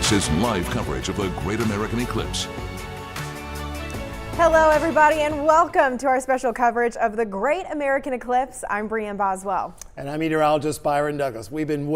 This is live coverage of the Great American Eclipse. Hello, everybody, and welcome to our special coverage of the Great American Eclipse. I'm Brianne Boswell. And I'm meteorologist Byron Douglas. I've been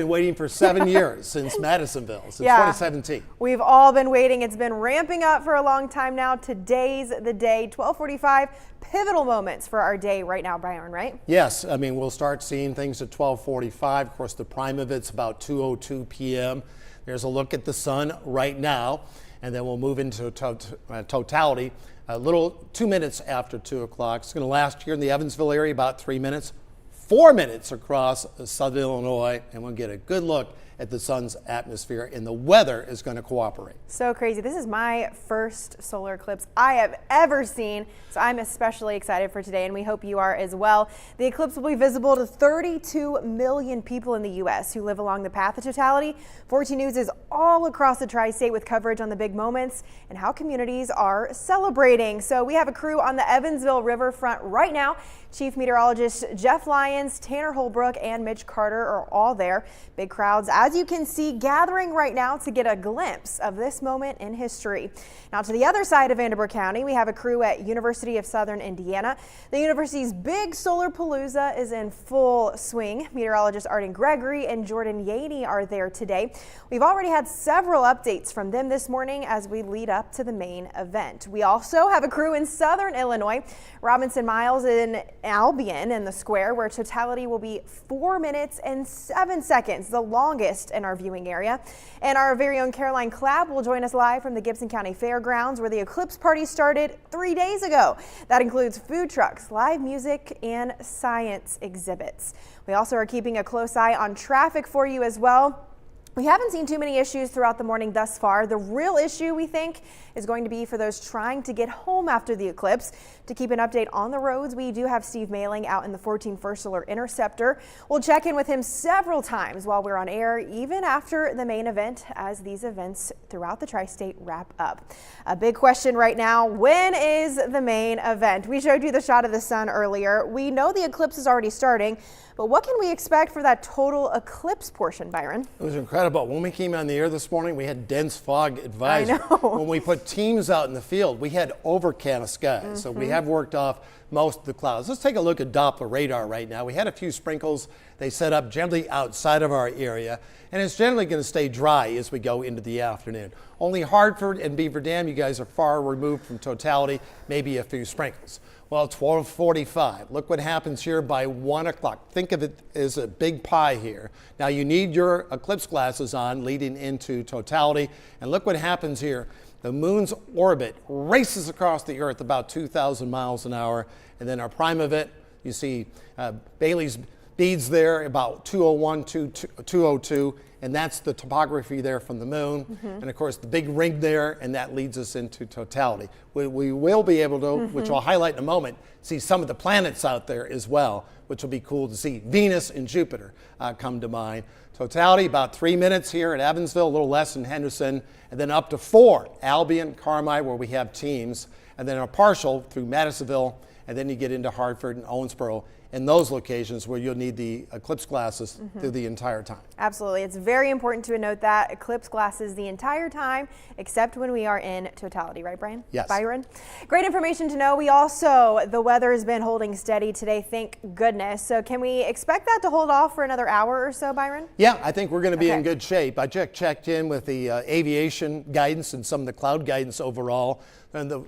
waiting for 7 years since Madisonville, since 2017. We've all been waiting. It's been ramping up for a long time now. Today's the day, 12:45. Pivotal moments for our day right now, Byron, right? Yes, I mean, we'll start seeing things at 12:45. Of course, the prime of it's about 2:02 p.m. There's a look at the sun right now, and then we'll move into totality a little 2 minutes after 2 o'clock. It's going to last here in the Evansville area about 3 minutes, 4 minutes across southern Illinois, and we'll get a good look at the sun's atmosphere, and the weather is going to cooperate. So crazy. This is my first solar eclipse I have ever seen, so I'm especially excited for today, and we hope you are as well. The eclipse will be visible to 32 million people in the U.S. who live along the path of totality. 14 News is all across the tri-state with coverage on the big moments and how communities are celebrating. So we have a crew on the Evansville riverfront right now. Chief Meteorologist Jeff Lyons, Tanner Holbrook, and Mitch Carter are all there. Big crowds, as you can see, gathering right now to get a glimpse of this moment in history. Now to the other side of Vanderbilt County, we have a crew at University of Southern Indiana. The university's big solar palooza is in full swing. Meteorologists Arden Gregory and Jordan Yaney are there today. We've already had several updates from them this morning as we lead up to the main event. We also have a crew in Southern Illinois. Robinson Miles in Albion in the square, where totality will be 4 minutes and 7 seconds, the longest in our viewing area. And our very own Caroline Clapp will join us live from the Gibson County Fairgrounds, where the eclipse party started 3 days ago. That includes food trucks, live music, and science exhibits. We also are keeping a close eye on traffic for you as well. We haven't seen too many issues throughout the morning thus far. The real issue, we think, is going to be for those trying to get home after the eclipse. To keep an update on the roads, we do have Steve Mailing out in the 14 First Solar Interceptor. We'll check in with him several times while we're on air, even after the main event, as these events throughout the tri-state wrap up. A big question right now, when is the main event? We showed you the shot of the sun earlier. We know the eclipse is already starting, but what can we expect for that total eclipse portion, Byron? It was incredible. When we came on the air this morning, we had dense fog advisory. I know. When we put teams out in the field, we had overcast skies. So we have worked off most of the clouds. Let's take a look at Doppler radar right now. We had a few sprinkles. They set up generally outside of our area, and it's generally going to stay dry as we go into the afternoon. Only Hartford and Beaver Dam, you guys are far removed from totality, maybe a few sprinkles. Well, 12:45. Look what happens here by 1 o'clock. Think of it as a big pie here. Now you need your eclipse glasses on leading into totality, and look what happens here. The moon's orbit races across the Earth about 2,000 miles an hour, and then our prime of it, you see Bailey's beads there about 201, 202, and that's the topography there from the moon. And of course the big ring there, and that leads us into totality. We will be able to, which I'll highlight in a moment, see some of the planets out there as well, which will be cool to see. Venus and Jupiter come to mind. Totality about 3 minutes here at Evansville, a little less in Henderson, and then up to 4, Albion, Carmi, where we have teams, and then a partial through Madisonville, and then you get into Hartford and Owensboro, in those locations where you'll need the eclipse glasses through the entire time. Absolutely. It's very important to note that eclipse glasses the entire time, except when we are in totality, right, Brian? Yes. Byron? Great information to know. We also, the weather has been holding steady today, thank goodness. So can we expect that to hold off for another hour or so, Byron? Yeah, I think we're going to be in good shape. I checked in with the aviation guidance and some of the cloud guidance overall. And the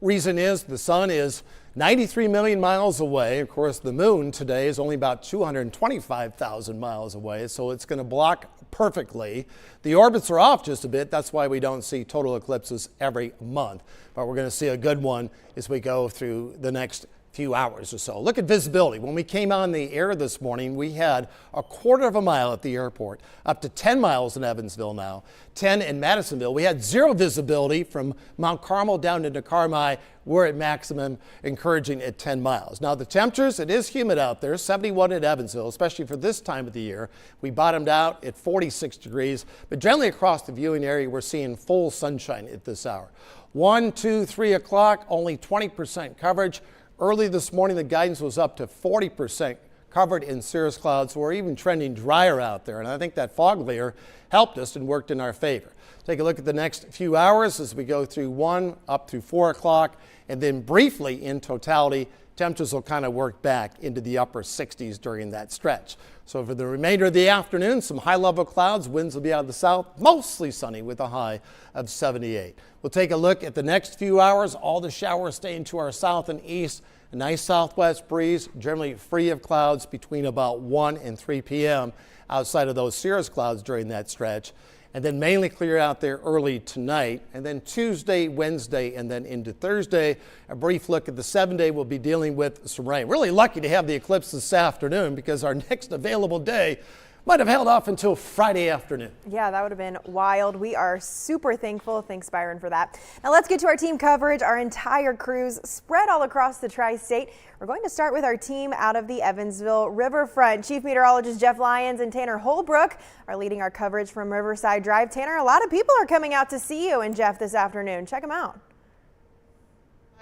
reason is the sun is 93 million miles away. Of course, the moon today is only about 225,000 miles away, so it's going to block perfectly. The orbits are off just a bit. That's why we don't see total eclipses every month. But we're going to see a good one as we go through the next few hours or so. Look at visibility. When we came on the air this morning, we had a quarter of a mile at the airport, up to 10 miles in Evansville now, 10 in Madisonville. We had zero visibility from Mount Carmel down into Carmi. We're at maximum, encouraging at 10 miles. Now the temperatures, it is humid out there, 71 at Evansville, especially for this time of the year. We bottomed out at 46 degrees, but generally across the viewing area, we're seeing full sunshine at this hour. 1, 2, 3 o'clock, only 20% coverage. Early this morning, the guidance was up to 40% covered in cirrus clouds, so we're even trending drier out there. And I think that fog layer helped us and worked in our favor. Take a look at the next few hours as we go through 1 up through 4 o'clock, and then briefly in totality, temperatures will kind of work back into the upper 60s during that stretch. So for the remainder of the afternoon, some high-level clouds, winds will be out of the south, mostly sunny with a high of 78. We'll take a look at the next few hours. All the showers staying to our south and east. A nice southwest breeze, generally free of clouds between about 1 and 3 p.m. outside of those cirrus clouds during that stretch. And then mainly clear out there early tonight. And then Tuesday, Wednesday, and then into Thursday. A brief look at the 7-day, we'll be dealing with some rain. Really lucky to have the eclipse this afternoon because our next available day might have held off until Friday afternoon. Yeah, that would have been wild. We are super thankful. Thanks, Byron, for that. Now let's get to our team coverage. Our entire crews spread all across the tri-state. We're going to start with our team out of the Evansville riverfront. Chief Meteorologist Jeff Lyons and Tanner Holbrook are leading our coverage from Riverside Drive. Tanner, a lot of people are coming out to see you and Jeff this afternoon. Check them out.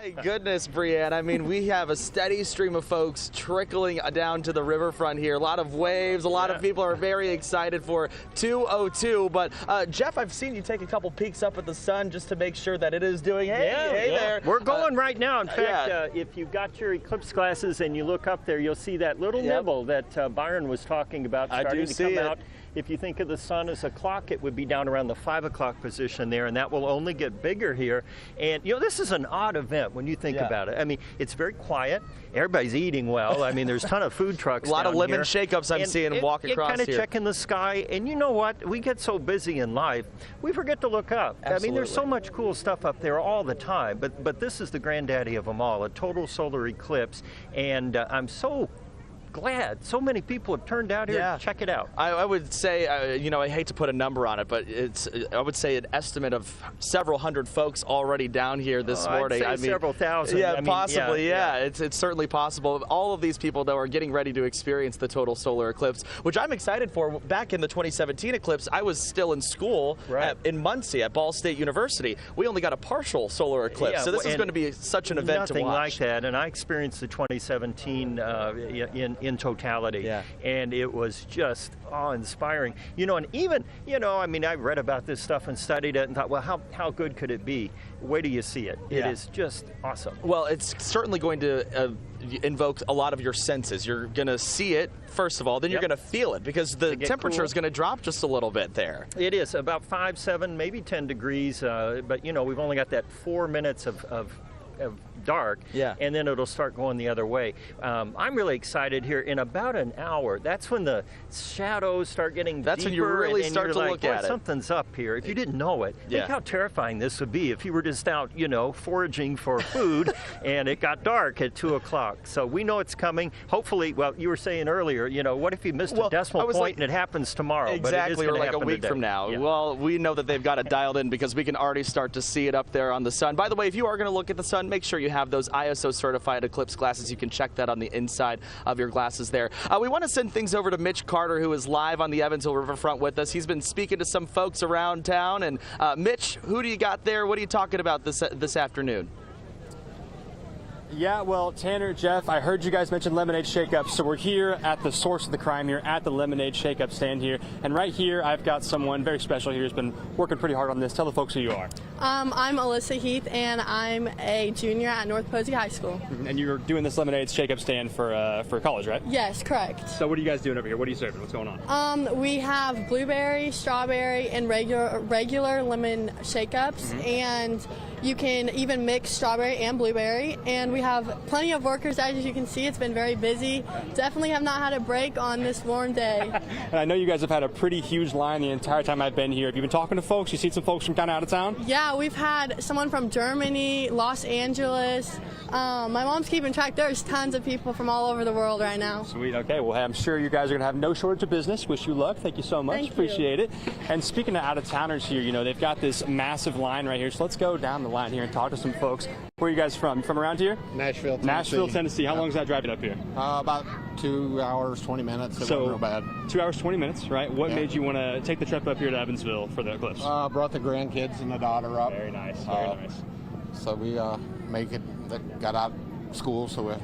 My goodness, Brianne. I mean, we have a steady stream of folks trickling down to the riverfront here. A lot of waves. A lot of people are very excited for 202. But, Jeff, I've seen you take a couple peeks up at the sun just to make sure that it is doing, hey there. We're going right now. In fact, if you've got your eclipse glasses and you look up there, you'll see that little nibble that Byron was talking about starting to come out. If you think of the sun as a clock, it would be down around the 5 o'clock position there, and that will only get bigger here. And, you know, this is an odd event when you think about it. I mean, it's very quiet. Everybody's eating well. I mean, there's a ton of food trucks A lot of lemon here. shake-ups I'm seeing walk across kind of here. checking the sky, and you know what? We get so busy in life, we forget to look up. Absolutely. I mean, there's so much cool stuff up there all the time, but this is the granddaddy of them all, a total solar eclipse, and I'm so glad so many people have turned out here to check it out. I would say, you know, I hate to put a number on it, but I would say an estimate of several hundred folks already down here this morning. I'd say several thousand. Yeah, I mean, possibly, It's certainly possible. All of these people, though, are getting ready to experience the total solar eclipse, which I'm excited for. Back in the 2017 eclipse, I was still in school in Muncie at Ball State University. We only got a partial solar eclipse, so this is going to be such an event to watch. Nothing like that, and I experienced the 2017 in totality, and it was just awe-inspiring. You know, and even, you know, I mean, I read about this stuff and studied it and thought, well, how good could it be? Wait till you see it. It is just awesome. Well, it's certainly going to invoke a lot of your senses. You're going to see it, first of all, then you're going to feel it because the temperature is going to drop just a little bit there. It is about 5, 7, maybe 10 degrees, but, you know, we've only got that 4 minutes of dark, and then it'll start going the other way. I'm really excited here. In about an hour, that's when the shadows start getting deeper. That's when you really start to look at it. Something's up here. If you didn't know it, think how terrifying this would be if you were just out, you know, foraging for food and it got dark at 2 o'clock. So we know it's coming. Hopefully, well, you were saying earlier, you know, what if you missed a decimal point and it happens tomorrow? Exactly, but or like a week from now. Well, we know that they've got it dialed in because we can already start to see it up there on the sun. By the way, if you are going to look at the sun, make sure you have those ISO certified eclipse glasses. You can check that on the inside of your glasses there. We want to send things over to Mitch Carter, who is live on the Evansville riverfront with us. He's been speaking to some folks around town. And Mitch, who do you got there? What are you talking about this afternoon? Yeah, well, Tanner, Jeff, I heard you guys mention lemonade shake-up, so we're here at the source of the crime here at the lemonade shake-up stand here. And right here, I've got someone very special here who's been working pretty hard on this. Tell the folks who you are. I'm Alyssa Heath, and I'm a junior at North Posey High School. And you're doing this lemonade shake-up stand for college, right? Yes, correct. So what are you guys doing over here? What are you serving? What's going on? We have blueberry, strawberry, and regular lemon shake-ups, and you can even mix strawberry and blueberry, and we have plenty of workers. As you can see, it's been very busy. Definitely have not had a break on this warm day. And I know you guys have had a pretty huge line the entire time I've been here. Have you been talking to folks? You seen some folks from kind of out of town? Yeah, we've had someone from Germany, Los Angeles. My mom's keeping track. There's tons of people from all over the world right now. Sweet. Okay. Well, I'm sure you guys are going to have no shortage of business. Wish you luck. Thank you so much. Thank you. Appreciate it. And speaking of out-of-towners here, you know, they've got this massive line right here. So let's go down the line here and talk to some folks. Where are you guys from? From around here? Nashville, Tennessee. Nashville, Tennessee. How long is that driving up here? About 2 hours, 20 minutes. It wasn't real bad. 2 hours, 20 minutes, right? What made you want to take the trip up here to Evansville for the eclipse? Brought the grandkids and the daughter up. Very nice. Very nice. So we got out of school, so we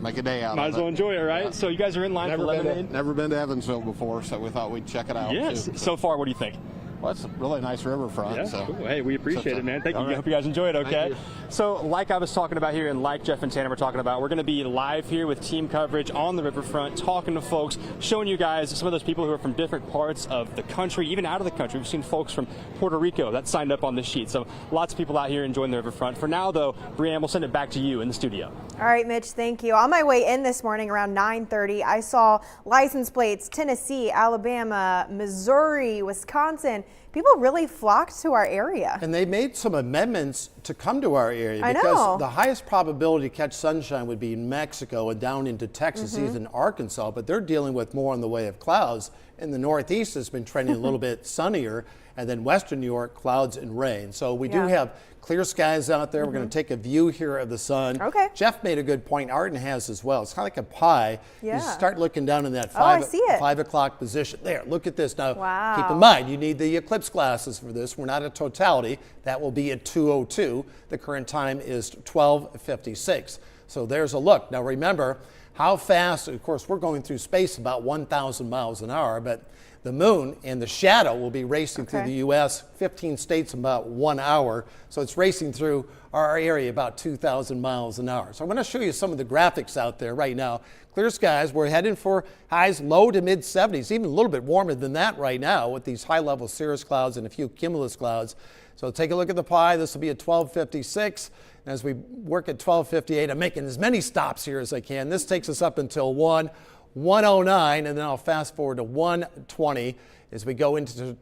make a day out Might of it. as well enjoy it, right? Yeah. So you guys are in line for lemonade? Never been to Evansville before, so we thought we'd check it out. Yes. Too. So far, what do you think? Well, it's a really nice riverfront. Yeah, so. cool. Hey, we appreciate it, man. Thank you. All right. Hope you guys enjoy it, okay? Thank you. So, like I was talking about here, and like Jeff and Tanner were talking about, we're going to be live here with team coverage on the riverfront, talking to folks, showing you guys some of those people who are from different parts of the country, even out of the country. We've seen folks from Puerto Rico that signed up on this sheet. So, lots of people out here enjoying the riverfront. For now, though, Brianne, we'll send it back to you in the studio. All right, Mitch, thank you. On my way in this morning around 9:30, I saw license plates Tennessee, Alabama, Missouri, Wisconsin. People really flocked to our area. And they made some amendments to come to our area I know. because the highest probability to catch sunshine would be in Mexico and down into Texas, even Arkansas, but they're dealing with more in the way of clouds. In the Northeast, it's been trending a little bit sunnier, and then Western New York, clouds and rain. So we do have clear skies out there. We're going to take a view here of the sun. Okay. Jeff made a good point. Arden has as well. It's kind of like a pie. Yeah. You start looking down in that I see it. 5 o'clock position. There, look at this. Now, Wow. keep in mind, you need the eclipse glasses for this. We're not at totality. That will be at 2:02. The current time is 12:56. So there's a look. Now remember how fast, of course, we're going through space about 1,000 miles an hour, but the moon and the shadow will be racing through the U.S., 15 states in about 1 hour. So it's racing through our area about 2,000 miles an hour. So I'm going to show you some of the graphics out there right now. Clear skies. We're heading for highs low to mid 70s, even a little bit warmer than that right now with these high level cirrus clouds and a few cumulus clouds. So take a look at the pie. This will be at 12:56. And as we work at 12:58, I'm making as many stops here as I can. This takes us up until 1:09, and then I'll fast forward to 1:20 as we go into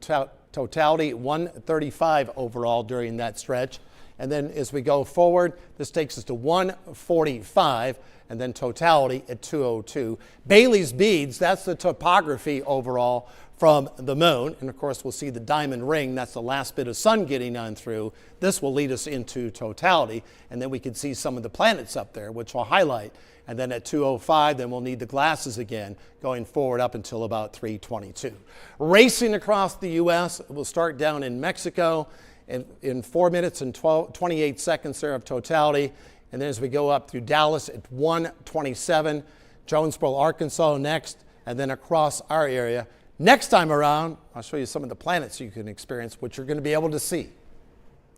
totality, 1:35 overall during that stretch. And then as we go forward, this takes us to 1:45, and then totality at 2:02. Bailey's beads, that's the topography overall from the moon. And of course, we'll see the diamond ring. That's the last bit of sun getting on through. This will lead us into totality. And then we can see some of the planets up there, which will highlight. And then at 2:05, then we'll need the glasses again, going forward up until about 3:22. Racing across the U.S., we'll start down in Mexico in 4 minutes and 28 seconds there of totality. And then as we go up through Dallas at 1:27, Jonesboro, Arkansas next, and then across our area. Next time around, I'll show you some of the planets you can experience, which you're going to be able to see.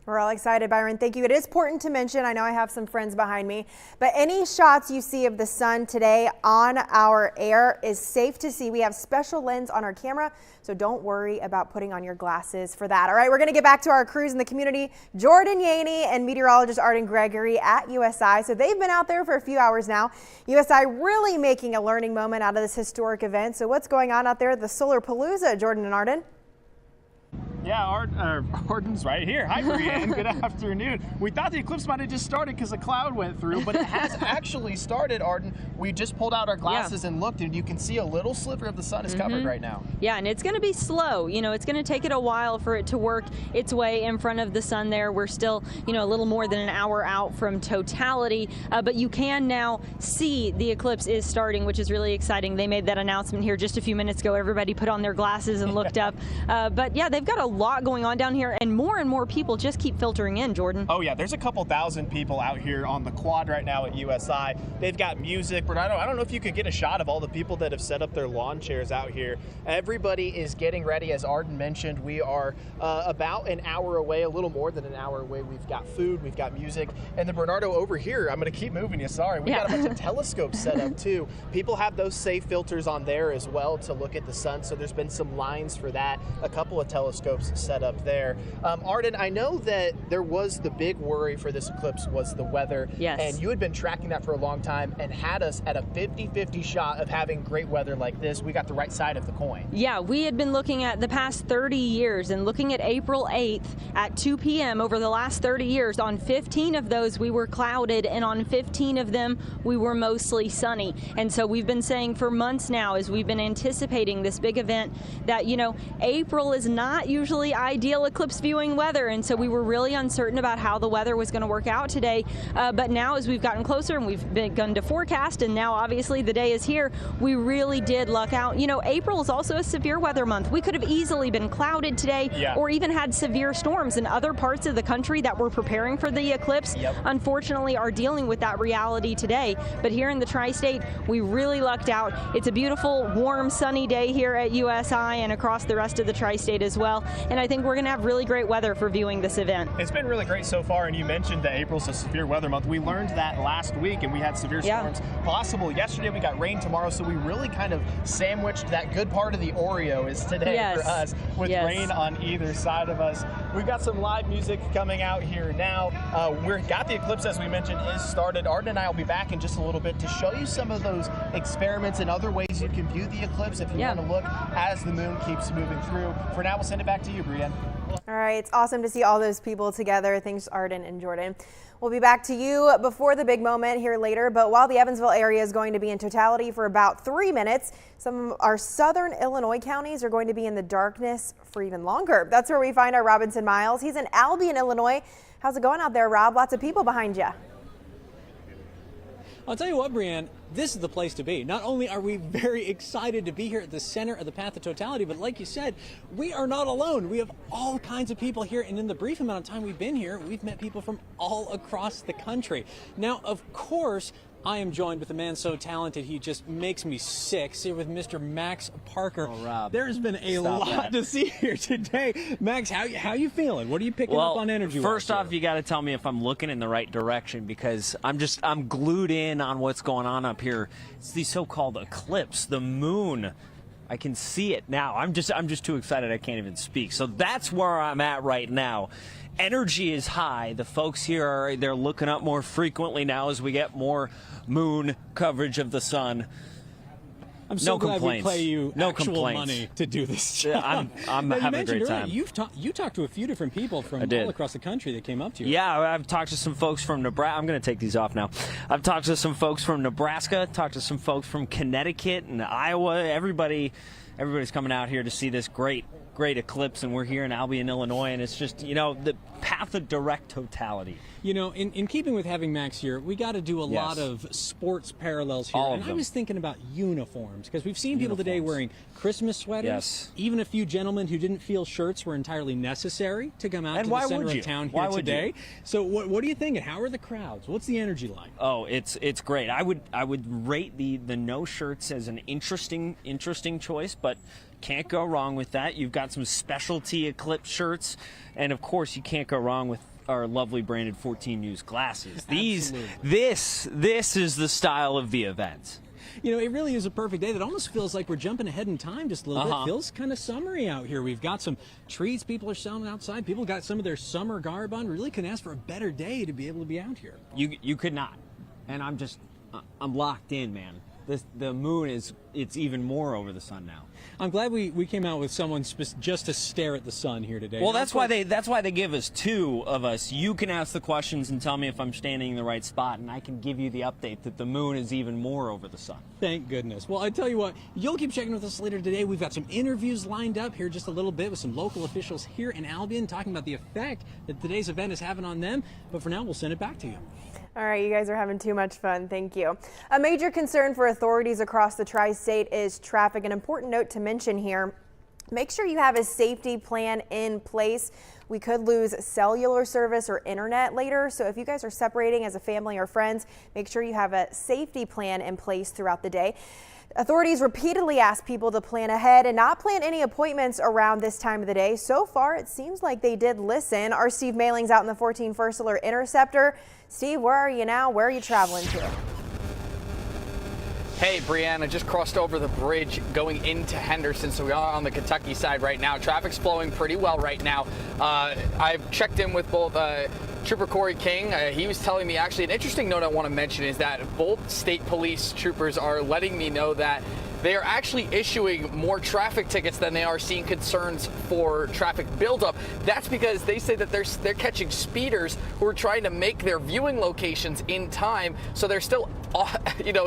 We're all excited, Byron. Thank you. It is important to mention, I know I have some friends behind me, but any shots you see of the sun today on our air is safe to see. We have special lens on our camera, so don't worry about putting on your glasses for that. All right, we're going to get back to our crews in the community. Jordan Yaney and meteorologist Arden Gregory at USI. So they've been out there for a few hours now. USI really making a learning moment out of this historic event. So what's going on out there at the Solar Palooza, Jordan and Arden? Yeah, Arden's right here. Hi, Brianne. Good afternoon. We thought the eclipse might have just started because a cloud went through, but it has actually started, Arden. We just pulled out our glasses and looked, and you can see a little sliver of the sun is covered right now. Yeah, and it's going to be slow. You know, it's going to take it a while for it to work its way in front of the sun there. We're still, you know, a little more than an hour out from totality, but you can now see the eclipse is starting, which is really exciting. They made that announcement here just a few minutes ago. Everybody put on their glasses and looked up. But yeah, they've got a lot going on down here, and more people just keep filtering in, Jordan. Oh yeah, there's a couple thousand people out here on the quad right now at USI. They've got music, but I don't know if you could get a shot of all the people that have set up their lawn chairs out here. Everybody is getting ready. As Arden mentioned, we are about an hour away, a little more than an hour away. We've got food, we've got music, and then Bernardo over here, I'm going to keep moving you, sorry. We've got a bunch of telescopes set up too. People have those safe filters on there as well to look at the sun, so there's been some lines for that. A couple of telescopes set up there. Arden, I know that there was the big worry for this eclipse was the weather. Yes. And you had been tracking that for a long time and had us at a 50-50 shot of having great weather like this. We got the right side of the coin. Yeah, we had been looking at the past 30 years and looking at April 8th at 2 p.m. over the last 30 years. On 15 of those, we were clouded, and on 15 of them, we were mostly sunny. And so we've been saying for months now, as we've been anticipating this big event, that, you know, April is not usually usually ideal eclipse viewing weather, and so we were really uncertain about how the weather was going to work out today. But now as we've gotten closer and we've begun to forecast, and now obviously the day is here, we really did luck out. You know, April is also a severe weather month. We could have easily been clouded today, or even had severe storms in other parts of the country that were preparing for the eclipse. Unfortunately, are dealing with that reality today. But here in the tri-state, we really lucked out. It's a beautiful, warm, sunny day here at USI and across the rest of the tri-state as well. And I think we're going to have really great weather for viewing this event. It's been really great so far, and you mentioned that April's a severe weather month. We learned that last week, and we had severe storms possible yesterday. We got rain tomorrow, so we really kind of sandwiched that good part of the Oreo is today for us, with rain on either side of us. We've got some live music coming out here now. We've got the eclipse, as we mentioned, is started. Arden and I will be back in just a little bit to show you some of those experiments and other ways you can view the eclipse if you want to look as the moon keeps moving through. For now, we'll send it back to you, Brienne. All right, it's awesome to see all those people together. Thanks, Arden and Jordan. We'll be back to you before the big moment here later, but while the Evansville area is going to be in totality for about 3 minutes, some of our southern Illinois counties are going to be in the darkness for even longer. That's where we find our Robinson Miles. He's in Albion, Illinois. How's it going out there, Rob? Lots of people behind you. I'll tell you what, Brienne, this is the place to be. Not only are we very excited to be here at the center of the path of totality, but like you said, we are not alone. We have all kinds of people here, and in the brief amount of time we've been here, we've met people from all across the country. Now, of course, I am joined with a man so talented he just makes me sick. Here with Mr. Max Parker. Oh, Rob. There's been a lot to see here today. Max, how you feeling? What are you picking up on energy? First off, you got to tell me if I'm looking in the right direction, because I'm glued in on what's going on up here. It's the so-called eclipse, the moon. I can see it now. I'm just too excited I can't even speak. So that's where I'm at right now. Energy is high. The folks here they're looking up more frequently now as we get more moon coverage of the sun. I'm so glad we pay you no actual complaints. Money to do this job. I'm having a great time. You talked to a few different people from all across the country that came up to you. Yeah, I've talked to some folks from Nebraska. I'm going to take these off now. I've talked to some folks from Nebraska, talked to some folks from Connecticut and Iowa. Everybody's coming out here to see this great eclipse, and we're here in Albion, Illinois, and it's just, you know, the path of direct totality. You know, in keeping with having Max here, we got to do a lot of sports parallels here. All of and them. I was thinking about uniforms, because we've seen people today wearing Christmas sweaters. Yes. Even a few gentlemen who didn't feel shirts were entirely necessary to come out to the center of town here today. So what are you thinking? How are the crowds? What's the energy like? Oh, it's great. I would rate the no shirts as an interesting choice, but can't go wrong with that. You've got some specialty eclipse shirts, and of course you can't go wrong with our lovely branded 14 News glasses. This is the style of the event. You know, it really is a perfect day that almost feels like we're jumping ahead in time just a little bit. It feels kind of summery out here. We've got some treats people are selling outside. People got some of their summer garb on. Really couldn't ask for a better day to be able to be out here. You could not. And I'm locked in, man. The moon it's even more over the sun now. I'm glad we came out with someone just to stare at the sun here today. Well, that's why they give us two of us. You can ask the questions and tell me if I'm standing in the right spot, and I can give you the update that the moon is even more over the sun. Thank goodness. Well, I tell you what, you'll keep checking with us later today. We've got some interviews lined up here just a little bit with some local officials here in Albion talking about the effect that today's event is having on them. But for now, we'll send it back to you. All right, you guys are having too much fun. Thank you. A major concern for authorities across the tri-state is traffic. An important note to mention here, make sure you have a safety plan in place. We could lose cellular service or internet later. So if you guys are separating as a family or friends, make sure you have a safety plan in place throughout the day. Authorities repeatedly ask people to plan ahead and not plan any appointments around this time of the day. So far, it seems like they did listen. Our Steve Mailing's out in the 14 First Alert Interceptor. Steve, where are you now? Where are you traveling to? Hey, Brianna, just crossed over the bridge going into Henderson, so we are on the Kentucky side right now. Traffic's flowing pretty well right now. I've checked in with both Trooper Corey King. He was telling me, actually, an interesting note I want to mention is that both state police troopers are letting me know that they are actually issuing more traffic tickets than they are seeing concerns for traffic buildup. That's because they say that they're catching speeders who are trying to make their viewing locations in time, so they're still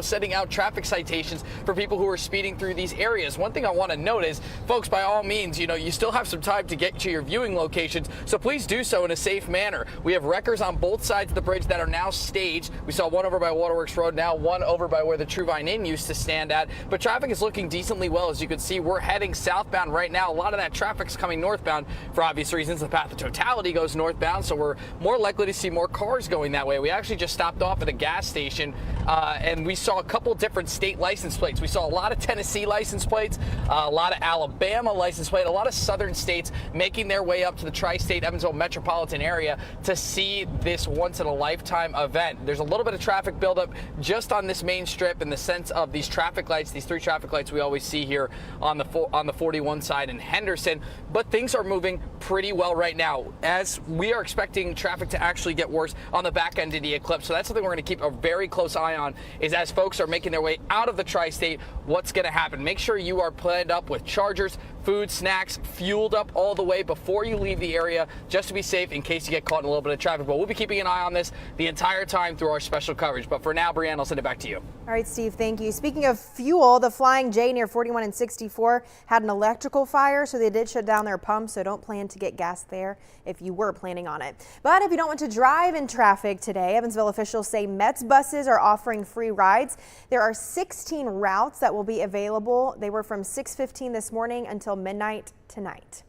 sending out traffic citations for people who are speeding through these areas. One thing I want to note is, folks, by all means, you still have some time to get to your viewing locations, so please do so in a safe manner. We have wreckers on both sides of the bridge that are now staged. We saw one over by Waterworks Road, now one over by where the Truvine Inn used to stand at, but traffic is looking decently well. As you can see, we're heading southbound right now. A lot of that traffic's coming northbound for obvious reasons. The path of totality goes northbound, so we're more likely to see more cars going that way. We actually just stopped off at a gas station and we saw a couple different state license plates. We saw a lot of Tennessee license plates, a lot of Alabama license plate, a lot of southern states making their way up to the tri-state Evansville metropolitan area to see this once-in-a-lifetime event. There's a little bit of traffic buildup just on this main strip in the sense of these traffic lights, these 3 traffic lights we always see here on the 41 side in Henderson, but things are moving pretty well right now, as we are expecting traffic to actually get worse on the back end of the eclipse. So that's something we're going to keep a very close eye on, is as folks are making their way out of the tri-state, what's going to happen. Make sure you are planned up with chargers, food, snacks, fueled up all the way before you leave the area, just to be safe in case you get caught in a little bit of traffic. But we'll be keeping an eye on this the entire time through our special coverage. But for now, Brianne, I'll send it back to you. All right, Steve, thank you. Speaking of fuel, the Flying J near 41 and 64 had an electrical fire, so they did shut down their pump, so don't plan to get gas there if you were planning on it. But if you don't want to drive in traffic today, Evansville officials say Mets buses are offering free rides. There are 16 routes that will be available. They were from 6:15 this morning until midnight tonight.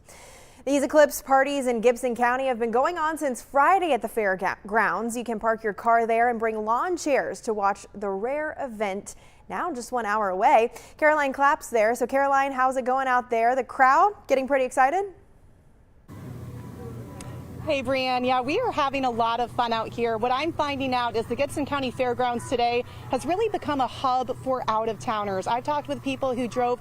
These eclipse parties in Gibson County have been going on since Friday at the fairgrounds. You can park your car there and bring lawn chairs to watch the rare event, now just 1 hour away. Caroline Clapp's there. So Caroline, how's it going out there? The crowd getting pretty excited? Hey, Brianne. Yeah, we are having a lot of fun out here. What I'm finding out is the Gibson County Fairgrounds today has really become a hub for out-of-towners. I've talked with people who drove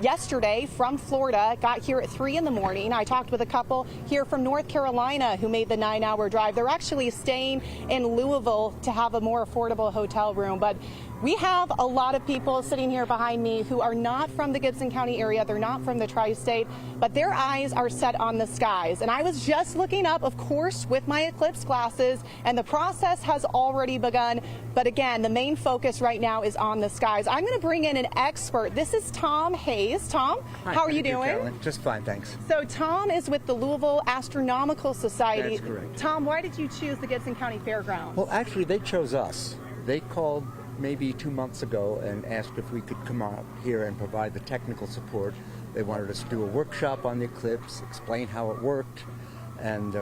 yesterday from Florida, got here at 3 in the morning. I talked with a couple here from North Carolina who made the 9-hour drive. They're actually staying in Louisville to have a more affordable hotel room. But we have a lot of people sitting here behind me who are not from the Gibson County area. They're not from the tri-state, but their eyes are set on the skies. And I was just looking up, of course, with my eclipse glasses, and the process has already begun. But again, the main focus right now is on the skies. I'm going to bring in an expert. This is Tom Hayes. Tom, hi, how are you doing? Carolyn. Just fine, thanks. So Tom is with the Louisville Astronomical Society. That's correct. Tom, why did you choose the Gibson County Fairgrounds? Well, actually, they chose us. They called maybe 2 months ago and asked if we could come out here and provide the technical support. They wanted us to do a workshop on the eclipse, explain how it worked, and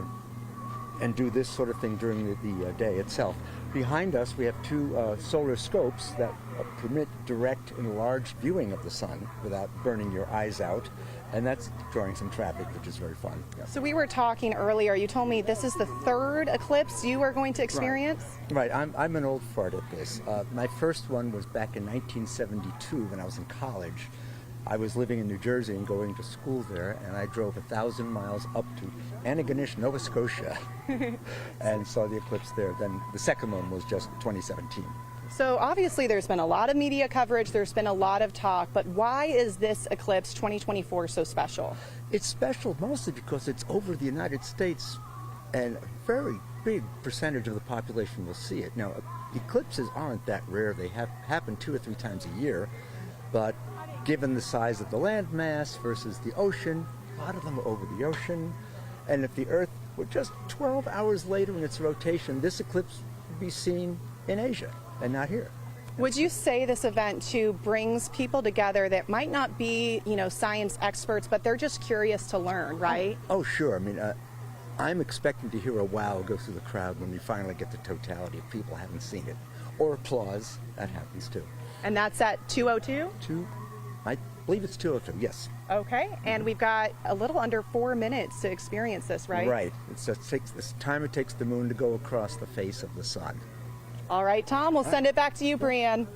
do this sort of thing during the day itself. Behind us, we have 2 solar scopes that permit direct enlarged viewing of the sun without burning your eyes out, and that's drawing some traffic, which is very fun. Yeah. So we were talking earlier, you told me this is the 3rd eclipse you are going to experience? Right. I'm an old fart at this. My first one was back in 1972 when I was in college. I was living in New Jersey and going to school there, and I drove 1,000 miles up to Antigonish, Nova Scotia, and saw the eclipse there. Then the second one was just 2017. So obviously there's been a lot of media coverage, there's been a lot of talk, but why is this eclipse 2024 so special? It's special mostly because it's over the United States, and a very big percentage of the population will see it. Now, eclipses aren't that rare. They happen 2 or 3 times a year, but given the size of the landmass versus the ocean, a lot of them are over the ocean, and if the Earth were just 12 hours later in its rotation, this eclipse would be seen in Asia and not here. Would you say this event too brings people together that might not be, science experts, but they're just curious to learn, right? Oh, sure. I mean, I'm expecting to hear a wow go through the crowd when we finally get the totality of people who haven't seen it. Or applause. That happens too. And that's at 2:02? I believe it's 2:02, yes. Okay, and we've got a little under 4 minutes to experience this, right? Right. It takes this time it takes the moon to go across the face of the sun. All right, Tom, we'll send it back to you, Brianne.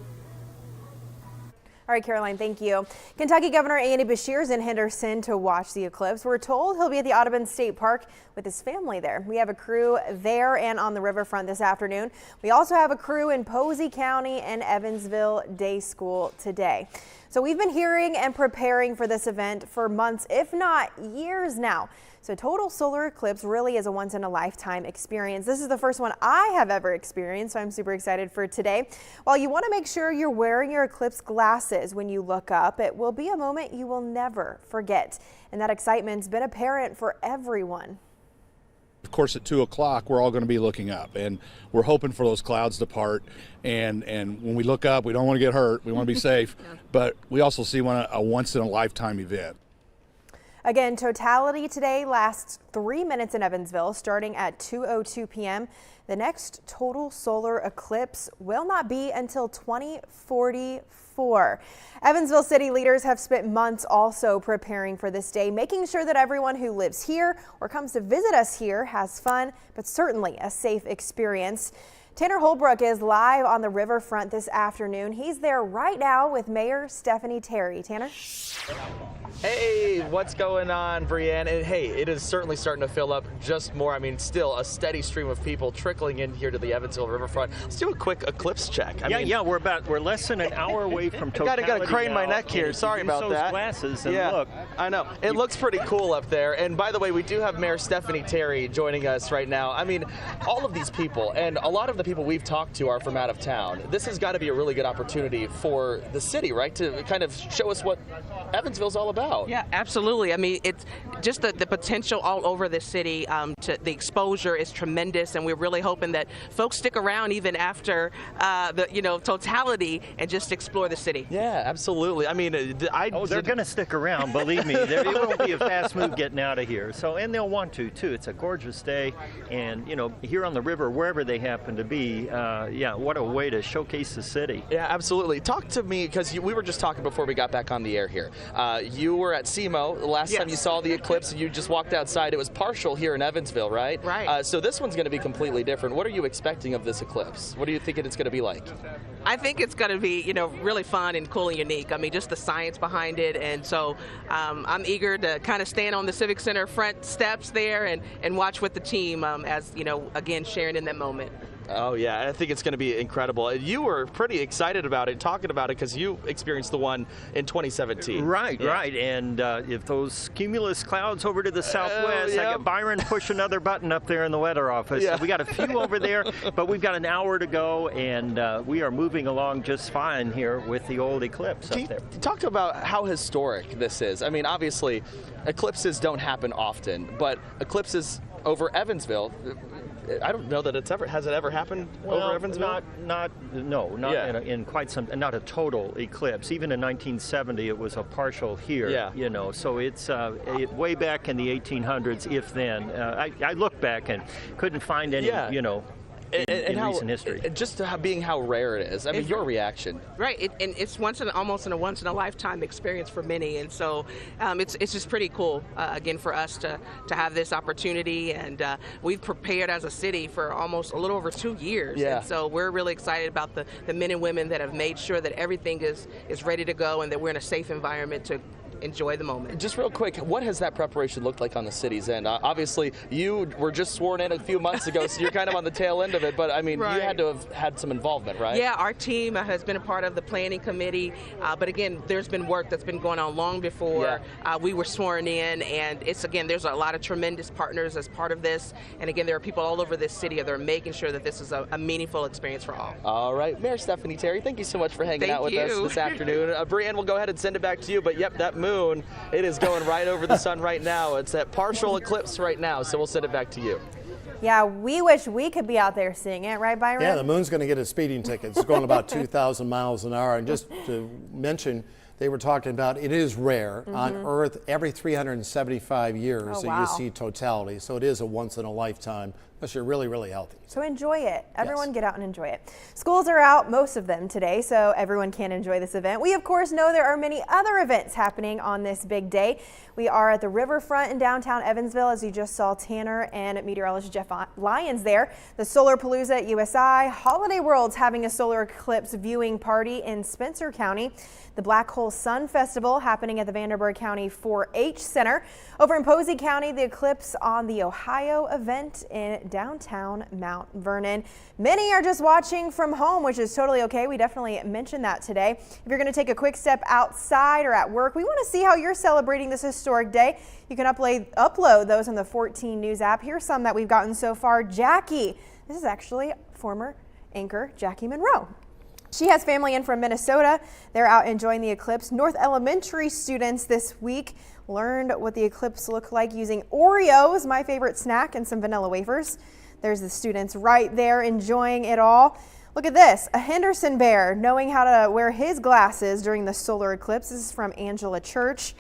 All right, Caroline, thank you. Kentucky Governor Andy Beshear's in Henderson to watch the eclipse. We're told he'll be at the Audubon State Park with his family there. We have a crew there and on the riverfront this afternoon. We also have a crew in Posey County and Evansville Day School today. So we've been hearing and preparing for this event for months, if not years now. So total solar eclipse really is a once-in-a-lifetime experience. This is the first one I have ever experienced, so I'm super excited for today. While you want to make sure you're wearing your eclipse glasses when you look up, it will be a moment you will never forget. And that excitement's been apparent for everyone. Of course, at 2 o'clock, we're all going to be looking up, and we're hoping for those clouds to part. And when we look up, we don't want to get hurt. We want to be safe, but we also see a once-in-a-lifetime event. Again, totality today lasts 3 minutes in Evansville, starting at 2:02 p.m. The next total solar eclipse will not be until 2044. Evansville city leaders have spent months also preparing for this day, making sure that everyone who lives here or comes to visit us here has fun, but certainly a safe experience. Tanner Holbrook is live on the riverfront this afternoon. He's there right now with Mayor Stephanie Terry. Tanner? Hey, what's going on, Brianne? And hey, it is certainly starting to fill up just more. I mean, still a steady stream of people trickling in here to the Evansville riverfront. Let's do a quick eclipse check. I mean, we're less than an hour away from totality. Gotta crane my neck here. Sorry about that. Glasses and look. I know. It looks pretty cool up there. And by the way, we do have Mayor Stephanie Terry joining us right now. I mean, all of these people and a lot of the people we've talked to are from out of town. This has got to be a really good opportunity for the city, right, to kind of show us what Evansville's all about. Yeah, absolutely. I mean, it's just the potential all over the city. The exposure is tremendous, and we're really hoping that folks stick around even after the totality and just explore the city. Yeah, absolutely. I mean, they're going to stick around. Believe me, it won't be a fast move getting out of here. So, and they'll want to too. It's a gorgeous day, and here on the river, wherever they happen to be, what a way to showcase the city. Yeah, absolutely. Talk to me, because we were just talking before we got back on the air here. You were at SEMO the last time you saw the eclipse. You just walked outside. It was partial here in Evansville, right? Right. So this one's going to be completely different. What are you expecting of this eclipse? What do you think it's going to be like? I think it's going to be, really fun and cool and unique. I mean, just the science behind it. And so I'm eager to kind of stand on the Civic Center front steps there and watch with the team as, again, sharing in that moment. Oh, yeah, I think it's going to be incredible. You were pretty excited about it, talking about it, because you experienced the one in 2017. Right. And if those cumulus clouds over to the southwest, I got Byron push another button up there in the weather office. Yeah. So we got a few over there, but we've got an hour to go, and we are moving along just fine here with the old eclipse up there. Talk about how historic this is. I mean, obviously, eclipses don't happen often, but eclipses over Evansville, I don't know that has it ever happened over Evansville? Not in quite some, not a total eclipse. Even in 1970, it was a partial here. Yeah. So it's way back in the 1800s, if then. I looked back and couldn't find any, in recent history. Just being how rare it is. I mean, your reaction. Right, and it's almost a once in a lifetime experience for many, and so it's just pretty cool again for us to have this opportunity, and we've prepared as a city for almost a little over 2 years. Yeah. And so we're really excited about the men and women that have made sure that everything is ready to go and that we're in a safe environment to enjoy the moment. Just real quick, what has that preparation looked like on the city's end? Obviously, you were just sworn in a few months ago, so you're kind of on the tail end of it, but I mean, you had to have had some involvement, right? Yeah, our team has been a part of the planning committee, but again, there's been work that's been going on long before we were sworn in, and there's a lot of tremendous partners as part of this, and again, there are people all over this city that are making sure that this is a meaningful experience for all. All right, Mayor Stephanie Terry, thank you so much for hanging out with us this afternoon. Brianne, we'll go ahead and send it back to you, but yep, that moon, it is going right over the sun right now. It's at partial eclipse right now, so we'll send it back to you. Yeah, we wish we could be out there seeing it, right, Byron? Yeah, the moon's going to get a speeding ticket. It's going about 2,000 miles an hour. And just to mention, they were talking about it is rare on Earth every 375 years that you see totality. So it is a once in a lifetime, unless you're really, really healthy. So enjoy it. Everyone get out and enjoy it. Schools are out, most of them today, so everyone can enjoy this event. We, of course, know there are many other events happening on this big day. We are at the riverfront in downtown Evansville, as you just saw Tanner and meteorologist Jeff Lyons there. The Solar Palooza at USI. Holiday World's having a solar eclipse viewing party in Spencer County. The Black Hole Sun Festival happening at the Vanderburgh County 4-H Center. Over in Posey County, the eclipse on the Ohio event in downtown Mount Vernon. Many are just watching from home, which is totally okay. We definitely mentioned that today. If you're going to take a quick step outside or at work, we want to see how you're celebrating this historic day. You can upload those in the 14 News app. Here's some that we've gotten so far. Jackie. This is actually former anchor Jackie Monroe. She has family in from Minnesota. They're out enjoying the eclipse. North Elementary students this week learned what the eclipse looked like using Oreos, my favorite snack, and some vanilla wafers. There's the students right there enjoying it all. Look at this, a Henderson bear knowing how to wear his glasses during the solar eclipse. This is from Angela Church.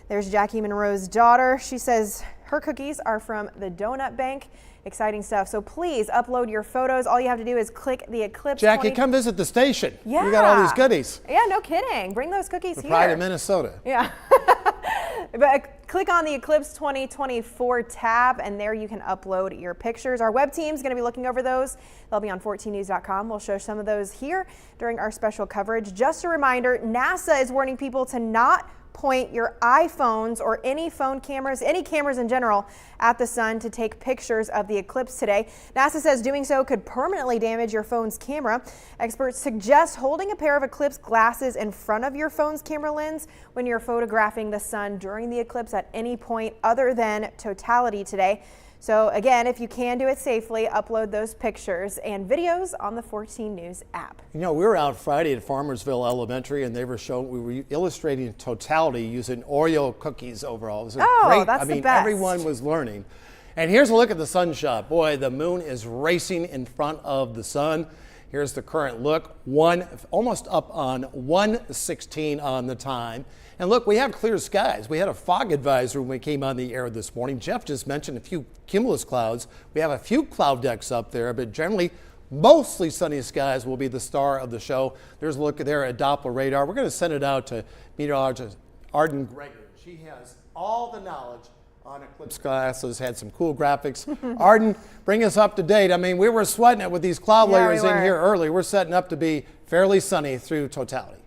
There's Jackie Monroe's daughter. She says her cookies are from the Donut Bank. Exciting stuff. So please upload your photos. All you have to do is click the eclipse. Jackie, come visit the station. Yeah. You got all these goodies. Yeah, no kidding. Bring those cookies The here. pride of Minnesota. Yeah. But click on the Eclipse 2024 tab, and there you can upload your pictures. Our web team's going to be looking over those. They'll be on 14news.com. We'll show some of those here during our special coverage. Just a reminder, NASA is warning people to not point your iPhones or any phone cameras, any cameras in general, at the sun to take pictures of the eclipse today. NASA says doing so could permanently damage your phone's camera. Experts suggest holding a pair of eclipse glasses in front of your phone's camera lens when you're photographing the sun during the eclipse at any point other than totality today. So again, if you can do it safely, upload those pictures and videos on the 14 News app. You know, we were out Friday at Farmersville Elementary, and we were illustrating totality using Oreo cookies overall. It was great. That's I mean, the best. Everyone was learning. And here's a look at the sunshot. Boy, the moon is racing in front of the sun. Here's the current look, almost up on 1:16 on the time. And look, we have clear skies. We had a fog advisory when we came on the air this morning. Jeff just mentioned a few cumulus clouds. We have a few cloud decks up there, but generally mostly sunny skies will be the star of the show. There's a look there at Doppler radar. We're going to send it out to meteorologist Arden Greger. She has all the knowledge on eclipse glasses, had some cool graphics. Arden, bring us up to date. I mean, we were sweating it with these cloud layers in here early. We're setting up to be fairly sunny through totality.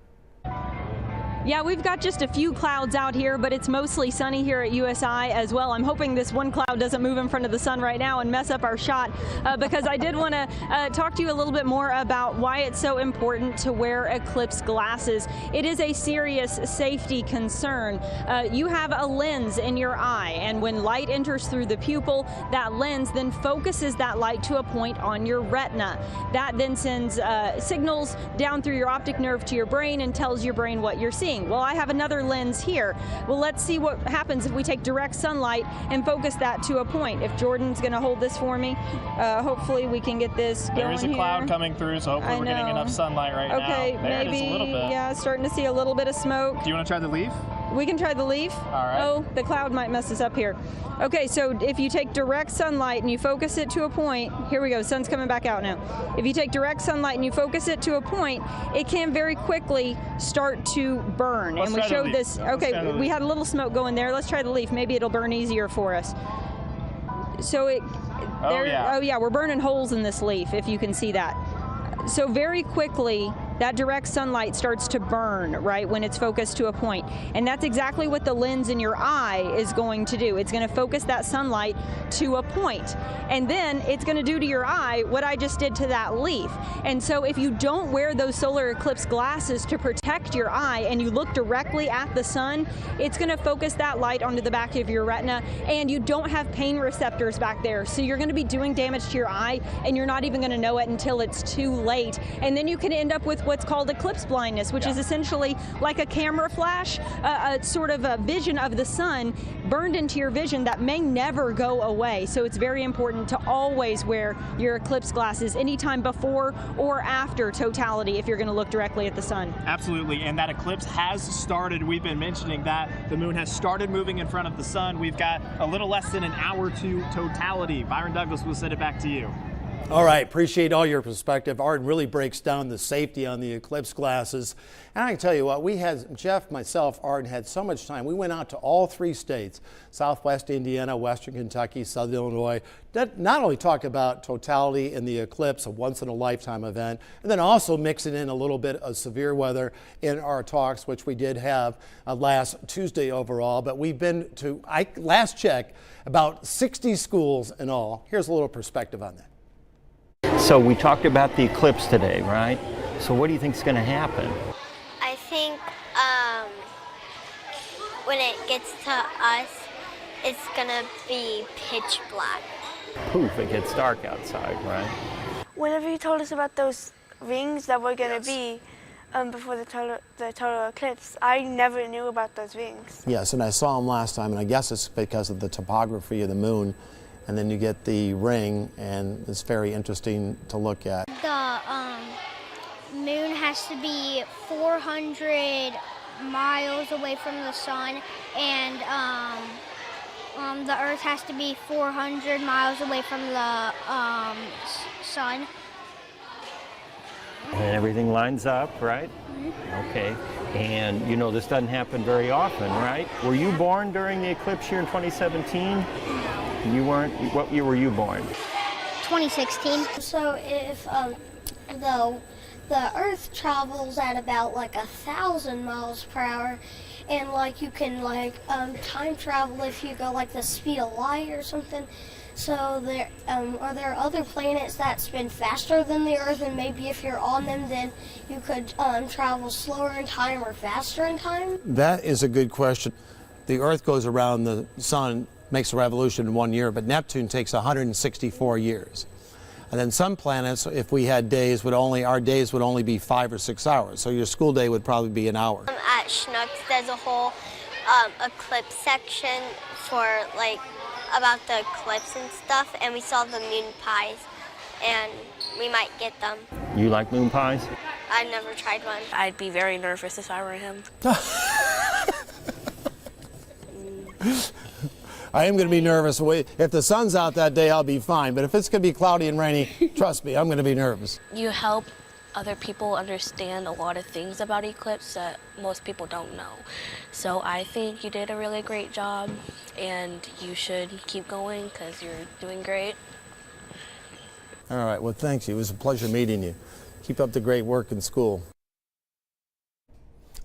Yeah, we've got just a few clouds out here, but it's mostly sunny here at USI as well. I'm hoping this one cloud doesn't move in front of the sun right now and mess up our shot, because I did want to talk to you a little bit more about why it's so important to wear eclipse glasses. It is a serious safety concern. You have a lens in your eye, and when light enters through the pupil, that lens then focuses that light to a point on your retina. That then sends signals down through your optic nerve to your brain and tells your brain what you're seeing. Well, I have another lens here. Well, let's see what happens if we take direct sunlight and focus that to a point. If Jordan's going to hold this for me, hopefully we can get this going. There is a cloud coming through, so hopefully we're getting enough sunlight right now. Okay, there maybe, it is a little bit. Yeah, starting to see a little bit of smoke. Do you want to try the leaf? We can try the leaf. All right. Oh, the cloud might mess us up here. Okay, so if you take direct sunlight and you focus it to a point, here we go, sun's coming back out now. If you take direct sunlight and you focus it to a point, it can very quickly start to burn. Let's and we try the showed leaf. this, okay, we had a little smoke going there. Let's try the leaf, maybe it'll burn easier for us. So oh yeah, we're burning holes in this leaf, if you can see that. So very quickly, that direct sunlight starts to burn, right, when it's focused to a point. And that's exactly what the lens in your eye is going to do. It's going to focus that sunlight to a point. And then it's going to do to your eye what I just did to that leaf. And so if you don't wear those solar eclipse glasses to protect your eye and you look directly at the sun, it's going to focus that light onto the back of your retina, and you don't have pain receptors back there. So you're going to be doing damage to your eye, and you're not even going to know it until it's too late. And then you can end up with what's called eclipse blindness, which is essentially like a camera flash, a sort of a vision of the sun burned into your vision that may never go away. So it's very important to always wear your eclipse glasses anytime before or after totality if you're going to look directly at the sun. Absolutely, and that eclipse has started. We've been mentioning that the moon has started moving in front of the sun. We've got a little less than an hour to totality. Byron Douglas, we'll send it back to you. All right, appreciate all your perspective. Art really breaks down the safety on the eclipse glasses. And I can tell you what, we had, Jeff, myself, Art, had so much time. We went out to all 3 states, Southwest Indiana, Western Kentucky, Southern Illinois, that not only talk about totality in the eclipse, a once-in-a-lifetime event, and then also mixing in a little bit of severe weather in our talks, which we did have last Tuesday overall. But we've been to, last check, about 60 schools in all. Here's a little perspective on that. So we talked about the eclipse today, right? So what do you think is going to happen? I think when it gets to us, it's going to be pitch black. Poof, it gets dark outside, right? Whenever you told us about those rings that were going to be before the total eclipse, I never knew about those rings. Yes, and I saw them last time, and I guess it's because of the topography of the moon. And then you get the ring, and it's very interesting to look at. The moon has to be 400 miles away from the sun, and the Earth has to be 400 miles away from the sun. And everything lines up, right? Mm-hmm. Okay. And you know this doesn't happen very often, right? Were you born during the eclipse year in 2017? You weren't? What year were you born? 2016. So if the Earth travels at about like 1,000 miles per hour, and like you can like time travel if you go like the speed of light or something. So there are there other planets that spin faster than the Earth, and maybe if you're on them, then you could travel slower in time or faster in time? That is a good question. The Earth goes around the sun, makes a revolution in 1 year, but Neptune takes 164 years. And then some planets, if we had days, our days would only be 5 or 6 hours. So your school day would probably be an hour. At Schnucks, there's a whole eclipse section for like about the eclipse and stuff, and we saw the moon pies, and we might get them. You like moon pies? I've never tried one. I'd be very nervous if I were him. I am going to be nervous. If the sun's out that day, I'll be fine. But if it's going to be cloudy and rainy, trust me, I'm going to be nervous. You help other people understand a lot of things about eclipse that most people don't know. So I think you did a really great job, and you should keep going because you're doing great. All right, well, thanks you. It was a pleasure meeting you. Keep up the great work in school.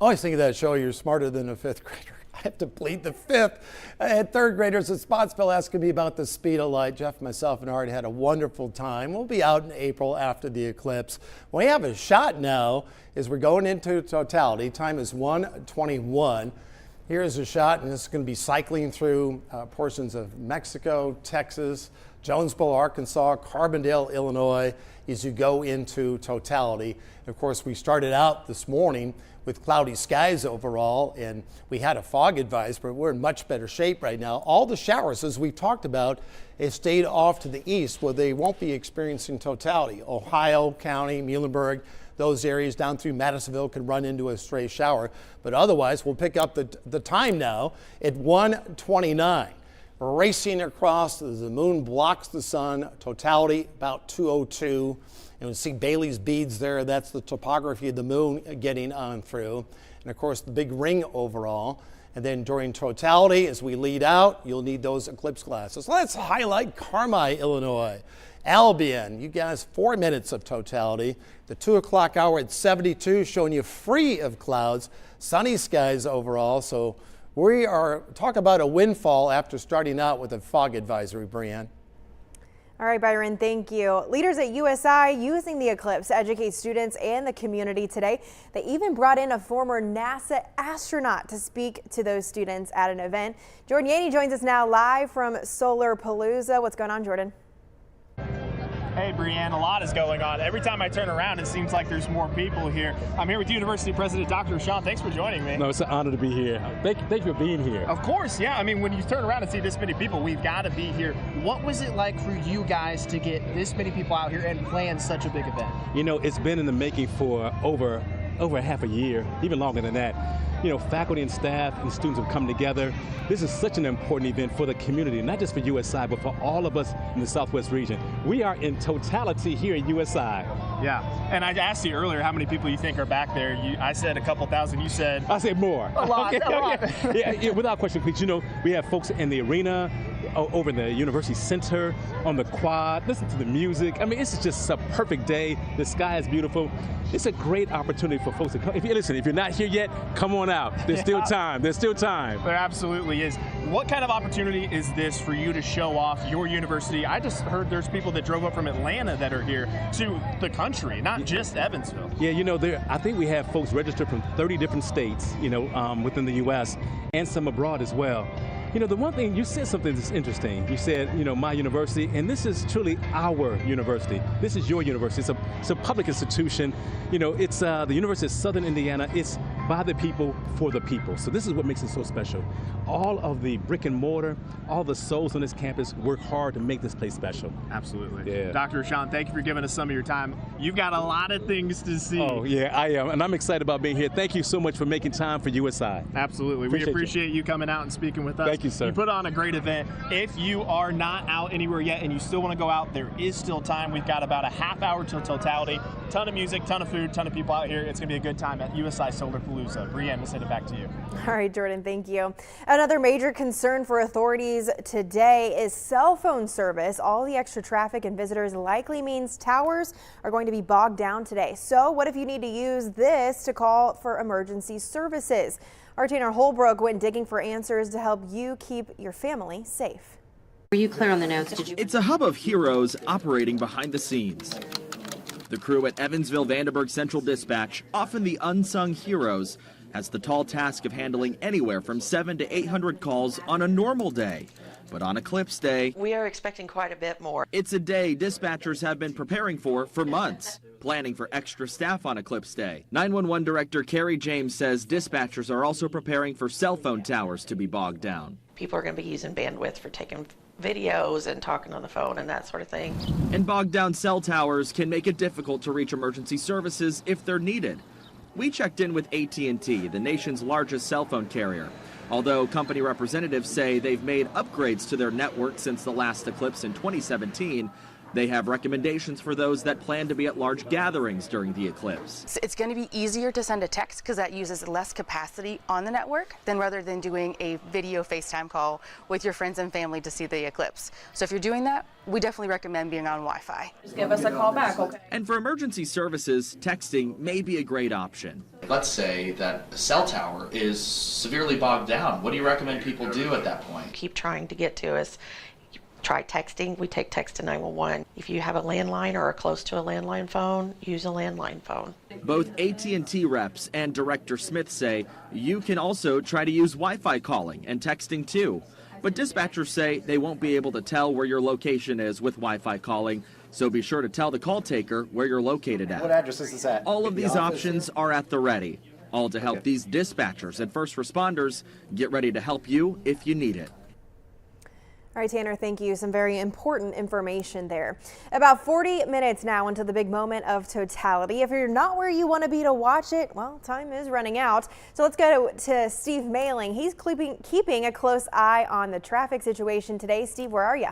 I always think of that show, You're Smarter Than a Fifth Grader. I have to plead the fifth. I had 3rd graders at Spotsville asking me about the speed of light. Jeff, myself, and Art had a wonderful time. We'll be out in April after the eclipse. We have a shot now as we're going into totality. Time is 1:21. Here's a shot, and this is going to be cycling through portions of Mexico, Texas, Jonesboro, Arkansas, Carbondale, Illinois, as you go into totality. Of course, we started out this morning with cloudy skies overall, and we had a fog advice, but we're in much better shape right now. All the showers, as we've talked about, have stayed off to the east where they won't be experiencing totality. Ohio County, Muhlenberg, those areas down through Madisonville can run into a stray shower, but otherwise we'll pick up the time now at 1:29. Racing across as the moon blocks the sun, totality about 2:02. And we see Bailey's beads there. That's the topography of the moon getting on through. And of course, the big ring overall. And then during totality, as we lead out, you'll need those eclipse glasses. Let's highlight Carmi, Illinois. Albion, you guys, 4 minutes of totality. The 2 o'clock hour at 72, showing you free of clouds, sunny skies overall. So we are talking about a windfall after starting out with a fog advisory, Brianne. All right, Byron, thank you. Leaders at USI using the eclipse to educate students and the community today. They even brought in a former NASA astronaut to speak to those students at an event. Jordan Yaney joins us now live from Solar Palooza. What's going on, Jordan? Hey, Brianne, a lot is going on. Every time I turn around, it seems like there's more people here. I'm here with University President Dr. Sean. Thanks for joining me. No, it's an honor to be here. Thank you for being here. Of course, yeah. I mean, when you turn around and see this many people, we've got to be here. What was it like for you guys to get this many people out here and plan such a big event? You know, it's been in the making for over half a year, even longer than that. You know, faculty and staff and students have come together. This is such an important event for the community, not just for USI, but for all of us in the Southwest region. We are in totality here at USI. Yeah, and I asked you earlier how many people you think are back there. I said a couple thousand. You said... I said more. A lot, okay, a lot. Yeah, without question, please. You know, we have folks in the arena, over in the University Center, on the quad. Listen to the music. I mean, it's just a perfect day. The sky is beautiful. It's a great opportunity for folks to come. If you're not here yet, come on out. There's still time. There's still time. There absolutely is. What kind of opportunity is this for you to show off your university? I just heard there's people that drove up from Atlanta that are here to the country, not just Evansville. Yeah, you know, I think we have folks registered from 30 different states, you know, within the U.S. and some abroad as well. You know, the one thing, you said something that's interesting. You said, you know, my university, and this is truly our university. This is your university. It's a public institution. You know, it's the University of Southern Indiana. It's by the people, for the people. So this is what makes it so special. All of the brick and mortar, all the souls on this campus work hard to make this place special. Absolutely. Yeah. Dr. Sean, thank you for giving us some of your time. You've got a lot of things to see. Oh, yeah, I am. And I'm excited about being here. Thank you so much for making time for USI. Absolutely. We appreciate you coming out and speaking with us. Thank you, sir. You put on a great event. If you are not out anywhere yet and you still want to go out, there is still time. We've got about a half hour till totality. Ton of music, ton of food, ton of people out here. It's going to be a good time at USI Solar Palooza. Brianne, we'll send it back to you. All right, Jordan, thank you. Another major concern for authorities today is cell phone service. All the extra traffic and visitors likely means towers are going to be bogged down today. So what if you need to use this to call for emergency services? Our Tanner Holbrook went digging for answers to help you keep your family safe. Were you clear on the notes? It's a hub of heroes operating behind the scenes. The crew at Evansville Vandenberg Central Dispatch, often the unsung heroes, has the tall task of handling anywhere from 700 to 800 calls on a normal day. But on Eclipse Day, we are expecting quite a bit more. It's a day dispatchers have been preparing for months, planning for extra staff on Eclipse Day. 911 Director Carrie James says dispatchers are also preparing for cell phone towers to be bogged down. People are going to be using bandwidth for taking videos and talking on the phone and that sort of thing. And bogged down cell towers can make it difficult to reach emergency services if they're needed. We checked in with AT&T, the nation's largest cell phone carrier. Although company representatives say they've made upgrades to their network since the last eclipse in 2017, they have recommendations for those that plan to be at large gatherings during the eclipse. It's going to be easier to send a text because that uses less capacity on the network than rather than doing a video FaceTime call with your friends and family to see the eclipse. So if you're doing that, we definitely recommend being on Wi-Fi. Just give us a call back, okay? And for emergency services, texting may be a great option. Let's say that a cell tower is severely bogged down. What do you recommend people do at that point? Keep trying to get to us. Try texting. We take text to 911. If you have a landline or are close to a landline phone, use a landline phone. Both AT&T reps and Director Smith say you can also try to use Wi-Fi calling and texting too. But dispatchers say they won't be able to tell where your location is with Wi-Fi calling, so be sure to tell the call taker where you're located at. What address is this at? All of these options are at the ready, all to help these dispatchers and first responders get ready to help you if you need it. All right, Tanner, thank you. Some very important information there. About 40 minutes now into the big moment of totality. If you're not where you want to be to watch it, well, time is running out. So let's go to Steve Mailing. He's keeping a close eye on the traffic situation today. Steve, where are you?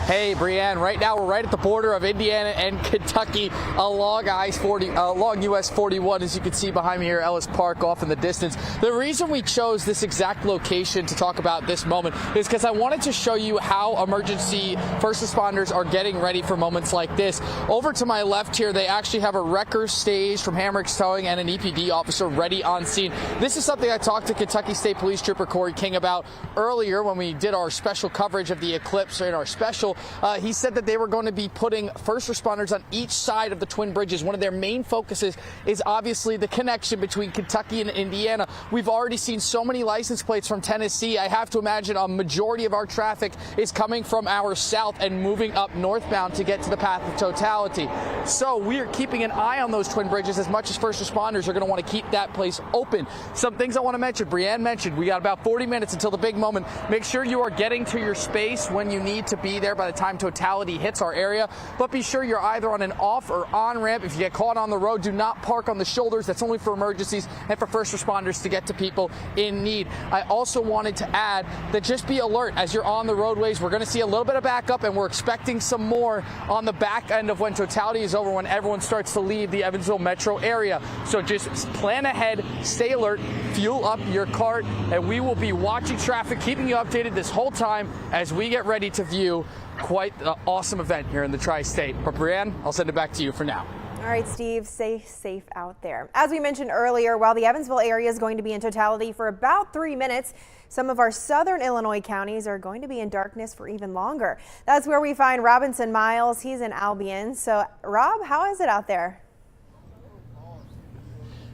Hey, Brianne, right now we're right at the border of Indiana and Kentucky along along US 41, as you can see behind me here, Ellis Park off in the distance. The reason we chose this exact location to talk about this moment is because I wanted to show you how emergency first responders are getting ready for moments like this. Over to my left here, they actually have a wrecker staged from Hamrick's Towing and an EPD officer ready on scene. This is something I talked to Kentucky State Police Trooper Corey King about earlier when we did our special coverage of the eclipse in our special. He said that they were going to be putting first responders on each side of the twin bridges. One of their main focuses is obviously the connection between Kentucky and Indiana. We've already seen so many license plates from Tennessee. I have to imagine a majority of our traffic is coming from our south and moving up northbound to get to the path of totality. So we are keeping an eye on those twin bridges as much as first responders are going to want to keep that place open. Some things I want to mention, Brianne mentioned, we got about 40 minutes until the big moment. Make sure you are getting to your space when you need to be there by the time totality hits our area, but be sure you're either on an off or on ramp. If you get caught on the road, do not park on the shoulders. That's only for emergencies and for first responders to get to people in need. I also wanted to add that just be alert as you're on the roadways. We're going to see a little bit of backup, and we're expecting some more on the back end of when totality is over, when everyone starts to leave the Evansville metro area. So just plan ahead, stay alert, fuel up your cart, and we will be watching traffic, keeping you updated this whole time as we get ready to view quite an awesome event here in the tri-state. But Brianne, I'll send it back to you for now. All right, Steve, stay safe out there. As we mentioned earlier, while the Evansville area is going to be in totality for about 3 minutes, some of our southern Illinois counties are going to be in darkness for even longer. That's where we find Robinson Miles. He's in Albion. So, Rob, how is it out there?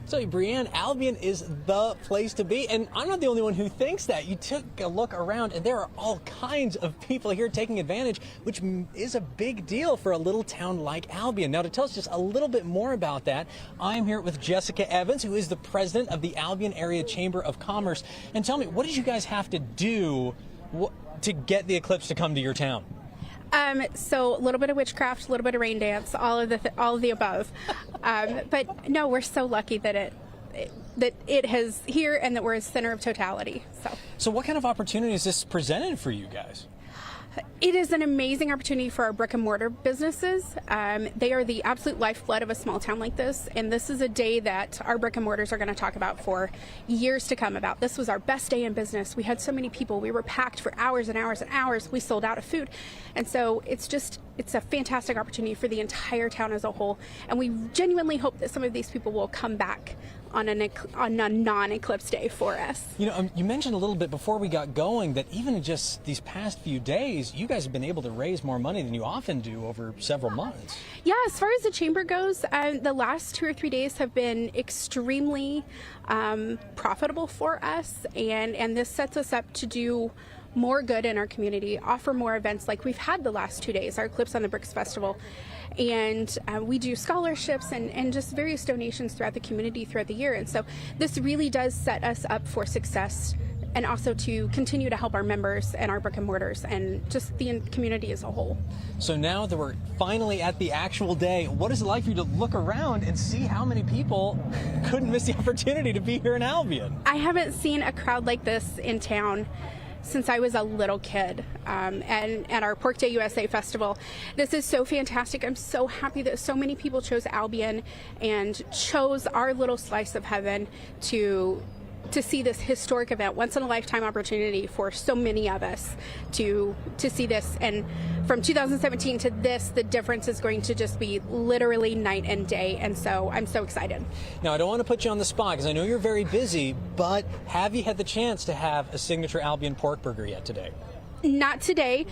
So, Brianne, Albion is the place to be, and I'm not the only one who thinks that. You took a look around, and there are all kinds of people here taking advantage, which is a big deal for a little town like Albion. Now, to tell us just a little bit more about that, I'm here with Jessica Evans, who is the president of the Albion Area Chamber of Commerce. And tell me, what did you guys have to do to get the Eclipse to come to your town? So a little bit of witchcraft, a little bit of rain dance, all of the above. But no, we're so lucky that it has here and that we're a center of totality. So what kind of opportunity is this presented for you guys? It is an amazing opportunity for our brick and mortar businesses. They are the absolute lifeblood of a small town like this, and this is a day that our brick and mortars are going to talk about for years to come. About this was our best day in business. We had so many people. We were packed for hours and hours and hours. We sold out of food, and so it's a fantastic opportunity for the entire town as a whole. And we genuinely hope that some of these people will come back on a non-eclipse day for us. You know, you mentioned a little bit before we got going that even in just these past few days, you guys have been able to raise more money than you often do over several months. Yeah, as far as the chamber goes, the last 2 or 3 days have been extremely profitable for us, and this sets us up to do more good in our community, offer more events like we've had the last 2 days, our Eclipse on the Bricks Festival. And we do scholarships and just various donations throughout the community throughout the year. And so this really does set us up for success, and also to continue to help our members and our brick and mortars and just the community as a whole. So now that we're finally at the actual day, what is it like for you to look around and see how many people couldn't miss the opportunity to be here in Albion? I haven't seen a crowd like this in town since I was a little kid, and at our Pork Day USA Festival. This is so fantastic. I'm so happy that so many people chose Albion and chose our little slice of heaven to see this historic event, once in a lifetime opportunity for so many of us to see this. And from 2017 to this, the difference is going to just be literally night and day. And so I'm so excited. Now, I don't want to put you on the spot because I know you're very busy, but have you had the chance to have a signature Albion pork burger yet today? Not today.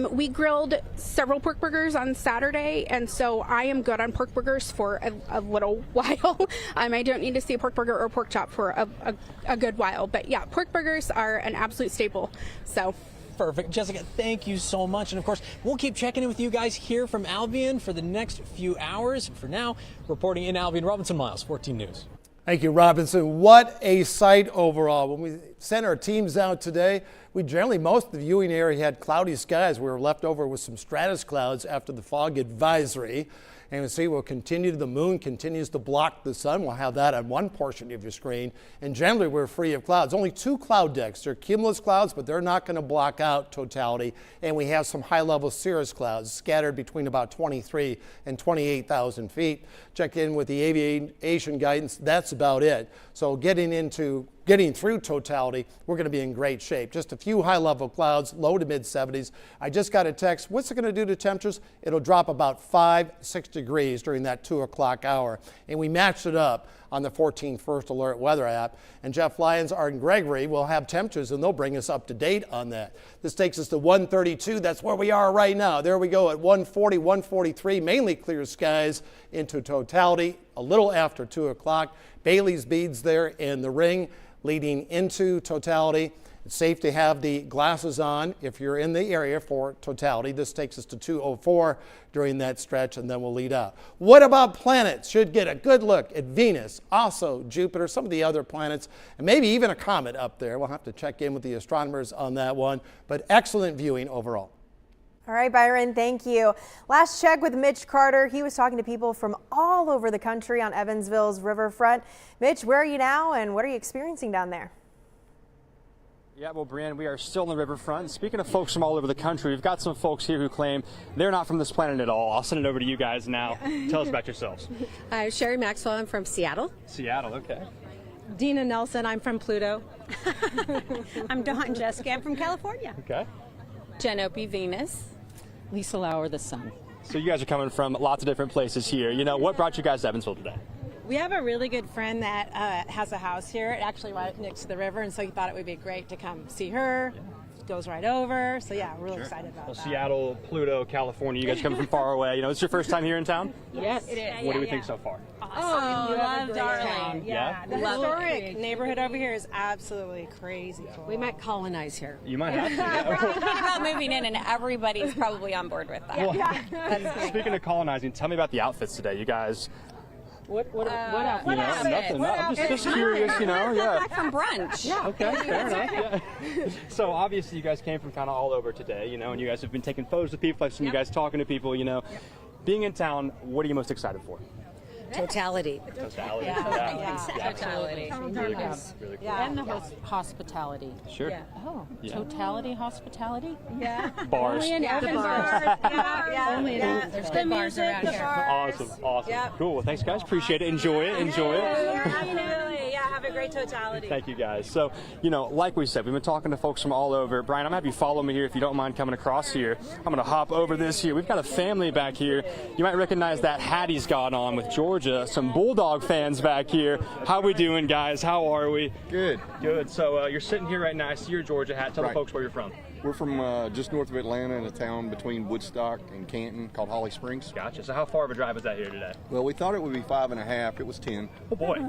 We grilled several pork burgers on Saturday, and so I am good on pork burgers for a little while. I don't need to see a pork burger or a pork chop for a good while. But yeah, pork burgers are an absolute staple. So. Perfect. Jessica, thank you so much. And of course, we'll keep checking in with you guys here from Albion for the next few hours. For now, reporting in Albion, Robinson Miles, 14 News. Thank you, Robinson. What a sight overall. When we sent our teams out today, most of the viewing area had cloudy skies. We were left over with some stratus clouds after the fog advisory. And you see, the moon continues to block the sun. We'll have that on one portion of your screen. And generally, we're free of clouds. Only 2 cloud decks. They're cumulus clouds, but they're not going to block out totality. And we have some high-level cirrus clouds scattered between about 23 and 28,000 feet. Check in with the aviation guidance. That's about it. So getting into getting through totality, we're going to be in great shape. Just a few high-level clouds, low to mid-70s. I just got a text. What's it going to do to temperatures? It'll drop about 5-6 degrees during that 2 o'clock hour. And we matched it up on the 14 First Alert weather app. And Jeff Lyons, Art, and Gregory will have temperatures, and they'll bring us up to date on that. This takes us to 132. That's where we are right now. There we go at 140, 143, mainly clear skies into totality a little after 2 o'clock. Bailey's beads there in the ring leading into totality. It's safe to have the glasses on if you're in the area for totality. This takes us to 204 during that stretch, and then we'll lead out. What about planets? Should get a good look at Venus, also Jupiter, some of the other planets, and maybe even a comet up there. We'll have to check in with the astronomers on that one, but excellent viewing overall. All right, Byron, thank you. Last check with Mitch Carter. He was talking to people from all over the country on Evansville's riverfront. Mitch, where are you now, and what are you experiencing down there? Yeah, well, Brianne, we are still on the riverfront. Speaking of folks from all over the country, we've got some folks here who claim they're not from this planet at all. I'll send it over to you guys now. Tell us about yourselves. I'm Sherry Maxwell. I'm from Seattle. Seattle, okay. Dina Nelson. I'm from Pluto. I'm Dawn Jessica. I'm from California. Okay. Jen Opie, Venus. Lisa Lauer, the sun. So you guys are coming from lots of different places here. You know, what brought you guys to Evansville today? We have a really good friend that has a house here, actually right next to the river, and so he thought it would be great to come see her. Goes right over. So yeah, we're really excited about that. Seattle, Pluto, California. You guys coming from far away. You know, it's your first time here in town? Yes, it is. What do we think so far? Oh, we love Darling. Yeah? The historic neighborhood over here is absolutely crazy cool. We might colonize here. You might have to. We're thinking about moving in, and everybody's probably on board with that. Well, speaking of colonizing, tell me about the outfits today. You guys. What outfit? You know, nothing. I'm just curious, you know. Yeah. Back from brunch. Yeah. Okay, fair enough. Yeah. So obviously you guys came from kind of all over today, you know, and you guys have been taking photos with people. I've seen you guys talking to people, you know. Being in town, what are you most excited for? Totality. Totality. Totality. Really cool. Really cool. And the hospitality. Sure. Yeah. Oh, Yeah. totality, hospitality? Yeah. Bars. Only in open bars. Yeah. Only in there's good bars around here. Awesome. Cool. Well, thanks, guys. Appreciate it. Enjoy it. Absolutely. Yeah, have a great totality. Thank you, guys. So, you know, like we said, we've been talking to folks from all over. Brian, I'm going to have you follow me here if you don't mind coming across here. I'm going to hop over this here. We've got a family back here. You might recognize that hat he's got on with Georgia. Some Bulldog fans back here. How we doing, guys? How are we? Good. Good. So you're sitting here right now. I see your Georgia hat. Tell the folks where you're from. We're from just north of Atlanta in a town between Woodstock and Canton called Holly Springs. Gotcha. So how far of a drive is that here today? Well, we thought it would be 5.5. It was 10. Oh boy,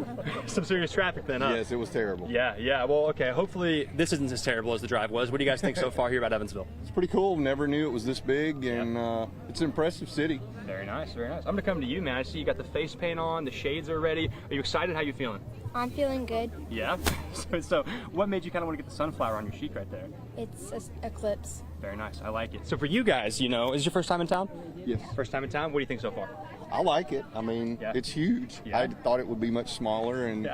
some serious traffic then, huh? Yes, it was terrible. Yeah. Well, okay. Hopefully this isn't as terrible as the drive was. What do you guys think so far here about Evansville? It's pretty cool. Never knew it was this big, and it's an impressive city. Very nice. Very nice. I'm gonna come to you, man. I see you got the face paint on. The shades are ready. Are you excited? How you feeling? I'm feeling good. Yeah. So what made you kind of want to get the sunflower on your sheet right there? It's an eclipse. Very nice. I like it. So for you guys, you know, is this your first time in town? Yes. First time in town? What do you think so far? I like it. I mean, it's huge. Yeah. I thought it would be much smaller and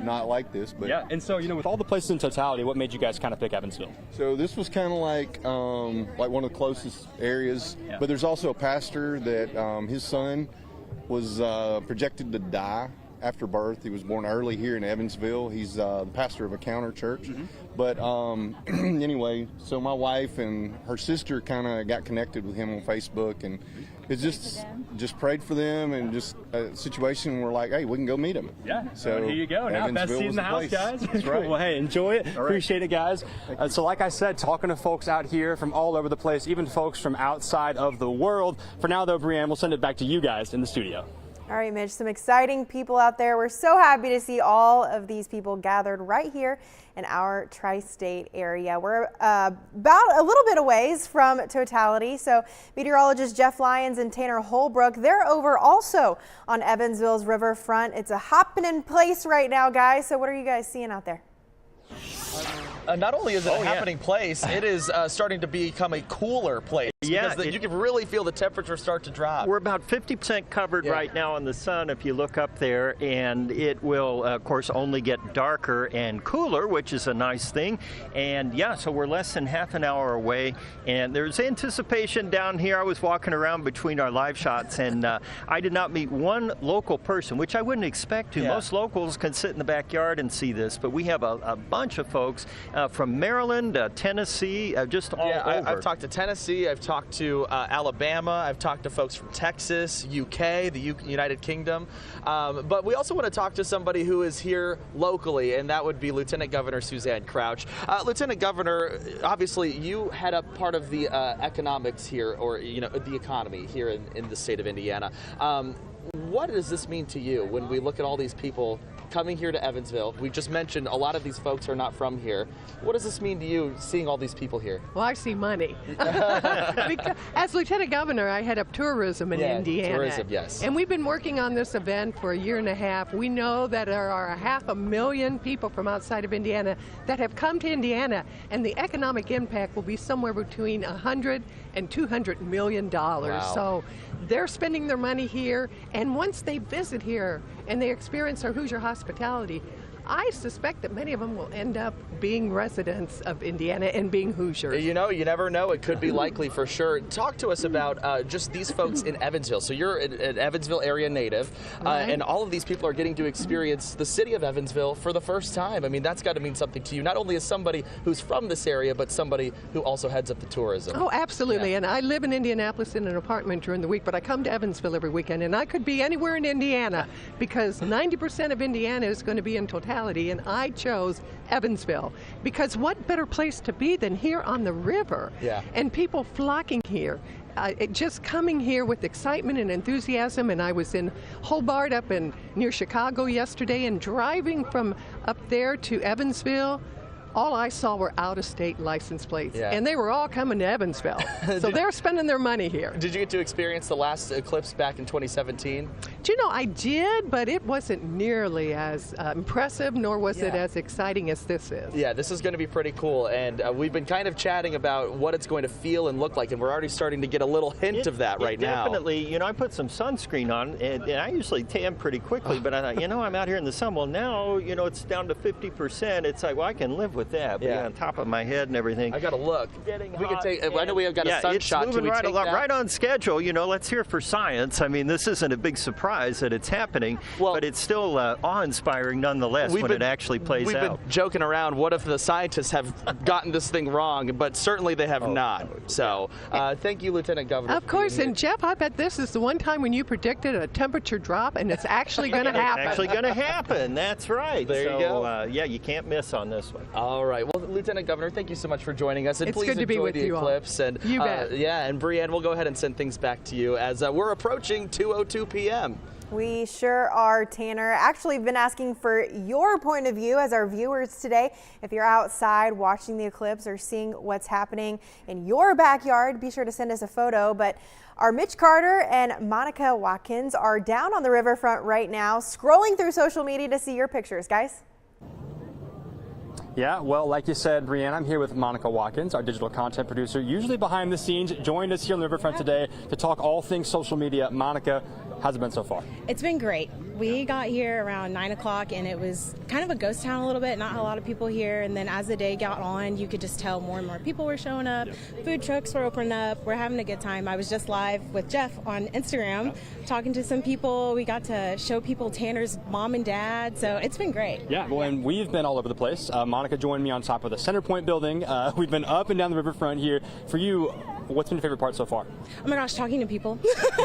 not like this, but yeah. And so, you know, with all the places in totality, what made you guys kind of pick Evansville? So this was kind of like one of the closest areas. Yeah. But there's also a pastor that his son was projected to die after birth. He was born early here in Evansville. He's the pastor of a counter church. Mm-hmm. But anyway, so my wife and her sister kind of got connected with him on Facebook, and it's just prayed for them, and just a situation where like, hey, we can go meet him. Yeah. So here you go. Now best Evansville seat in was the the house, place. guys. That's right. Well, hey, enjoy it. All right. Appreciate it, guys. So like I said, talking to folks out here from all over the place, even folks from outside of the world. For now, though, Brianne, we'll send it back to you guys in the studio. All right, Mitch, some exciting people out there. We're so happy to see all of these people gathered right here in our tri-state area. We're about a little bit a ways from totality. So meteorologist Jeff Lyons and Tanner Holbrook, they're over also on Evansville's riverfront. It's a hopping in place right now, guys. So what are you guys seeing out there? Not only is it a happening place, it is starting to become a cooler place. Yeah, because you can really feel the temperature start to drop. We're about 50% covered right now in the sun if you look up there, and it will, of course, only get darker and cooler, which is a nice thing. And yeah, so we're less than half an hour away, and there's anticipation down here. I was walking around between our live shots, and I did not meet one local person, which I wouldn't expect to. Most locals can sit in the backyard and see this, but we have a bunch of folks from Maryland, Tennessee, just all over. I've talked to Tennessee, I've talked to Alabama, I've talked to folks from Texas, UK, the United Kingdom, but we also want to talk to somebody who is here locally, and that would be Lieutenant Governor Suzanne Crouch. Lieutenant Governor, obviously you head up part of the economics here, or the economy here in the state of Indiana. What does this mean to you when we look at all these people coming here to Evansville? We just mentioned a lot of these folks are not from here. What does this mean to you, seeing all these people here? Well, I see money. Because as Lieutenant Governor, I head up tourism in Indiana. Tourism, yes. And we've been working on this event for a year and a half. We know that there are 500,000 people from outside of Indiana that have come to Indiana, and the economic impact will be somewhere between $100 and $200 million. Wow. So they're spending their money here, and once they visit here and they experience our Hoosier hospitality, I suspect that many of them will end up being residents of Indiana and being Hoosiers. You never know. It could be likely for sure. Talk to us about just these folks in Evansville. So you're an Evansville area native, and all of these people are getting to experience the city of Evansville for the first time. I mean, that's got to mean something to you, not only as somebody who's from this area, but somebody who also heads up the tourism. Oh, absolutely. Yeah. And I live in Indianapolis in an apartment during the week, but I come to Evansville every weekend, and I could be anywhere in Indiana because 90% of Indiana is going to be in totality, and I chose Evansville because what better place to be than here on the river? Yeah. And people flocking here. Just coming here with excitement and enthusiasm, and I was in Hobart up near Chicago yesterday, and driving from up there to Evansville, all I saw were out-of-state license plates, and they were all coming to Evansville. So they're spending their money here. Did you get to experience the last eclipse back in 2017? Do you know, I did, but it wasn't nearly as impressive, nor was it as exciting as this is. Yeah, this is going to be pretty cool, and we've been kind of chatting about what it's going to feel and look like, and we're already starting to get a little hint of that right now. Definitely. I put some sunscreen on, and I usually tan pretty quickly, but I thought, I'm out here in the sun. Well, now, it's down to 50%. It's like, well, I can live with that, but on top of my head and everything. I got to look. We can take. I know we have got a sun shot. It's moving right on schedule. Let's hear for science. I mean, this isn't a big surprise that it's happening, but it's still awe-inspiring nonetheless when it actually plays out. We've been joking around. What if the scientists have gotten this thing wrong? But certainly they have not. So thank you, Lieutenant Governor. Of course, and Jeff, I bet this is the one time when you predicted a temperature drop, and it's actually going to happen. It's actually going to happen. That's right. There you go. You can't miss on this one. All right. Well, Lieutenant Governor, thank you so much for joining us, and it's please good to be enjoy with the you eclipse. all. And you bet. And Brianne, we'll go ahead and send things back to you as we're approaching 2:02 p.m. We sure are, Tanner. Actually, been asking for your point of view as our viewers today. If you're outside watching the eclipse or seeing what's happening in your backyard, be sure to send us a photo. But our Mitch Carter and Monica Watkins are down on the riverfront right now, scrolling through social media to see your pictures, guys. Yeah, well, like you said, Brianne, I'm here with Monica Watkins, our digital content producer, usually behind the scenes, joined us here on the riverfront today to talk all things social media. Monica, how's it been so far? It's been great. We got here around 9 o'clock, and it was kind of a ghost town a little bit, not a lot of people here. And then as the day got on, you could just tell more and more people were showing up. Food trucks were opening up. We're having a good time. I was just live with Jeff on Instagram talking to some people. We got to show people Tanner's mom and dad, so it's been great. Yeah, well, and we've been all over the place. Monica joined me on top of the Center Point building. We've been up and down the riverfront here. For you, what's been your favorite part so far? Oh my gosh, talking to people.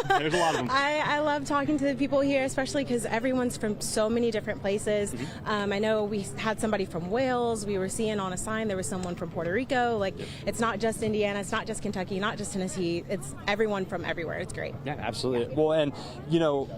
There's a lot of them. I love talking to the people here, especially because everyone's from so many different places. I know we had somebody from Wales. We were seeing on a sign there was someone from Puerto Rico. Like, it's not just Indiana, it's not just Kentucky, not just Tennessee. It's everyone from everywhere. It's great. Yeah, absolutely. Well, and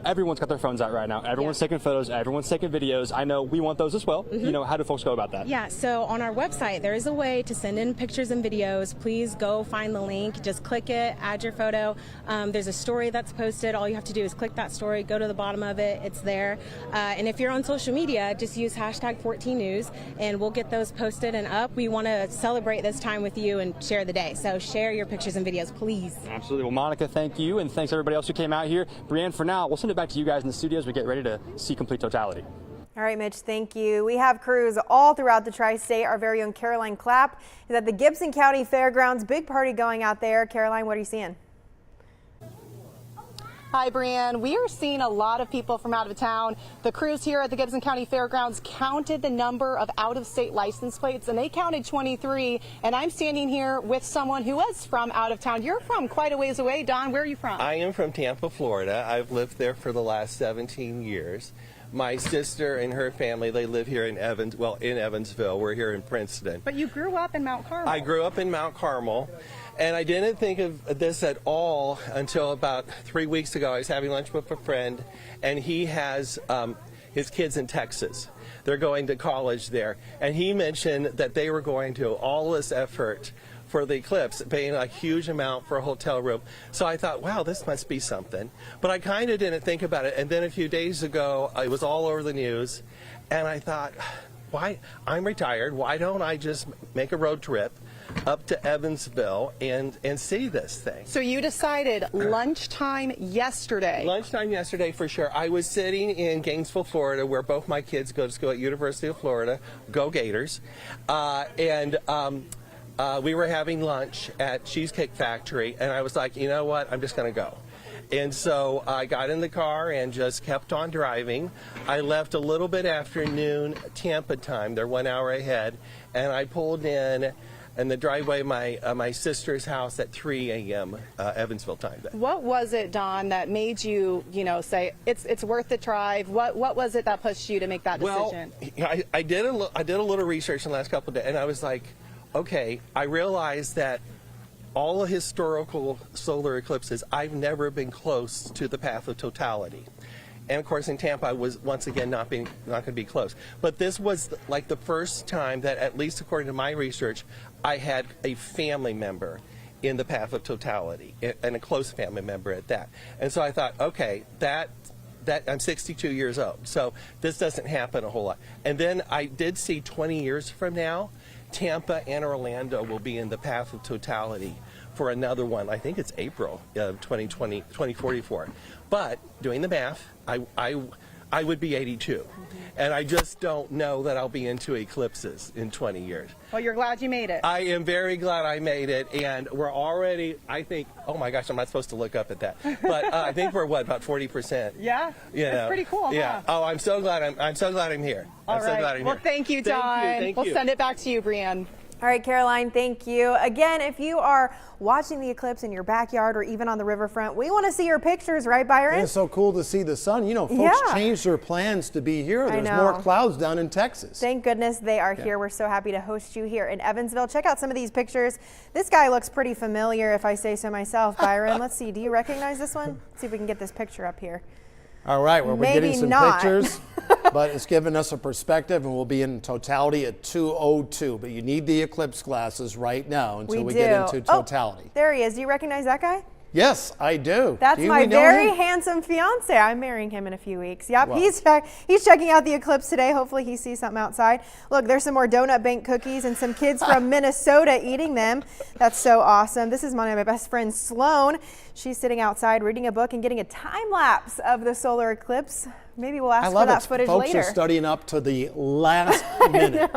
everyone's got their phones out right now. Everyone's taking photos. Everyone's taking videos. I know we want those as well. How do folks go about that? Yeah, so on our website, there is a way to send in pictures and videos. Please go find the link. could just click it, add your photo. There's a story that's posted. All you have to do is click that story, go to the bottom of it, it's there. And if you're on social media, just use hashtag 14news and we'll get those posted and up. We want to celebrate this time with you and share the day. So share your pictures and videos, please. Absolutely. Well, Monica, thank you, and thanks everybody else who came out here. Brianne, for now, we'll send it back to you guys in the studio as we get ready to see complete totality. All right, Mitch, thank you. We have crews all throughout the tri-state. Our very own Caroline Clapp is at the Gibson County Fairgrounds. Big party going out there. Caroline, what are you seeing? Hi, Brianne. We are seeing a lot of people from out of town. The crews here at the Gibson County Fairgrounds counted the number of out-of-state license plates, and they counted 23. And I'm standing here with someone who was from out of town. You're from quite a ways away. Don, where are you from? I am from Tampa, Florida. I've lived there for the last 17 years. My sister and her family, they live here in Evansville. We're here in Princeton. But you grew up in Mount Carmel. I grew up in Mount Carmel, and I didn't think of this at all until about 3 weeks ago. I was having lunch with a friend, and he has his kids in Texas. They're going to college there, and he mentioned that they were going to all this effort for the eclipse, paying a huge amount for a hotel room. So I thought, wow, this must be something. But I kind of didn't think about it. And then a few days ago, it was all over the news. And I thought, why? I'm retired. Why don't I just make a road trip up to Evansville and see this thing? So you decided lunchtime yesterday. Lunchtime yesterday, for sure. I was sitting in Gainesville, Florida, where both my kids go to school at University of Florida. Go Gators. We were having lunch at Cheesecake Factory, and I was like, you know what, I'm just going to go. And so I got in the car and just kept on driving. I left a little bit after noon Tampa time. They're 1 hour ahead. And I pulled in the driveway of my sister's house at 3 a.m. Evansville time. What was it, Don, that made you, say it's worth the drive? What was it that pushed you to make that decision? Well, I did a little research in the last couple of days, and I was like, okay, I realized that all the historical solar eclipses, I've never been close to the path of totality. And of course in Tampa I was once again not going to be close. But this was like the first time that, at least according to my research, I had a family member in the path of totality, and a close family member at that. And so I thought, okay, that I'm 62 years old, so this doesn't happen a whole lot. And then I did see 20 years from now, Tampa and Orlando will be in the path of totality for another one. I think it's April of 2044. But doing the math, I would be 82. And I just don't know that I'll be into eclipses in 20 years. Well, you're glad you made it. I am very glad I made it, and we're already, I think, oh my gosh, I'm not supposed to look up at that, but I think we're about 40%. Yeah, that's pretty cool. Yeah. Huh? Oh, I'm so glad I'm here. All right. So glad I'm well, here. thank you, Don. We'll send it back to you, Brianne. All right, Caroline, thank you. Again, if you are watching the eclipse in your backyard or even on the riverfront, we want to see your pictures, right, Byron? It's so cool to see the sun. You know, folks changed their plans to be here. There's more clouds down in Texas. Thank goodness they are here. We're so happy to host you here in Evansville. Check out some of these pictures. This guy looks pretty familiar, if I say so myself, Byron. Let's see, do you recognize this one? Let's see if we can get this picture up here. All right, well, we're Maybe getting some not. pictures, but it's giving us a perspective, and we'll be in totality at 2:02. But you need the eclipse glasses right now until we get into totality. Oh, there he is. Do you recognize that guy? Yes, I do. That's do my very handsome fiance. I'm marrying him in a few weeks. Yep, Wow. he's checking out the eclipse today. Hopefully he sees something outside. Look, there's some more donut bank cookies and some kids from Minnesota eating them. That's so awesome. This is one of my best friends, Sloan. She's sitting outside reading a book and getting a time lapse of the solar eclipse. Maybe we'll ask for that footage Folks later. are studying up to the last minute.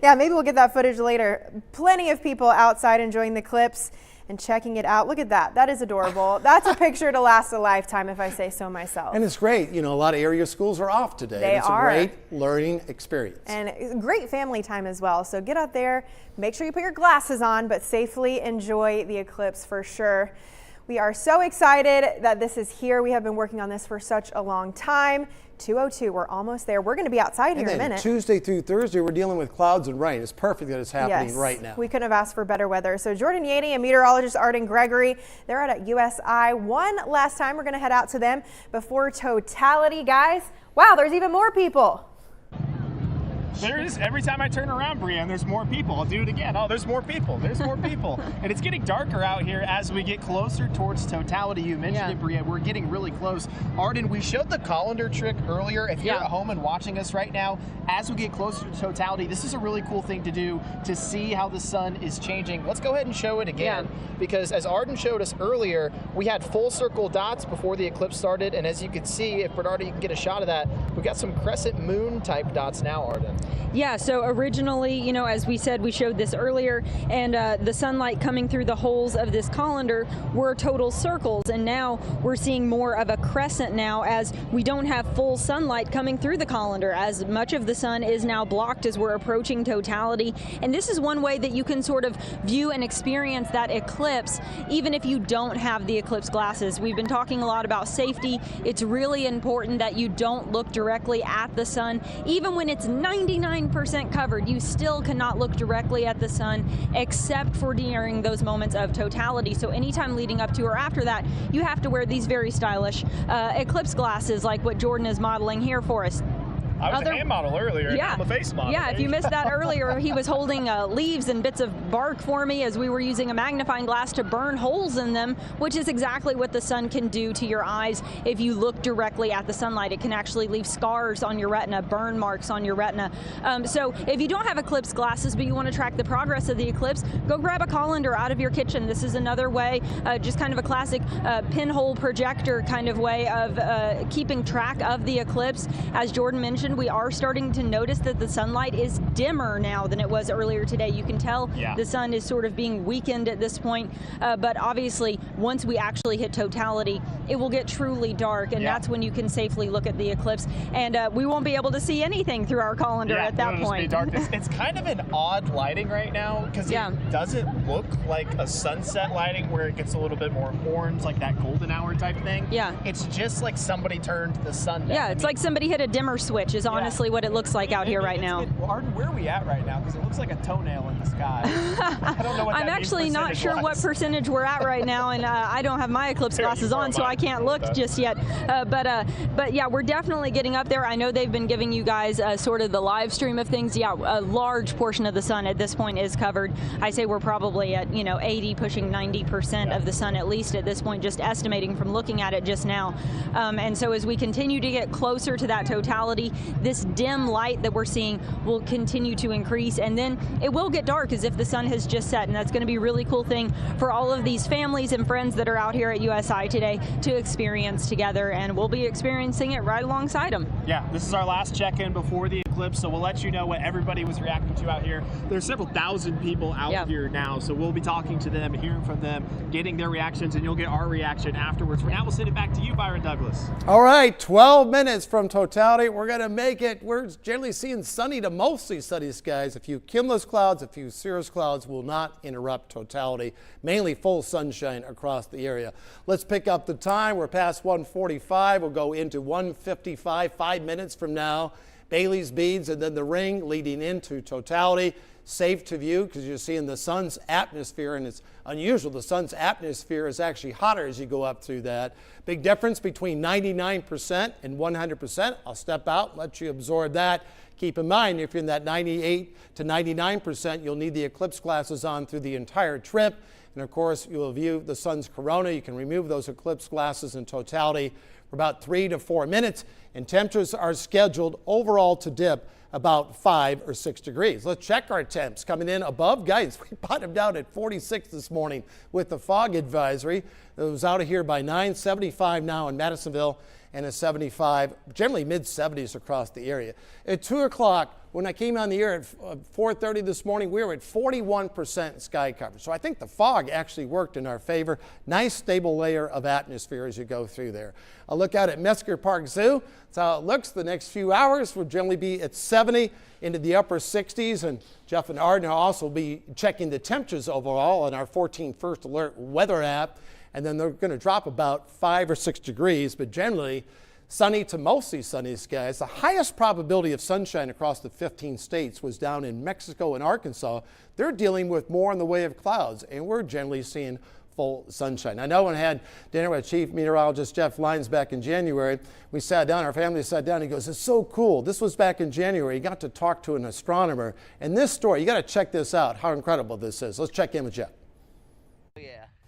Yeah, maybe we'll get that footage later. Plenty of people outside enjoying the eclipse and checking it out. Look at that. That is adorable. That's a picture to last a lifetime, if I say so myself. And it's great. You know, a lot of area schools are off today. They It's are. a great learning experience. And great family time as well. So get out there, make sure you put your glasses on, but safely enjoy the eclipse for sure. We are so excited that this is here. We have been working on this for such a long time. 2:02, we're almost there. We're going to be outside here in a minute. Tuesday through Thursday, we're dealing with clouds and rain. It's perfect that it's happening right now. We couldn't have asked for better weather. So Jordan Yady and meteorologist Arden Gregory, they're out at USI one last time. We're going to head out to them before totality, guys. Wow, there's even more people. There is, every time I turn around, Brienne, there's more people. I'll do it again. Oh, there's more people. There's more people. And it's getting darker out here as we get closer towards totality. You mentioned it, Brienne. We're getting really close. Arden, we showed the colander trick earlier. If you're at home and watching us right now, as we get closer to totality, this is a really cool thing to do to see how the sun is changing. Let's go ahead and show it again, because as Arden showed us earlier, we had full circle dots before the eclipse started, and as you can see, if Bernardo, you can get a shot of that, we've got some crescent moon type dots now, Arden. Yeah, so originally, you know, as we said, we showed this earlier, and the sunlight coming through the holes of this colander were total circles, and now we're seeing more of a crescent now as we don't have full sunlight coming through the colander, as much of the sun is now blocked as we're approaching totality. And this is one way that you can sort of view and experience that eclipse, even if you don't have the eclipse glasses. We've been talking a lot about safety. It's really important that you don't look directly at the sun. Even when it's 99% covered, you still cannot look directly at the sun except for during those moments of totality. So anytime leading up to or after that, you have to wear these very stylish eclipse glasses like what Jordan is modeling here for us. I was a hand model earlier, and I'm a face model. Yeah, if you missed that earlier, he was holding leaves and bits of bark for me as we were using a magnifying glass to burn holes in them, which is exactly what the sun can do to your eyes. If you look directly at the sunlight, it can actually leave scars on your retina, burn marks on your retina. So if you don't have eclipse glasses, but you want to track the progress of the eclipse, go grab a colander out of your kitchen. This is another way, just kind of a classic pinhole projector kind of way of keeping track of the eclipse. As Jordan mentioned, we are starting to notice that the sunlight is dimmer now than it was earlier today. You can tell the sun is sort of being weakened at this point, but obviously once we actually hit totality, it will get truly dark, and that's when you can safely look at the eclipse, and we won't be able to see anything through our colander at that point. It's kind of an odd lighting right now, because it doesn't look like a sunset lighting where it gets a little bit more orange, like that golden hour type thing. Yeah. It's just like somebody turned the sun down. Yeah, it's like somebody hit a dimmer switch is honestly what it looks like out here right now. Arden, where are we at right now? Because it looks like a toenail in the sky. I don't know what I'm that actually means not sure what percentage-wise. percentage we're at right now, and I don't have my eclipse glasses on, so I can't look just yet. But yeah, we're definitely getting up there. I know they've been giving you guys sort of the live stream of things. Yeah, a large portion of the sun at this point is covered. I say we're probably at 80, pushing 90% of the sun at least at this point, just estimating from looking at it just now. And so as we continue to get closer to that totality, this dim light that we're seeing will continue to increase, and then it will get dark as if the sun has just set, and that's going to be a really cool thing for all of these families and friends that are out here at USI today to experience together, and we'll be experiencing it right alongside them. Yeah, this is our last check-in before the eclipse, so we'll let you know what everybody was reacting to out here. There's several thousand people out here now, so we'll be talking to them, hearing from them, getting their reactions, and you'll get our reaction afterwards. For now, we'll send it back to you, Byron Douglas. All right, 12 minutes from totality. We're going to make it. We're generally seeing sunny to mostly sunny skies. A few cumulus clouds, a few cirrus clouds will not interrupt totality. Mainly full sunshine across the area. Let's pick up the time. We're past 1:45. We'll go into 1:55, 5 minutes from now. Bailey's beads and then the ring leading into totality. Safe to view because you're seeing the sun's atmosphere, and it's unusual. The sun's atmosphere is actually hotter as you go up through that. Big difference between 99% and 100%. I'll step out, let you absorb that. Keep in mind, if you're in that 98 to 99%, you'll need the eclipse glasses on through the entire trip. And of course, you will view the sun's corona. You can remove those eclipse glasses in totality for about 3 to 4 minutes. And temperatures are scheduled overall to dip about 5 or 6 degrees. Let's check our temps coming in above guidance. We bottomed out at 46 this morning with the fog advisory. It was out of here by 9, 75 now in Madisonville, and a 75, generally mid-70s across the area. At 2 o'clock, when I came on the air at 4:30 this morning, we were at 41% sky cover. So I think the fog actually worked in our favor. Nice stable layer of atmosphere as you go through there. A look out at Mesker Park Zoo. That's how it looks. The next few hours will generally be at 70 into the upper 60s. And Jeff and Arden will also be checking the temperatures overall on our 14 First Alert weather app. And then they're going to drop about 5 or 6 degrees, but generally sunny to mostly sunny skies. The highest probability of sunshine across the 15 states was down in Mexico and Arkansas. They're dealing with more in the way of clouds, and we're generally seeing full sunshine. I know when I had dinner with Chief Meteorologist Jeff Lyons back in January, we sat down, our family sat down, he goes, it's so cool. This was back in January. He got to talk to an astronomer. And this story, you got to check this out, how incredible this is. Let's check in with Jeff.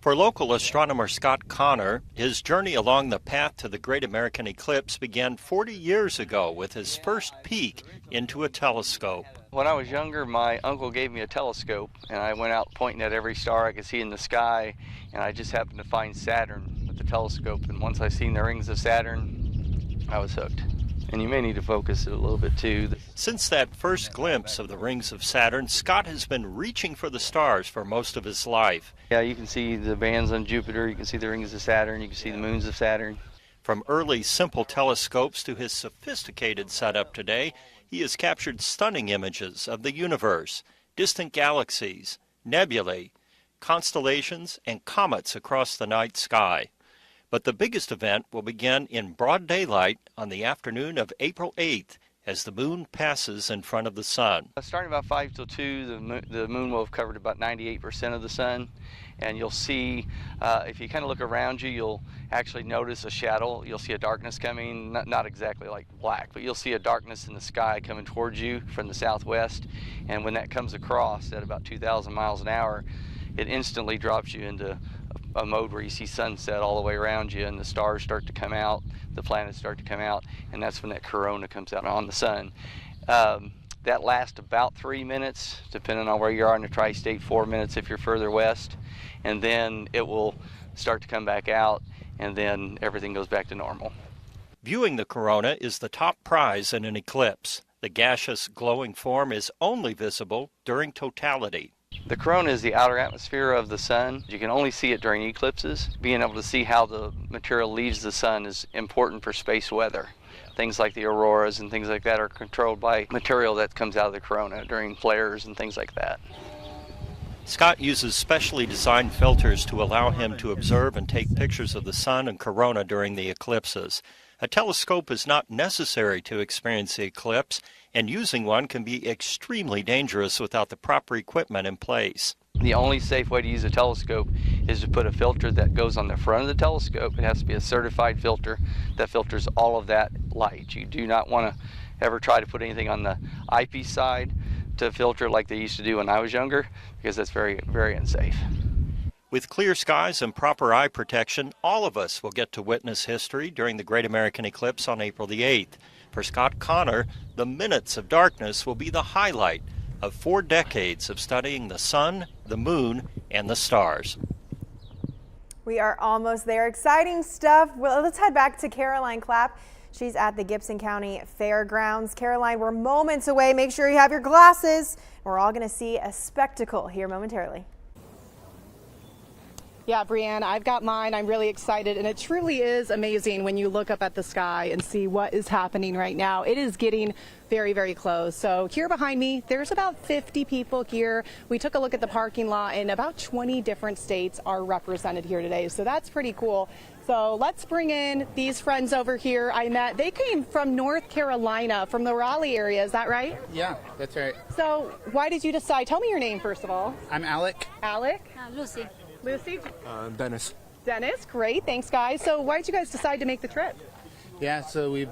For local astronomer Scott Connor, his journey along the path to the Great American Eclipse began 40 years ago with his first peek into a telescope. When I was younger, my uncle gave me a telescope, and I went out pointing at every star I could see in the sky, and I just happened to find Saturn with the telescope. And once I seen the rings of Saturn, I was hooked. And you may need to focus it a little bit too. Since that first glimpse of the rings of Saturn, Scott has been reaching for the stars for most of his life. Yeah, you can see the bands on Jupiter, you can see the rings of Saturn, you can see the moons of Saturn. From early simple telescopes to his sophisticated setup today, he has captured stunning images of the universe, distant galaxies, nebulae, constellations, and comets across the night sky. But the biggest event will begin in broad daylight on the afternoon of April 8th as the moon passes in front of the sun. Starting about 5 till 2, the moon will have covered about 98% of the sun. And you'll see, if you kind of look around you, you'll actually notice a shadow. You'll see a darkness coming, not exactly like black, but you'll see a darkness in the sky coming towards you from the southwest. And when that comes across at about 2,000 miles an hour, it instantly drops you into a mode where you see sunset all the way around you, and the stars start to come out, the planets start to come out, and that's when that corona comes out on the sun. That lasts about 3 minutes, depending on where you are in the tri-state, 4 minutes if you're further west, and then it will start to come back out, and then everything goes back to normal. Viewing the corona is the top prize in an eclipse. The gaseous glowing form is only visible during totality. The corona is the outer atmosphere of the sun. You can only see it during eclipses. Being able to see how the material leaves the sun is important for space weather. Things like the auroras and things like that are controlled by material that comes out of the corona during flares and things like that. Scott uses specially designed filters to allow him to observe and take pictures of the sun and corona during the eclipses. A telescope is not necessary to experience the eclipse, and using one can be extremely dangerous without the proper equipment in place. The only safe way to use a telescope is to put a filter that goes on the front of the telescope. It has to be a certified filter that filters all of that light. You do not want to ever try to put anything on the eyepiece side to filter like they used to do when I was younger, because that's very, very unsafe. With clear skies and proper eye protection, all of us will get to witness history during the Great American Eclipse on April the 8th. For Scott Connor, the minutes of darkness will be the highlight of 4 decades of studying the sun, the moon, and the stars. We are almost there. Exciting stuff. Well, let's head back to Caroline Clapp. She's at the Gibson County Fairgrounds. Caroline, we're moments away. Make sure you have your glasses. We're all going to see a spectacle here momentarily. Yeah, Brianne, I've got mine. I'm really excited, and it truly is amazing when you look up at the sky and see what is happening right now. It is getting very, very close. So here behind me, there's about 50 people here. We took a look at the parking lot, and about 20 different states are represented here today. So that's pretty cool. So let's bring in these friends over here I met. They came from North Carolina, from the Raleigh area. Is that right? Yeah, that's right. So why did you decide? Tell me your name, first of all. I'm Alec. Alec? Lucy. Lucy? Dennis. Dennis, great. Thanks, guys. So why did you guys decide to make the trip? Yeah, so we're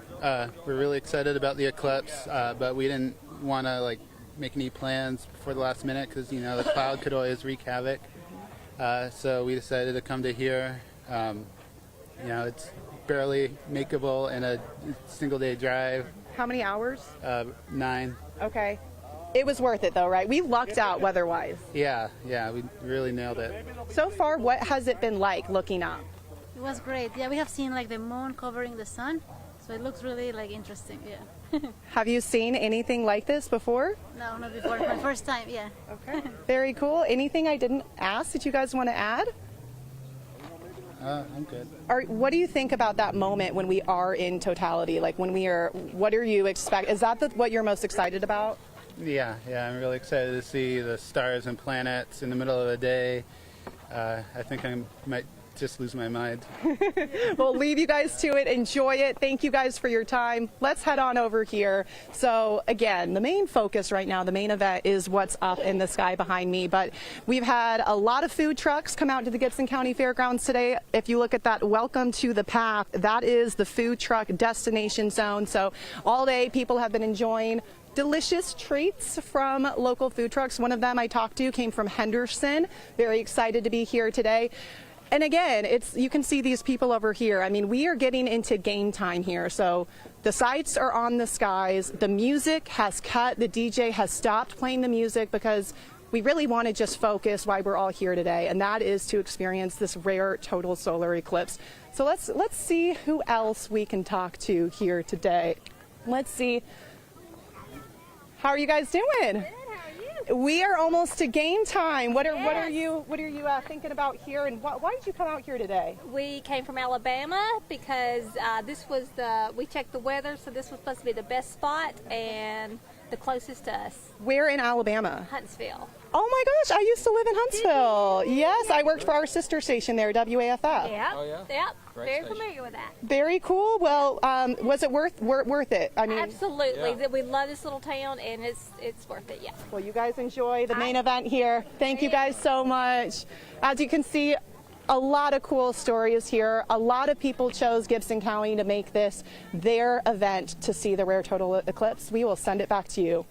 really excited about the eclipse, but we didn't want to make any plans before the last minute because the cloud could always wreak havoc. So we decided to come to here. It's barely makeable in a single day drive. How many hours? 9. Okay. It was worth it though, right? We lucked out weather-wise. Yeah, we really nailed it. So far, what has it been like looking up? It was great. Yeah, we have seen the moon covering the sun, so it looks really interesting. Yeah. Have you seen anything like this before? No, not before. My first time. Yeah. Okay. Very cool. Anything I didn't ask that you guys want to add? I'm good. What do you think about that moment when we are in totality? What are you expect? Is that what you're most excited about? Yeah, I'm really excited to see the stars and planets in the middle of the day. I think I might just lose my mind. We'll leave you guys to it. Enjoy it. Thank you guys for your time. Let's head on over here. So again, the main focus right now, the main event is what's up in the sky behind me. But we've had a lot of food trucks come out to the Gibson County Fairgrounds today. If you look at that Welcome to the Path, that is the food truck destination zone. So all day people have been enjoying delicious treats from local food trucks. One of them I talked to came from Henderson. Very excited to be here today. And again, you can see these people over here. I mean, we are getting into game time here. So the sights are on the skies. The music has cut. The DJ has stopped playing the music because we really want to just focus why we're all here today, and that is to experience this rare total solar eclipse. So let's see who else we can talk to here today. Let's see. How are you guys doing? Good, how are you? We are almost to game time. What are you thinking about here, and why did you come out here today? We came from Alabama because we checked the weather, so this was supposed to be the best spot and the closest to us. Where in Alabama? Huntsville. Oh my gosh, I used to live in Huntsville. Yes, I worked for our sister station there, WAFF. Yeah. Oh, yeah? Yep. Very familiar with that. Very cool. Well, was it worth it? I mean, absolutely. Yeah. We love this little town, and it's worth it. Yeah. Well, you guys enjoy the main event here. Thank you guys so much. As you can see, a lot of cool stories here. A lot of people chose Gibson County to make this their event to see the rare total eclipse. We will send it back to you.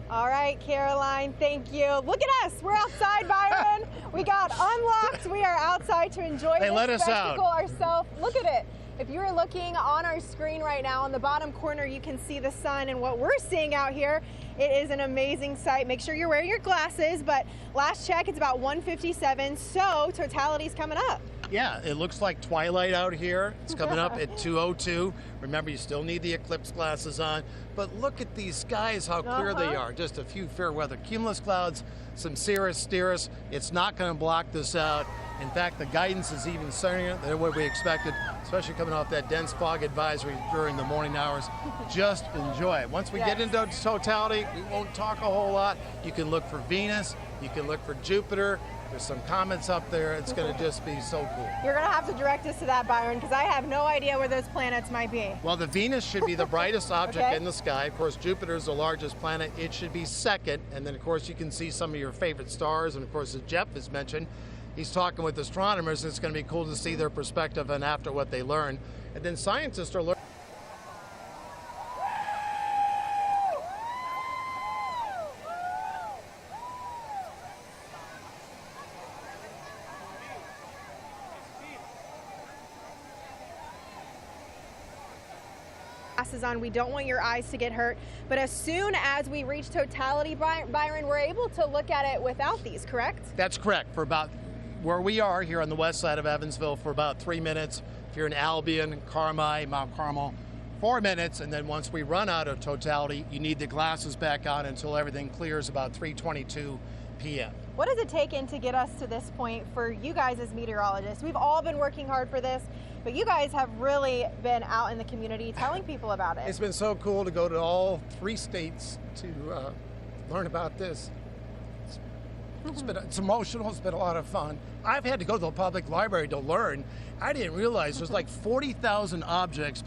All right, Caroline, thank you. Look at us. We're outside, Byron. We got unlocked. We are outside to enjoy this spectacle ourselves. Look at it. If you are looking on our screen right now, in the bottom corner, you can see the sun and what we're seeing out here. It is an amazing sight. Make sure you're wearing your glasses, but last check, it's about 1:57, so totality's coming up. Yeah, it looks like twilight out here. It's coming up at 2:02. Remember, you still need the eclipse glasses on. But look at these skies, how clear they are. Just a few fair weather cumulus clouds, some cirrus, steerus. It's not going to block this out. In fact, the guidance is even sunnier than what we expected, especially coming off that dense fog advisory during the morning hours. Just enjoy it. Once we get into totality, we won't talk a whole lot. You can look for Venus. You can look for Jupiter. There's some comets up there. It's going to just be so cool. You're going to have to direct us to that, Byron, because I have no idea where those planets might be. Well, the Venus should be the brightest object in the sky. Of course, Jupiter is the largest planet. It should be second. And then, of course, you can see some of your favorite stars. And, of course, as Jeff has mentioned, he's talking with astronomers. It's going to be cool to see their perspective and after what they learn. And then scientists are learning. On. We don't want your eyes to get hurt, but as soon as we reach totality, Byron, we're able to look at it without these, correct? That's correct. For about where we are here on the west side of Evansville for about 3 minutes. If you're in Albion, Carmi, Mount Carmel, 4 minutes, and then once we run out of totality, you need the glasses back on until everything clears about 3:22 p.m. What does it take to get us to this point for you guys as meteorologists? We've all been working hard for this, but you guys have really been out in the community telling people about it. It's been so cool to go to all 3 states to learn about this. It's emotional. It's been a lot of fun. I've had to go to the public library to learn. I didn't realize there's like 40,000 objects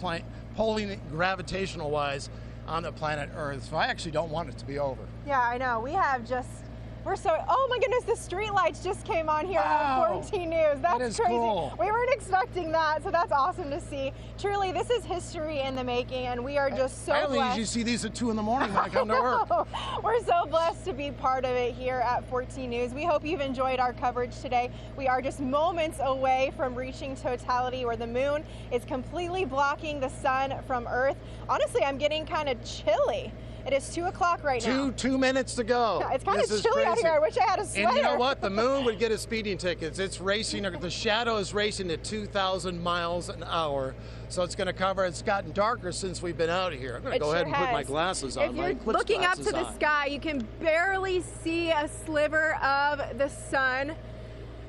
polling gravitational-wise on the planet Earth, so I actually don't want it to be over. Yeah, I know. We're so, oh my goodness, the street lights just came on here on 14 News. That's crazy. Cool. We weren't expecting that, so that's awesome to see. Truly, this is history in the making, and we are just so blessed. I only usually see these at 2 in the morning when I come to work. We're so blessed to be part of it here at 14 News. We hope you've enjoyed our coverage today. We are just moments away from reaching totality, where the moon is completely blocking the sun from Earth. Honestly, I'm getting kind of chilly. It is 2 o'clock right now. 2 minutes to go. It's kind of chilly out here. I wish I had a sweater. And you know what? The moon would get a speeding ticket. It's racing. The shadow is racing at 2,000 miles an hour. So it's going to cover. It's gotten darker since we've been out here. I'm going to go ahead and put my glasses on. If you're looking up to the sky, you can barely see a sliver of the sun.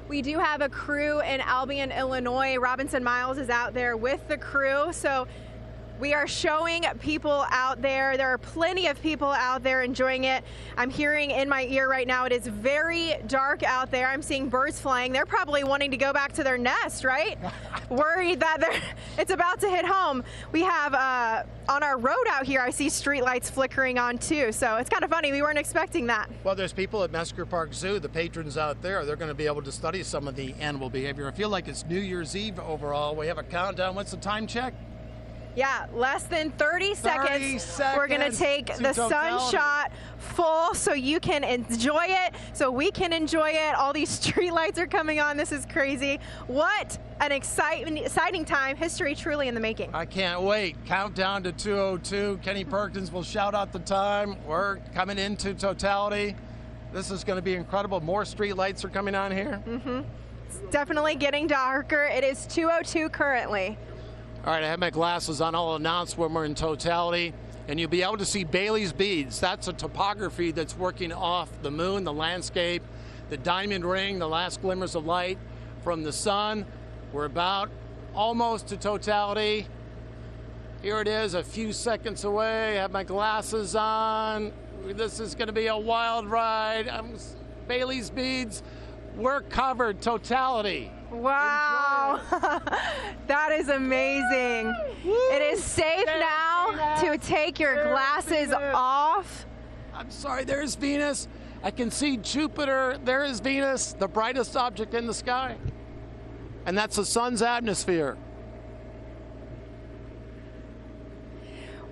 We do have a crew in Albion, Illinois. Robinson Miles is out there with the crew. So We are showing people out there. There are plenty of people out there enjoying it. I'm hearing in my ear right now, it is very dark out there. I'm seeing birds flying. They're probably wanting to go back to their nest, right? Worried that it's about to hit home. We have, on our road out here, I see street lights flickering on too. So it's kind of funny. We weren't expecting that. Well, there's people at Mesker Park Zoo, the patrons out there. They're going to be able to study some of the animal behavior. I feel like it's New Year's Eve overall. We have a countdown. What's the time check? Yeah, less than 30 seconds. 30 seconds. We're going to take the sun shot full so you can enjoy it, so we can enjoy it. All these street lights are coming on. This is crazy. What an exciting time. History truly in the making. I can't wait. Countdown to 2:02. Kenny Perkins will shout out the time. We're coming into totality. This is going to be incredible. More street lights are coming on here. It's definitely getting darker. It is 2:02 currently. All right, I have my glasses on. I'll announce when we're in totality, and you'll be able to see Bailey's beads. That's a topography that's working off the moon, the landscape, the diamond ring, the last glimmers of light from the sun. We're about almost to totality. Here it is, a few seconds away. I have my glasses on. This is going to be a wild ride. Bailey's beads. We're covered. Totality. Wow. That is amazing. It is safe now to take your glasses off. I'm sorry, there's Venus. I can see Jupiter. There is Venus, the brightest object in the sky. And that's the sun's atmosphere.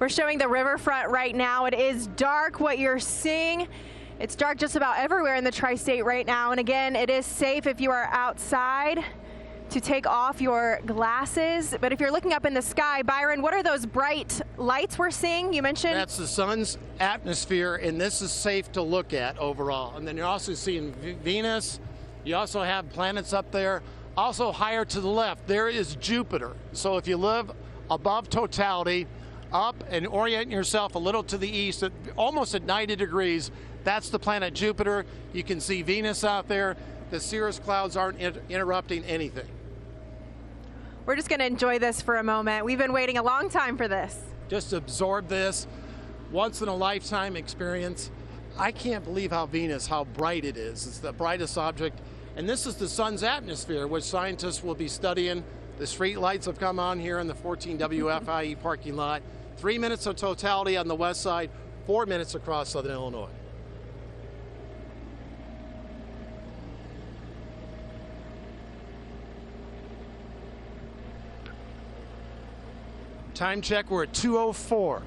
We're showing the riverfront right now. It is dark, what you're seeing. It's dark just about everywhere in the tri-state right now. And again, it is safe if you are outside to take off your glasses. But if you're looking up in the sky, Byron, what are those bright lights we're seeing? You mentioned that's the sun's atmosphere, and this is safe to look at overall. And then you're also seeing Venus. You also have planets up there. Also higher to the left, there is Jupiter. So if you live above totality, up and orient yourself a little to the east, almost at 90 degrees, that's the planet Jupiter. You can see Venus out there. The cirrus clouds aren't interrupting anything. We're just going to enjoy this for a moment. We've been waiting a long time for this. Just absorb this. Once in a lifetime experience. I can't believe how bright it is. It's the brightest object. And this is the sun's atmosphere, which scientists will be studying. The street lights have come on here in the 14 WFIE parking lot. 3 minutes of totality on the west side, 4 minutes across southern Illinois. Time check, we're at 2:04.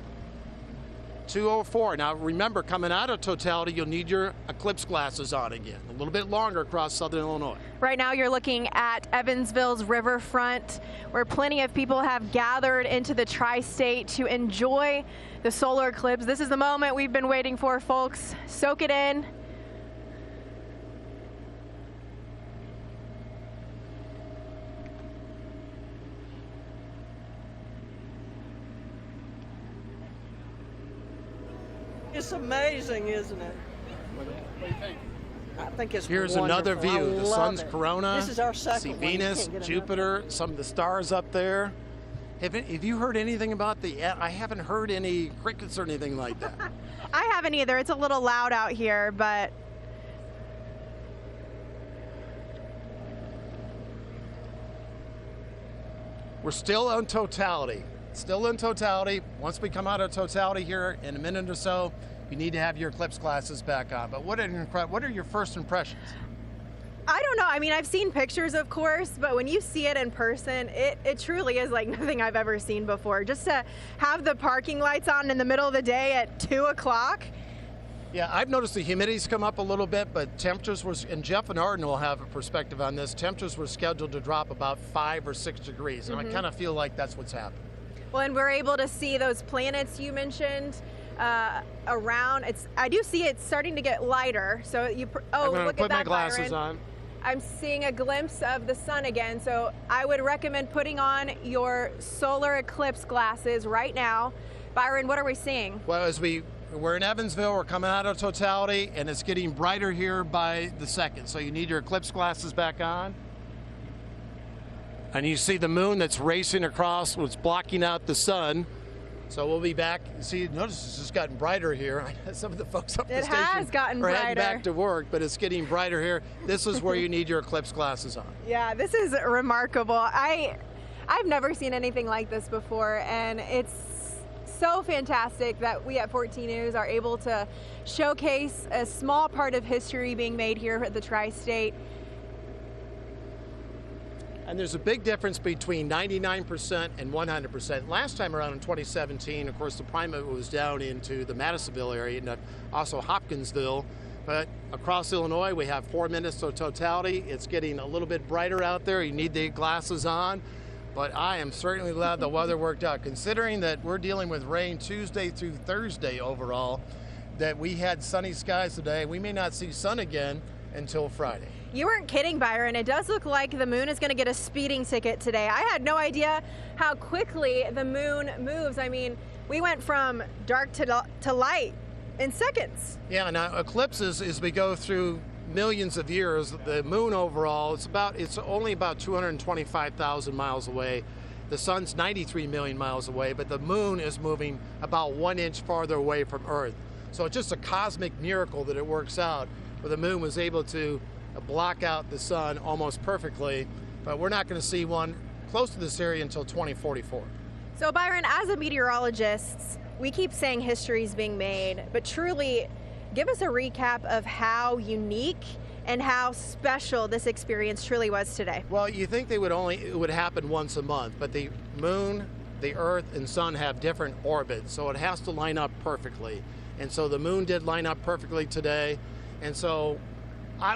2:04. Now remember, coming out of totality, you'll need your eclipse glasses on again. A little bit longer across southern Illinois. Right now you're looking at Evansville's riverfront, where plenty of people have gathered into the tri-state to enjoy the solar eclipse. This is the moment we've been waiting for, folks. Soak it in. It's amazing, isn't it? What do you think? I think it's Here's wonderful. another view. The sun's corona. This is our second See one. Venus, Jupiter, some of the stars up there. Have you heard anything about I haven't heard any crickets or anything like that. I haven't either. It's a little loud out here, but we're still on totality. Still in totality. Once we come out of totality here in a minute or so, you need to have your eclipse glasses back on. But what are your first impressions? I don't know. I mean, I've seen pictures, of course, but when you see it in person, it truly is like nothing I've ever seen before. Just to have the parking lights on in the middle of the day at 2 o'clock. Yeah, I've noticed the humidity's come up a little bit, but temperatures and Jeff and Arden will have a perspective on this. Temperatures were scheduled to drop about 5 or 6 degrees, and I kind of feel like that's what's happening. Well, and we're able to see those planets you mentioned around. I do see it starting to get lighter. So I'm look gonna at put that, my glasses Byron. on. I'm seeing a glimpse of the sun again. So I would recommend putting on your solar eclipse glasses right now. Byron, what are we seeing? Well, we're in Evansville, we're coming out of totality, and it's getting brighter here by the second. So you need your eclipse glasses back on. And you see the moon that's racing across, what's blocking out the sun. So we'll be back. See, notice it's just gotten brighter here. Some of the folks up the station has gotten are heading brighter. back to work, but it's getting brighter here. This is where you need your eclipse glasses on. Yeah, this is remarkable. I've never seen anything like this before, and it's so fantastic that we at 14 News are able to showcase a small part of history being made here at the Tri-State. And there's a big difference between 99% and 100%. Last time around in 2017, of course, the primate was down into the Madisonville area and also Hopkinsville. But across Illinois, we have 4 minutes to totality. It's getting a little bit brighter out there. You need the glasses on. But I am certainly glad the weather worked out, considering that we're dealing with rain Tuesday through Thursday overall, that we had sunny skies today. We may not see sun again until Friday. You weren't kidding, Byron. It does look like the moon is going to get a speeding ticket today. I had no idea how quickly the moon moves. I mean, we went from dark to light in seconds. Yeah, now eclipses, as we go through millions of years, the moon overall, it's only about 225,000 miles away. The sun's 93 million miles away, but the moon is moving about 1 inch farther away from Earth. So it's just a cosmic miracle that it works out, where the moon was able to block out the sun almost perfectly, but we're not going to see one close to this area until 2044. So Byron, as a meteorologist, we keep saying history is being made, but truly give us a recap of how unique and how special this experience truly was today. Well, you think it would happen once a month, but the moon, the Earth, and sun have different orbits, so it has to line up perfectly. And so the moon did line up perfectly today, and so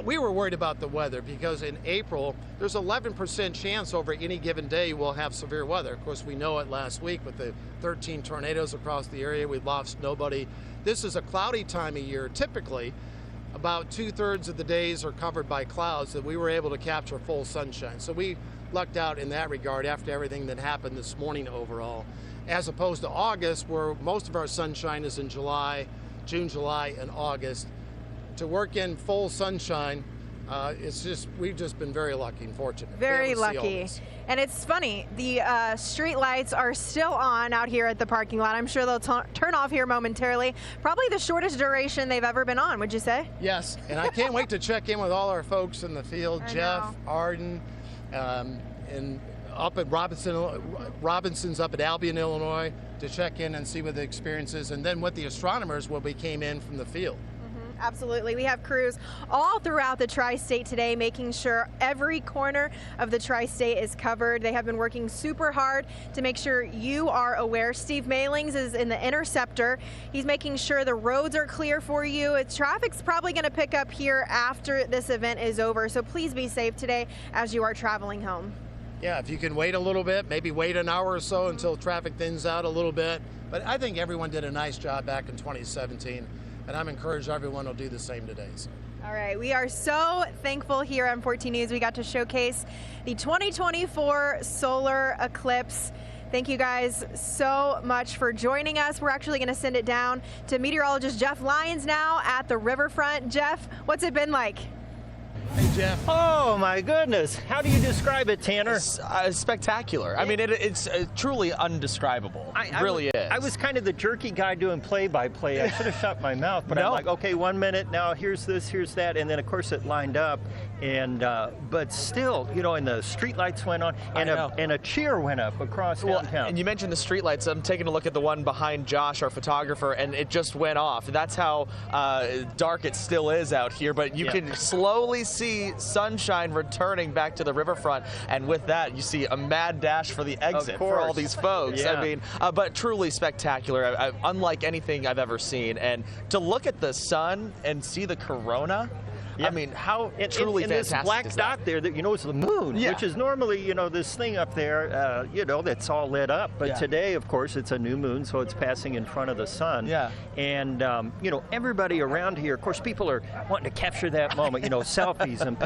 we were worried about the weather because in April, there's 11% chance over any given day we'll have severe weather. Of course, we know it last week with the 13 tornadoes across the area. We've lost nobody. This is a cloudy time of year. Typically, about 2/3 of the days are covered by clouds, that we were able to capture full sunshine. So we lucked out in that regard after everything that happened this morning overall, as opposed to August, where most of our sunshine is in July, June, July, and August. To work in full sunshine, we've just been very lucky and fortunate. Very lucky. And it's funny, the street lights are still on out here at the parking lot. I'm sure they'll turn off here momentarily. Probably the shortest duration they've ever been on, would you say? Yes, and I can't wait to check in with all our folks in the field, Jeff, Arden, and up at Robinson's up at Albion, Illinois, to check in and see what the experience is, and then what the astronomers will be came in from the field. Absolutely. We have crews all throughout the Tri-State today, making sure every corner of the Tri-State is covered. They have been working super hard to make sure you are aware. Steve Mailings is in the Interceptor. He's making sure the roads are clear for you. Traffic's probably going to pick up here after this event is over, so please be safe today as you are traveling home. Yeah, if you can wait a little bit, maybe wait an hour or so until traffic thins out a little bit. But I think everyone did a nice job back in 2017. And I'm encouraged everyone will do the same today. So. All right, we are so thankful here on 14 News. We got to showcase the 2024 solar eclipse. Thank you guys so much for joining us. We're actually going to send it down to meteorologist Jeff Lyons now at the riverfront. Jeff, what's it been like? Hey, Jeff. Oh, my goodness. How do you describe it, Tanner? It's spectacular. I mean, it's truly undescribable. It really is. I was kind of the jerky guy doing play-by-play. I should have shut my mouth, but I'm like, okay, 1 minute, now here's this, here's that, and then, of course, it lined up. And but still, you know, and the street lights went on, and a cheer went up across downtown. And you mentioned the street lights. I'm taking a look at the one behind Josh, our photographer, and it just went off. That's how dark it still is out here. But you can slowly see sunshine returning back to the riverfront, and with that, you see a mad dash for the exit for all these folks. I mean, but truly spectacular, unlike anything I've ever seen. And to look at the sun and see the corona. I mean, how truly fantastic this black is that? dot there that, you know, is the moon, which is normally, you know, this thing up there, you know, that's all lit up. But today, of course, it's a new moon, so it's passing in front of the sun. And, you know, everybody around here, of course, people are wanting to capture that moment, you know, selfies and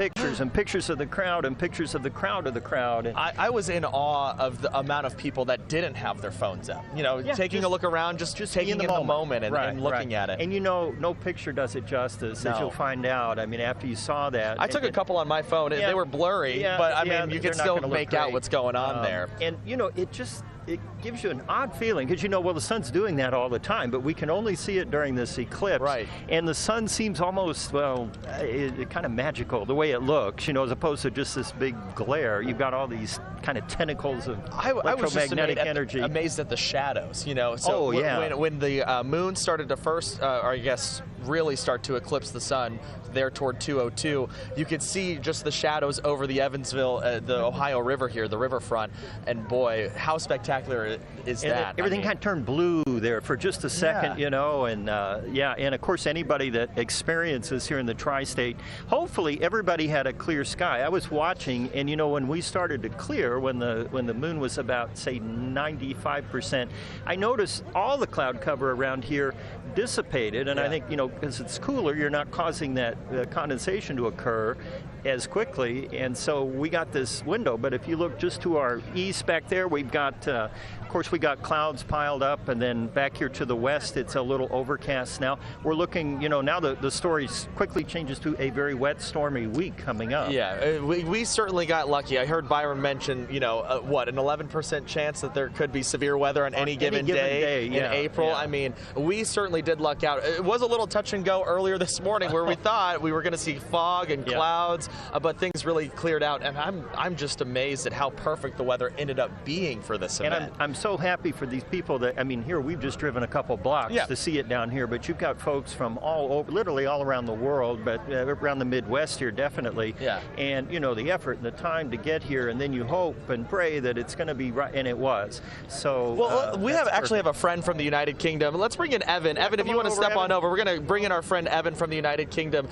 pictures of the crowd and pictures of the crowd of the crowd. And I was in awe of the amount of people that didn't have their phones up. You know, taking a look around, just taking in the moment and looking at it. And, you know, no picture does it justice, as you'll find out. I mean, after you saw that. I took a couple on my phone. They were blurry, but I mean, you can still make out what's going on there. And, you know, it just it gives you an odd feeling because well, the sun's doing that all the time, but we can only see it during this eclipse. Right. And the sun seems almost, kind of magical the way it looks, as opposed to just this big glare. You've got all these kind of tentacles of electromagnetic energy. Amazed at the shadows, So when the moon started to first, or I guess really start to eclipse the sun there toward 2:02, you could see just the shadows over the Evansville, the Ohio River here, the riverfront, and boy, how spectacular is that? Everything kind of turned blue there for just a second, and and of course anybody that experiences here in the tri-state, hopefully everybody had a clear sky. I was watching, and when we started to clear, when the moon was about, say, 95%, I noticed all the cloud cover around here dissipated, and I think, because it's cooler, you're not causing that condensation to occur as quickly, and so we got this window. But if you look just to our east back there, we've got, of course, we got clouds piled up, and then back here to the west, it's a little overcast now. We're looking, now the story quickly changes to a very wet, stormy week coming up. Yeah, we certainly got lucky. I heard Byron mention, an 11% chance that there could be severe weather on any given day in April. Yeah. I mean, we certainly did luck out. It was a little touch and go earlier this morning where we thought we were going to see fog and clouds, but things really cleared out, and I'm just amazed at how perfect the weather ended up being for this event. And I'm so happy for these people that, here we've just driven a couple blocks to see it down here, but you've got folks from all over, literally all around the world, but around the Midwest here definitely. Yeah. And the effort and the time to get here, and then you hope and pray that it's going to be right, and it was. So we actually have a friend from the United Kingdom. Let's bring in Evan. Evan, if you want to step on over, we're going to bring in our friend Evan from the United Kingdom.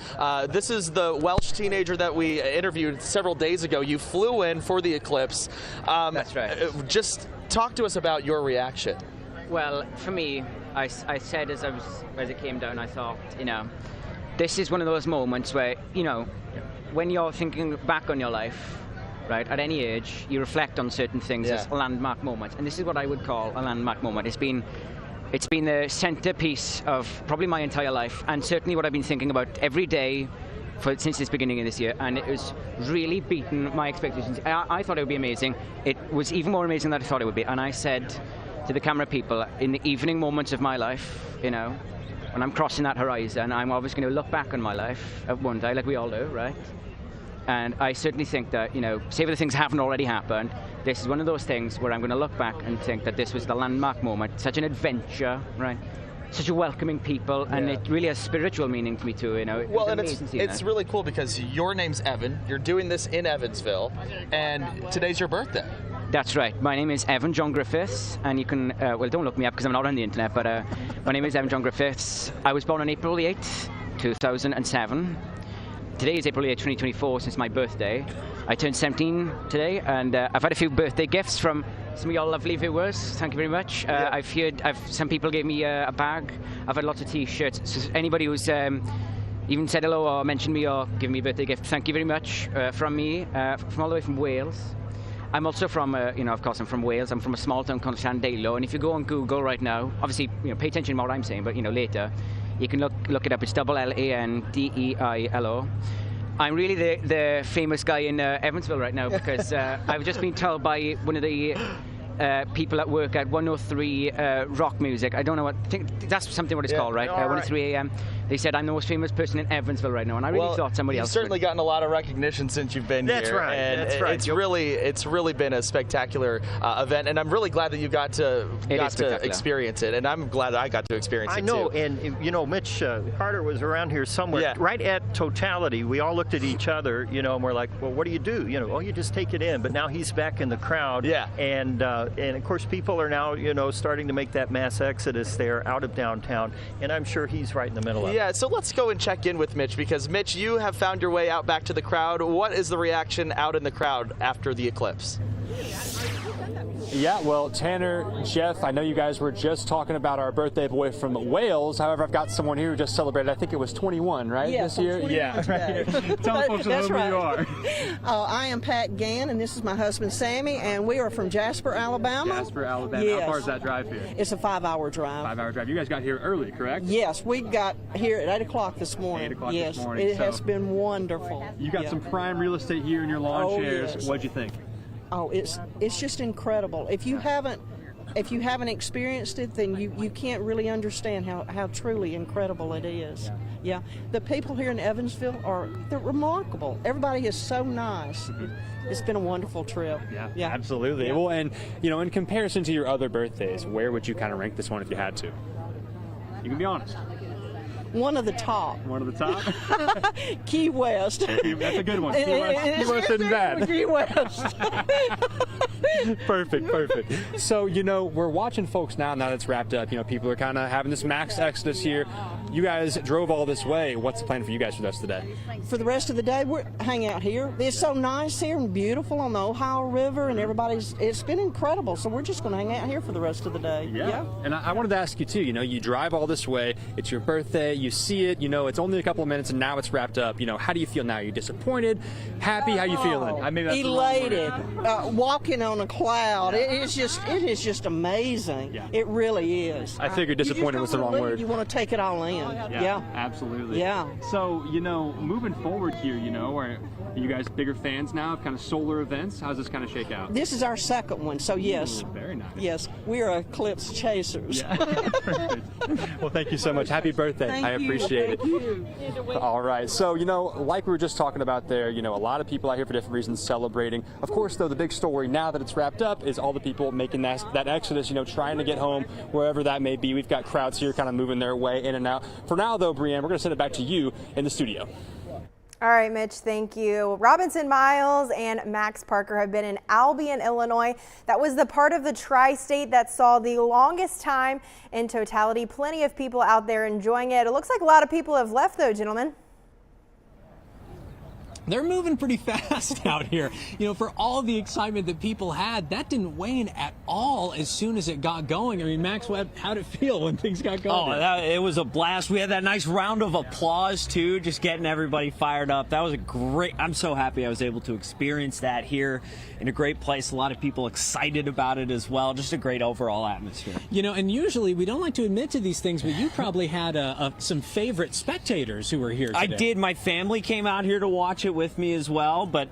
This is the Welsh teenager that we interviewed several days ago. You flew in for the eclipse. That's right. Just talk to us about your reaction. Well, for me, I said as it came down, I thought, this is one of those moments where, when you're thinking back on your life, right, at any age, you reflect on certain things as landmark moments, and this is what I would call a landmark moment. It's been the centerpiece of probably my entire life, and certainly what I've been thinking about every day since this beginning of this year, and it was really beaten my expectations. I thought it would be amazing. It was even more amazing than I thought it would be, and I said to the camera people, in the evening moments of my life, when I'm crossing that horizon, I'm obviously going to look back on my life one day, like we all do, right? And I certainly think that, say the things haven't already happened, this is one of those things where I'm going to look back and think that this was the landmark moment, such an adventure, right? Such a welcoming people, and it really has spiritual meaning to me too. Well, and it's really cool because your name's Evan. You're doing this in Evansville, and today's your birthday. That's right. My name is Evan John Griffiths, and you can don't look me up because I'm not on the internet. But my name is Evan John Griffiths. I was born on April 8th, 2007. Today is April 8th, 2024, since my birthday. I turned 17 today, and I've had a few birthday gifts from some of your lovely viewers. Thank you very much. Some people gave me a bag. I've had lots of T-shirts. So anybody who's even said hello or mentioned me or given me a birthday gift, thank you very much from me, from all the way from Wales. I'm also from, of course, I'm from Wales. I'm from a small town called Llandilo, and if you go on Google right now, obviously, pay attention to what I'm saying, but later, you can look it up. It's Landeilo. I'm really the famous guy in Evansville right now because I've just been told by one of the people at work at 103 Rock Music. I don't know I think that's something what it's called, right? 103 AM. They said I'm the most famous person in Evansville right now, and I really thought somebody else. You've certainly gotten a lot of recognition since you've been here. That's right. And that's right. It's really been a spectacular event, and I'm really glad that you got to experience it, and I'm glad I got to experience it too. I know, and Mitch Carter was around here somewhere, right at totality. We all looked at each other, and we're like, well, what do? You just take it in. But now he's back in the crowd, and of course people are now, starting to make that mass exodus there out of downtown, and I'm sure he's right in the middle of it. Yeah, so let's go and check in with Mitch, because Mitch, you have found your way out back to the crowd. What is the reaction out in the crowd after the eclipse? Yeah, well, Tanner, Jeff, I know you guys were just talking about our birthday boy from Wales. However, I've got someone here who just celebrated, I think it was 21, right, this year? Yeah, right. Tell folks who you are. I am Pat Gann, and this is my husband, Sammy, and we are from Jasper, Alabama. Jasper, Alabama. Yes. How far is that drive here? It's a 5-hour drive. 5-hour drive. You guys got here early, correct? Yes, we got here at 8 o'clock this morning. 8 o'clock this morning. It has been wonderful. You got some prime real estate here in your lawn chairs. Yes. What'd you think? Oh, it's just incredible. If you haven't if you haven't experienced it, then you can't really understand how truly incredible it is. Yeah. The people here in Evansville they're remarkable. Everybody is so nice. It's been a wonderful trip. Yeah, absolutely. Well, and in comparison to your other birthdays, where would you kind of rank this one if you had to? You can be honest. One of the top. One of the top? Key West. That's a good one. Key West isn't bad. Key West. Perfect. So, we're watching folks now that it's wrapped up. People are kind of having this max exodus here. You guys drove all this way. What's the plan for you guys for the rest of the day? For the rest of the day, we're hang out here. It's so nice here and beautiful on the Ohio River, and it's been incredible. So we're just going to hang out here for the rest of the day. Yeah. And I wanted to ask you, too, you drive all this way. It's your birthday. You see it. It's only a couple of minutes, and now it's wrapped up. How do you feel now? Are you disappointed? Happy? How you feeling? I mean, that's elated. Walking on a cloud. It is just amazing. Yeah. It really is. I figured disappointed was the wrong word. You want to take it all in. Yeah, absolutely. Yeah. So, moving forward here, are you guys bigger fans now of kind of solar events? How's this kind of shake out? This is our second one, so yes. Ooh, very nice. Yes, we are eclipse chasers. Yeah. Perfect. Well, thank you so much. Happy birthday. I appreciate it. All right. So, like we were just talking about there, a lot of people out here for different reasons celebrating. Of course, though, the big story now that it's wrapped up is all the people making that exodus, trying to get home, wherever that may be. We've got crowds here kind of moving their way in and out. For now, though, Brianne, we're going to send it back to you in the studio. All right, Mitch, thank you. Robinson Miles and Max Parker have been in Albion, Illinois. That was the part of the tri-state that saw the longest time in totality. Plenty of people out there enjoying it. It looks like a lot of people have left, though, gentlemen. They're moving pretty fast out here. For all the excitement that people had, that didn't wane at all as soon as it got going. I mean, Max, how'd it feel when things got going? It was a blast. We had that nice round of applause, too, just getting everybody fired up. That was I'm so happy I was able to experience that here in a great place. A lot of people excited about it as well. Just a great overall atmosphere. And usually we don't like to admit to these things, but you probably had some favorite spectators who were here today. I did. My family came out here to watch it with me as well, but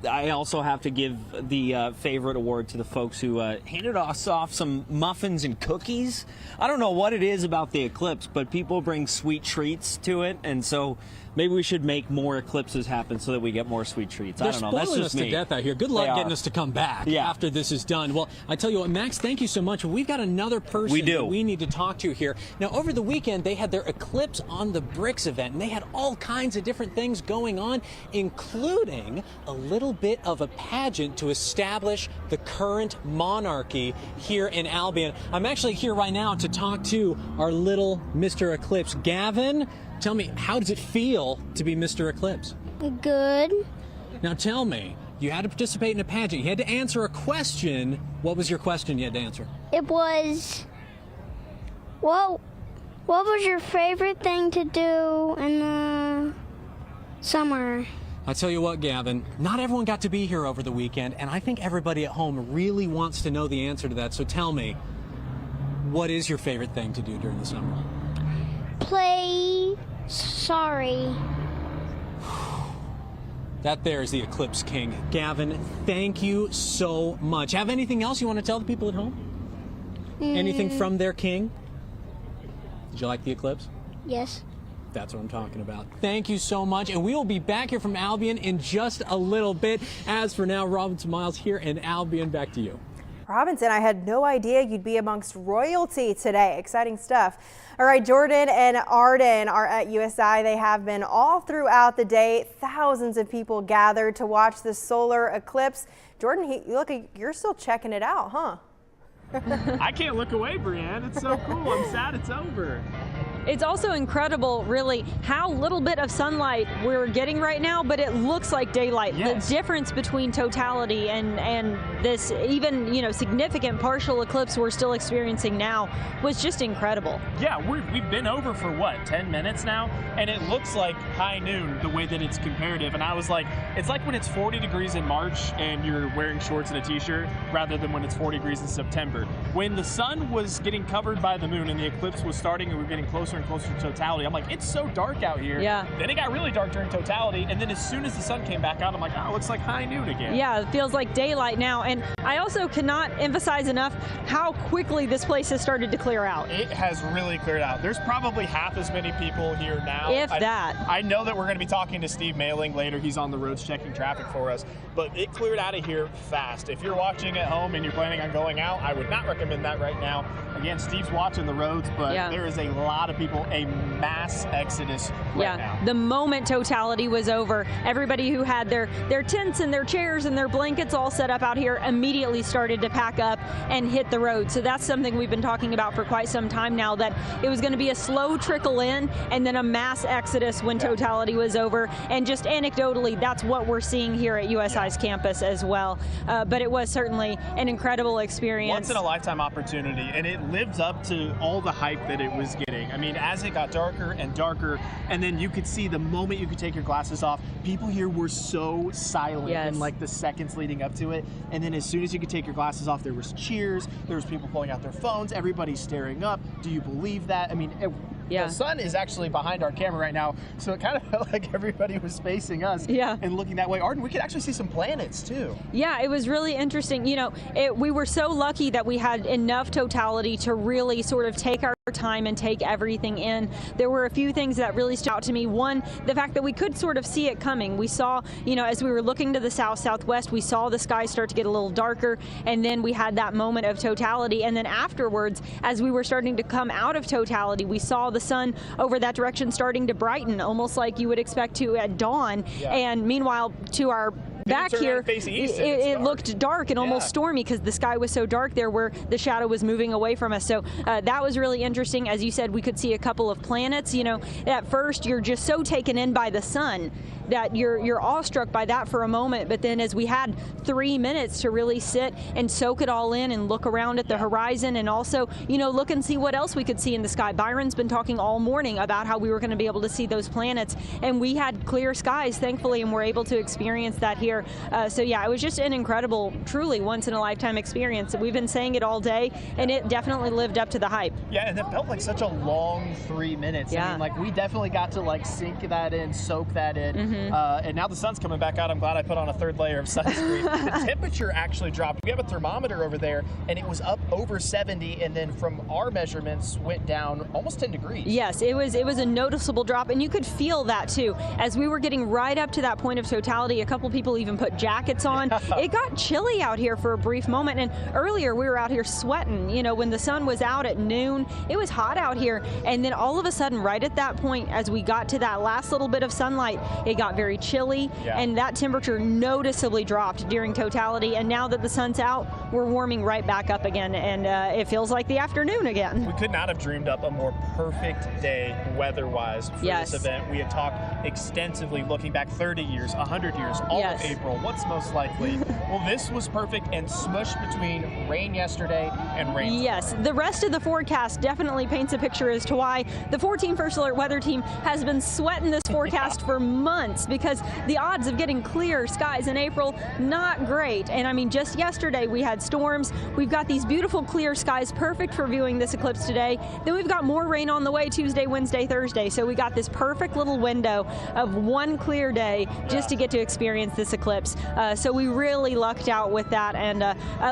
I also have to give the favorite award to the folks who handed us off some muffins and cookies. I don't know what it is about the eclipse, but people bring sweet treats to it, and so maybe we should make more eclipses happen so that we get more sweet treats. They're I don't know. That's spoiling just us me. to death out here. Good luck getting us to come back after this is done. Well, I tell you what, Max, thank you so much. We've got another person that we need to talk to here. Now, over the weekend, they had their Eclipse on the Bricks event, and they had all kinds of different things going on, including a little bit of a pageant to establish the current monarchy here in Albion. I'm actually here right now to talk to our little Mr. Eclipse. Gavin, tell me, how does it feel to be Mr. Eclipse? Good. Now tell me, you had to participate in a pageant. You had to answer a question. What was your question you had to answer? It was, what was your favorite thing to do in the summer? I tell you what, Gavin, not everyone got to be here over the weekend, and I think everybody at home really wants to know the answer to that. So tell me, what is your favorite thing to do during the summer? Play Sorry. That there is the Eclipse King. Gavin, thank you so much. Have anything else you want to tell the people at home? Anything from their king? Did you like the eclipse? Yes. That's what I'm talking about. Thank you so much, and we will be back here from Albion in just a little bit. As for now, Robinson Miles here in Albion. Back to you. Robinson, I had no idea you'd be amongst royalty today. Exciting stuff. All right, Jordan and Arden are at USI. They have been all throughout the day. Thousands of people gathered to watch the solar eclipse. Jordan, look, you're still checking it out, huh? I can't look away, Brianne. It's so cool. I'm sad it's over. It's also incredible, really, how little bit of sunlight we're getting right now, but it looks like daylight. Yes. The difference between totality and this even, significant partial eclipse we're still experiencing now was just incredible. Yeah, we've been over for, 10 minutes now? And it looks like high noon the way that it's comparative. And I was like, it's like when it's 40 degrees in March and you're wearing shorts and a t-shirt rather than when it's 40 degrees in September. When the sun was getting covered by the moon and the eclipse was starting and we were getting closer closer and closer to totality. I'm like, it's so dark out here. Yeah. Then it got really dark during totality, and then as soon as the sun came back out, I'm like, oh, it looks like high noon again. Yeah, it feels like daylight now. And I also cannot emphasize enough how quickly this place has started to clear out. It has really cleared out. There's probably half as many people here now. If that. I know that we're going to be talking to Steve Mailing later. He's on the roads checking traffic for us. But it cleared out of here fast. If you're watching at home and you're planning on going out, I would not recommend that right now. Again, Steve's watching the roads, but there is a lot of people, a mass exodus right now. The moment totality was over, everybody who had their tents and their chairs and their blankets all set up out here immediately started to pack up and hit the road. So that's something we've been talking about for quite some time now, that it was going to be a slow trickle in and then a mass exodus when totality was over. And just anecdotally, that's what we're seeing here at USI's campus as well. But it was certainly an incredible experience. Once in a lifetime opportunity, and it lived up to all the hype that it was getting. I mean, as it got darker and darker, and then you could see the moment you could take your glasses off, people here were so silent in like the seconds leading up to it. And then as soon as you could take your glasses off, there was cheers, there was people pulling out their phones, everybody's staring up. Do you believe that? I mean, the sun is actually behind our camera right now, so it kind of felt like everybody was facing us and looking that way. Arden, we could actually see some planets too. Yeah, it was really interesting. You know, we were so lucky that we had enough totality to really sort of take our time and take everything in. There were a few things that really stood out to me. One, the fact that we could sort of see it coming. We saw, you know, as we were looking to the southwest, we saw the sky start to get a little darker, and then we had that moment of totality. And then afterwards, as we were starting to come out of totality, we saw the sun over that direction starting to brighten, almost like you would expect to at dawn. And meanwhile, to our back here, it looked dark and almost stormy because the sky was so dark there where the shadow was moving away from us. So that was really interesting. As you said, we could see a couple of planets. You know, at first you're just so taken in by the sun that you're awestruck by that for a moment. But then as we had 3 minutes to really sit and soak it all in and look around at the horizon, and also, you know, look and see what else we could see in the sky. Byron's been talking all morning about how we were going to be able to see those planets, and we had clear skies, thankfully, and we're able to experience that here. So yeah, it was just an incredible, truly once in a lifetime experience. We've been saying it all day, and it definitely lived up to the hype. Yeah, and it felt like such a long 3 minutes. I mean, like, we definitely got to like sink that in, soak that in. And now the sun's coming back out. I'm glad I put on a third layer of sunscreen. The temperature actually dropped. We have a thermometer over there, and it was up over 70, and then from our measurements went down almost 10 degrees. Yes, it was a noticeable drop, and you could feel that too. As we were getting right up to that point of totality, a couple people even put jackets on. It got chilly out here for a brief moment, and earlier we were out here sweating. You know, when the sun was out at noon, it was hot out here, and then all of a sudden, right at that point, as we got to that last little bit of sunlight, it got very chilly, and that temperature noticeably dropped during totality. And now that the sun's out, we're warming right back up again, and it feels like the afternoon again. We could not have dreamed up a more perfect day weather-wise for this event. We had talked extensively, looking back 30 years, 100 years, all of April. What's most likely? Well, this was perfect and smushed between rain yesterday and rain today. Yes, the rest of the forecast definitely paints a picture as to why the 14 First Alert weather team has been sweating this forecast for months, because the odds of getting clear skies in April, not great. And I mean, just yesterday we had storms. We've got these beautiful clear skies, perfect for viewing this eclipse today. Then we've got more rain on the way Tuesday, Wednesday, Thursday. So we got this perfect little window of one clear day just to get to experience this eclipse. So we really lucked out with that. And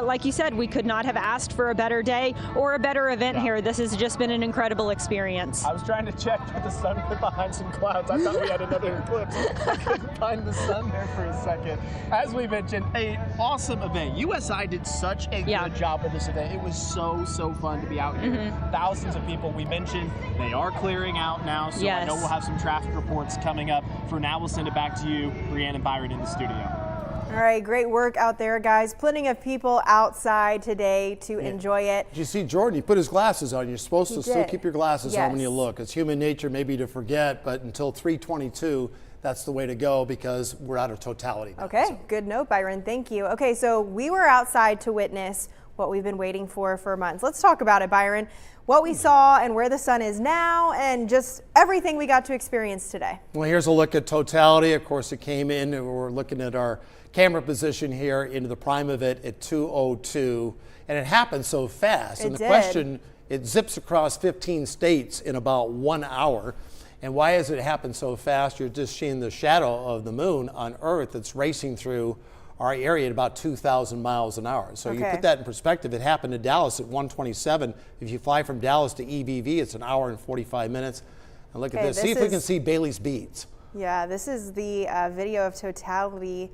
like you said, we could not have asked for a better day or a better event here. This has just been an incredible experience. I was trying to check, but the sun put behind some clouds. I thought we had another eclipse. I couldn't find the sun there for a second. As we mentioned, an awesome event. USI did such a good job with this event. It was so fun to be out here. Thousands of people. We mentioned they are clearing out now, so I know we'll have some traffic reports coming up. For now, we'll send it back to you, Brianne and Byron, in the studio. All right, great work out there, guys. Plenty of people outside today to enjoy it. Did you see Jordan? He put his glasses on. You're supposed to still keep your glasses on when you look. It's human nature maybe to forget, but until 3:22, that's the way to go because we're out of totality now. Okay, good note, Byron. Thank you. Okay, so we were outside to witness what we've been waiting for months. Let's talk about it, Byron. What we saw and where the sun is now and just everything we got to experience today. Well, here's a look at totality. Of course, it came in and we're looking at our camera position here into the prime of it at 2:02, and it happened so fast. And the question it zips across 15 states in about 1 hour. And why has it happened so fast? You're just seeing the shadow of the moon on Earth that's racing through our area at about 2,000 miles an hour. So you put that in perspective. It happened to Dallas at 1:27. If you fly from Dallas to EBV, it's an hour and 45 minutes. And look at this. See if we can see Bailey's beads. Yeah, this is the video of totality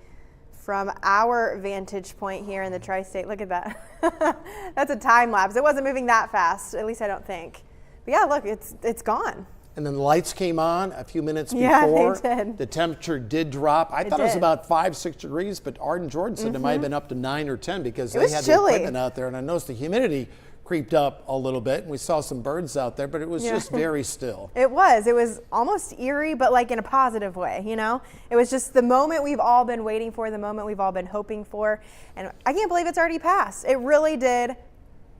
from our vantage point here in the tri-state. Look at that. That's a time lapse. It wasn't moving that fast, at least I don't think. But yeah, look, it's gone. And then the lights came on a few minutes before. Yeah, they did. The temperature did drop. I thought it was about 5-6 degrees, but Arden Jordan said it might have been up to 9 or 10 because they had the equipment out there. And I noticed the humidity creeped up a little bit, and we saw some birds out there, but it was just very still. It was almost eerie, but like in a positive way, you know? It was just the moment we've all been waiting for, the moment we've all been hoping for. And I can't believe it's already passed. It really did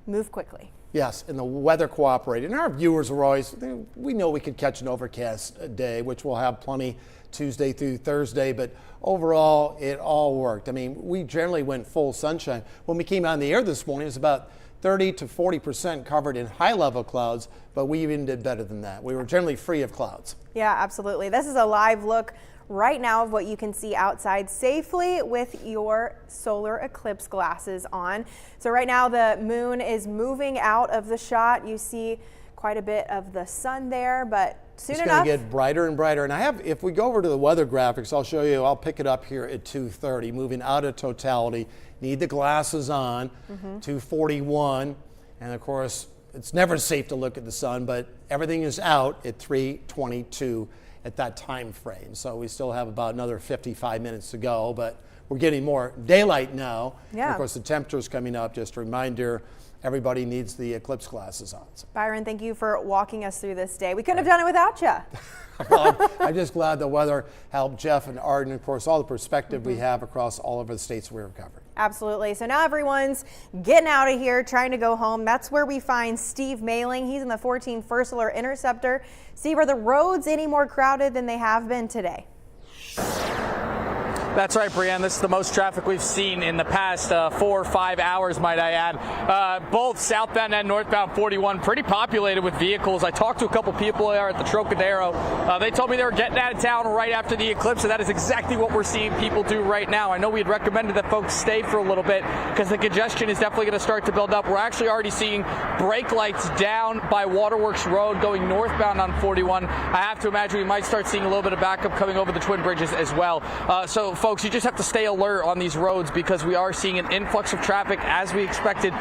move quickly. Yes, and the weather cooperated. And our viewers were always, we know we could catch an overcast day, which we'll have plenty Tuesday through Thursday, but overall, it all worked. I mean, we generally went full sunshine. When we came out in the air this morning, it was about 30 to 40% covered in high-level clouds, but we even did better than that. We were generally free of clouds. Yeah, absolutely. This is a live look right now of what you can see outside safely with your solar eclipse glasses on. So right now the moon is moving out of the shot. You see quite a bit of the sun there, but soon enough, it's going to get brighter and brighter. And if we go over to the weather graphics, I'll show you, I'll pick it up here at 2:30, moving out of totality. Need the glasses on, 2:41. And of course, it's never safe to look at the sun, but everything is out at 3:22 at that time frame. So we still have about another 55 minutes to go, but we're getting more daylight now. Yeah. And of course, the temperature's coming up. Just a reminder, everybody needs the eclipse glasses on. Byron, thank you for walking us through this day. We couldn't have done it without you. Well, I'm just glad the weather helped Jeff and Arden, of course, all the perspective we have across all of the states we're covering. Absolutely. So now everyone's getting out of here, trying to go home. That's where we find Steve Mailing. He's in the 14 First Solar Interceptor. Steve, are the roads any more crowded than they have been today? That's right, Brianne. This is the most traffic we've seen in the past 4 or 5 hours, might I add. Both southbound and northbound 41 pretty populated with vehicles. I talked to a couple people there at the Trocadero. They told me they were getting out of town right after the eclipse, and that is exactly what we're seeing people do right now. I know we had recommended that folks stay for a little bit because the congestion is definitely going to start to build up. We're actually already seeing brake lights down by Waterworks Road going northbound on 41. I have to imagine we might start seeing a little bit of backup coming over the Twin Bridges as well. So folks, you just have to stay alert on these roads because we are seeing an influx of traffic as we expected,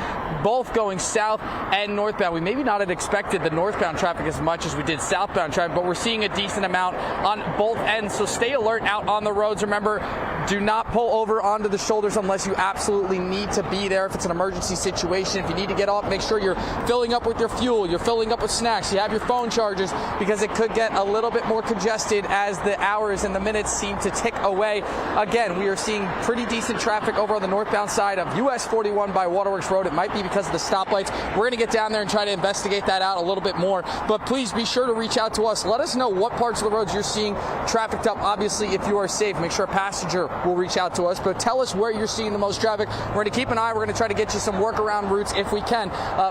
both going south and northbound. We maybe not had expected the northbound traffic as much as we did southbound traffic, but we're seeing a decent amount on both ends. So stay alert out on the roads. Remember, do not pull over onto the shoulders unless you absolutely need to be there. If it's an emergency situation, if you need to get off, make sure you're filling up with your fuel, you're filling up with snacks, you have your phone chargers, because it could get a little bit more congested as the hours and the minutes seem to tick away. Again, we are seeing pretty decent traffic over on the northbound side of US 41 by Waterworks Road. It might be because of the stoplights. We're going to get down there and try to investigate that out a little bit more. But please be sure to reach out to us. Let us know what parts of the roads you're seeing trafficked up. Obviously, if you are safe, make sure a passenger will reach out to us. But tell us where you're seeing the most traffic. We're going to keep an eye. We're going to try to get you some workaround routes if we can.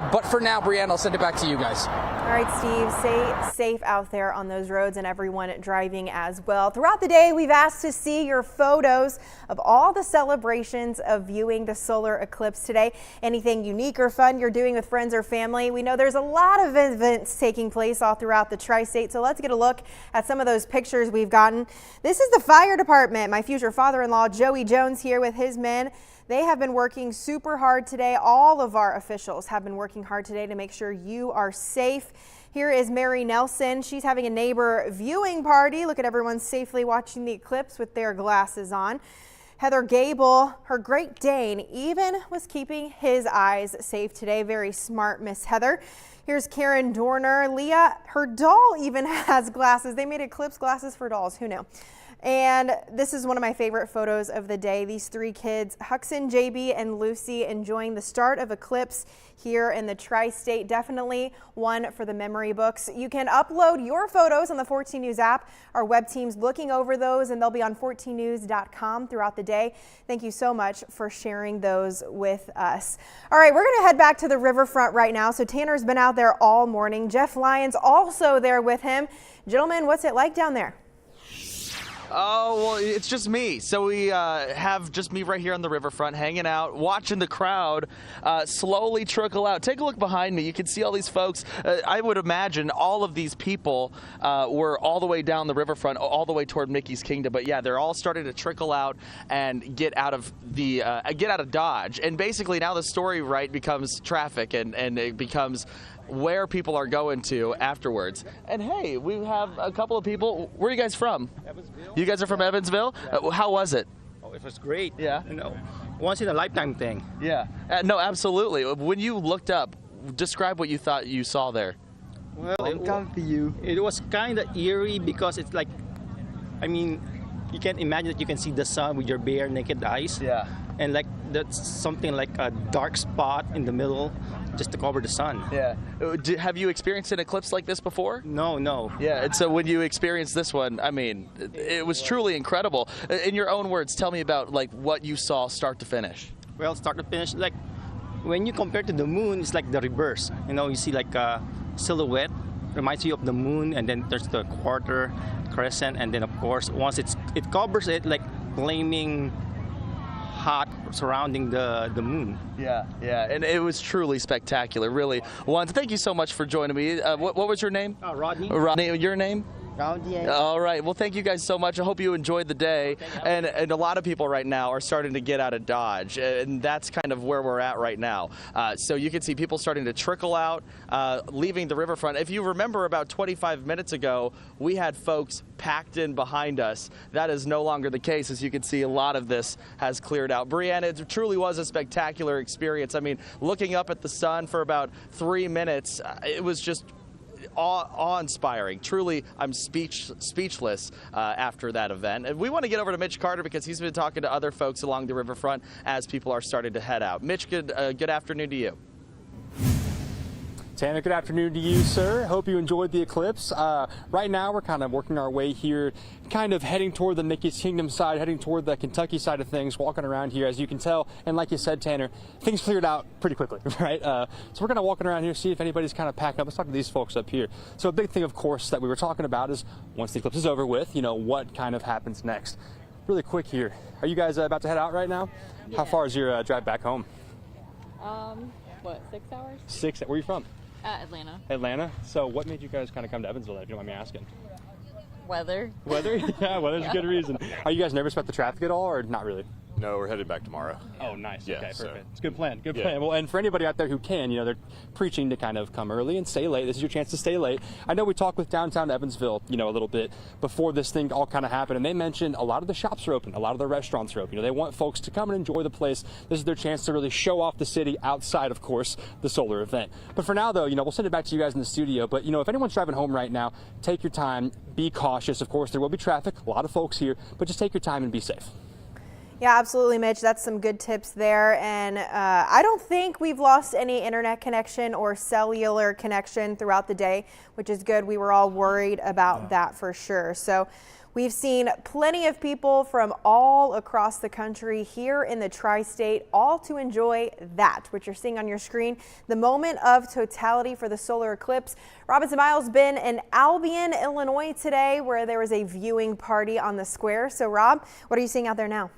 But for now, Brianne, I'll send it back to you guys. All right, Steve, stay safe out there on those roads and everyone driving as well. Throughout the day, we've asked to see your photos of all the celebrations of viewing the solar eclipse today. Anything unique or fun you're doing with friends or family? We know there's a lot of events taking place all throughout the tri-state, so let's get a look at some of those pictures we've gotten. This is the fire department. My future father-in-law, Joey Jones, here with his men. They have been working super hard today. All of our officials have been working hard today to make sure you are safe. Here is Mary Nelson. She's having a neighbor viewing party. Look at everyone safely watching the eclipse with their glasses on. Heather Gable, her Great Dane, even was keeping his eyes safe today. Very smart, Miss Heather. Here's Karen Dorner. Leah, her doll even has glasses. They made eclipse glasses for dolls. Who knew? And this is one of my favorite photos of the day. These three kids, Huxon, JB, and Lucy, enjoying the start of eclipse here in the tri-state. Definitely one for the memory books. You can upload your photos on the 14 News app. Our web team's looking over those, and they'll be on 14news.com throughout the day. Thank you so much for sharing those with us. All right, we're going to head back to the riverfront right now. So Tanner's been out there all morning. Jeff Lyons also there with him. Gentlemen, what's it like down there? Oh, well, it's just me. So we have just me right here on the riverfront, hanging out, watching the crowd slowly trickle out. Take a look behind me. You can see all these folks. I would imagine all of these people were all the way down the riverfront, all the way toward Mickey's Kingdom. But yeah, they're all starting to trickle out and get out of Dodge. And basically now the story, right, becomes traffic, and it becomes where people are going to afterwards. And hey, we have a couple of people. Where are you guys from? Evansville. You guys are from Evansville? How was it? Oh, it was great. Yeah. You know, once in a lifetime thing. Yeah. No, absolutely. When you looked up, describe what you thought you saw there. Well, it was kind of eerie because it's like, I mean, you can't imagine that you can see the sun with your bare naked eyes. Yeah. And like that's something like a dark spot in the middle just to cover the sun. Yeah. Have you experienced an eclipse like this before? No. Yeah, and so when you experienced this one, I mean, it was truly incredible. In your own words, tell me about like what you saw start to finish. Well, start to finish, like when you compare to the moon, it's like the reverse. You know, you see like a silhouette, reminds you of the moon, and then there's the quarter, crescent, and then of course once it covers it like flaming hot surrounding the moon. Yeah, and it was truly spectacular, really. Juan, thank you so much for joining me. What was your name? Rodney. Rodney, your name? Rodney. All right, well, thank you guys so much. I hope you enjoyed the day. And a lot of people right now are starting to get out of Dodge, and that's kind of where we're at right now. So you can see people starting to trickle out, leaving the riverfront. If you remember about 25 minutes ago, we had folks packed in behind us. That is no longer the case. As you can see, a lot of this has cleared out. Brianna, it truly was a spectacular experience. I mean, looking up at the sun for about 3 minutes, it was just awe-inspiring. Truly, I'm speechless after that event. And we want to get over to Mitch Carter because he's been talking to other folks along the riverfront as people are starting to head out. Mitch, good afternoon to you. Tanner, good afternoon to you, sir. Hope you enjoyed the eclipse. Right now, we're kind of working our way here, kind of heading toward the Mickey's Kingdom side, heading toward the Kentucky side of things, walking around here, as you can tell. And like you said, Tanner, things cleared out pretty quickly, right? So we're kind of walking around here, see if anybody's kind of packing up. Let's talk to these folks up here. So a big thing, of course, that we were talking about is once the eclipse is over with, you know, what kind of happens next. Really quick here. Are you guys about to head out right now? Yeah. How far is your drive back home? 6 hours? 6. Where are you from? Atlanta. Atlanta? So what made you guys kind of come to Evansville, if you don't mind me asking? Weather. Weather? Yeah, weather's a good reason. Are you guys nervous about the traffic at all, or not really? No, we're headed back tomorrow. Oh, nice. Yeah, okay, perfect. So. It's a good plan. Good plan. Well, and for anybody out there who can, you know, they're preaching to kind of come early and stay late. This is your chance to stay late. I know we talked with downtown Evansville, you know, a little bit before this thing all kind of happened, and they mentioned a lot of the shops are open, a lot of the restaurants are open. You know, they want folks to come and enjoy the place. This is their chance to really show off the city outside, of course, the solar event. But for now, though, you know, we'll send it back to you guys in the studio. But, you know, if anyone's driving home right now, take your time, be cautious. Of course, there will be traffic, a lot of folks here, but just take your time and be safe. Yeah, absolutely, Mitch. That's some good tips there. And I don't think we've lost any internet connection or cellular connection throughout the day, which is good. We were all worried about that for sure. So we've seen plenty of people from all across the country here in the tri-state, all to enjoy that, which you're seeing on your screen, the moment of totality for the solar eclipse. Robinson Miles been in Albion, Illinois today, where there was a viewing party on the square. So Rob, what are you seeing out there now?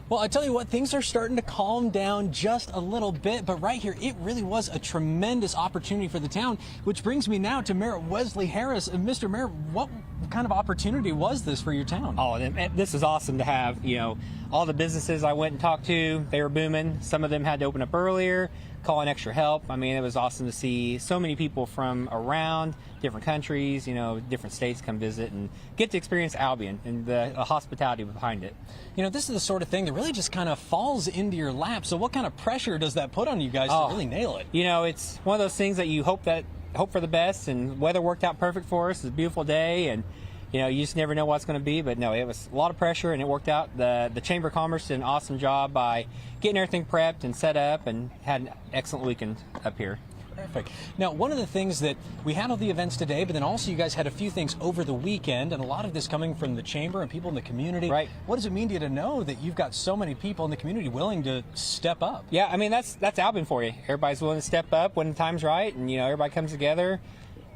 Well, I tell you what, things are starting to calm down just a little bit, but right here, it really was a tremendous opportunity for the town, which brings me now to Mayor Wesley Harris. Mr. Mayor, what kind of opportunity was this for your town? Oh, this is awesome to have. You know, all the businesses I went and talked to, they were booming. Some of them had to open up earlier, call in extra help. I mean, it was awesome to see so many people from around different countries, you know, different states come visit and get to experience Albion and the hospitality behind it. You know, this is the sort of thing that really just kind of falls into your lap. So what kind of pressure does that put on you guys to really nail it? You know, it's one of those things that you hope for the best, and weather worked out perfect for us. It's a beautiful day, and You know, you just never know what's going to be, but no, it was a lot of pressure, and it worked out. The Chamber of Commerce did an awesome job by getting everything prepped and set up, and had an excellent weekend up here. Perfect. Now, one of the things that we had all the events today, but then also you guys had a few things over the weekend, and a lot of this coming from the Chamber and people in the community. Right. What does it mean to you to know that you've got so many people in the community willing to step up? Yeah, I mean, that's Albion for you. Everybody's willing to step up when the time's right, and, you know, everybody comes together.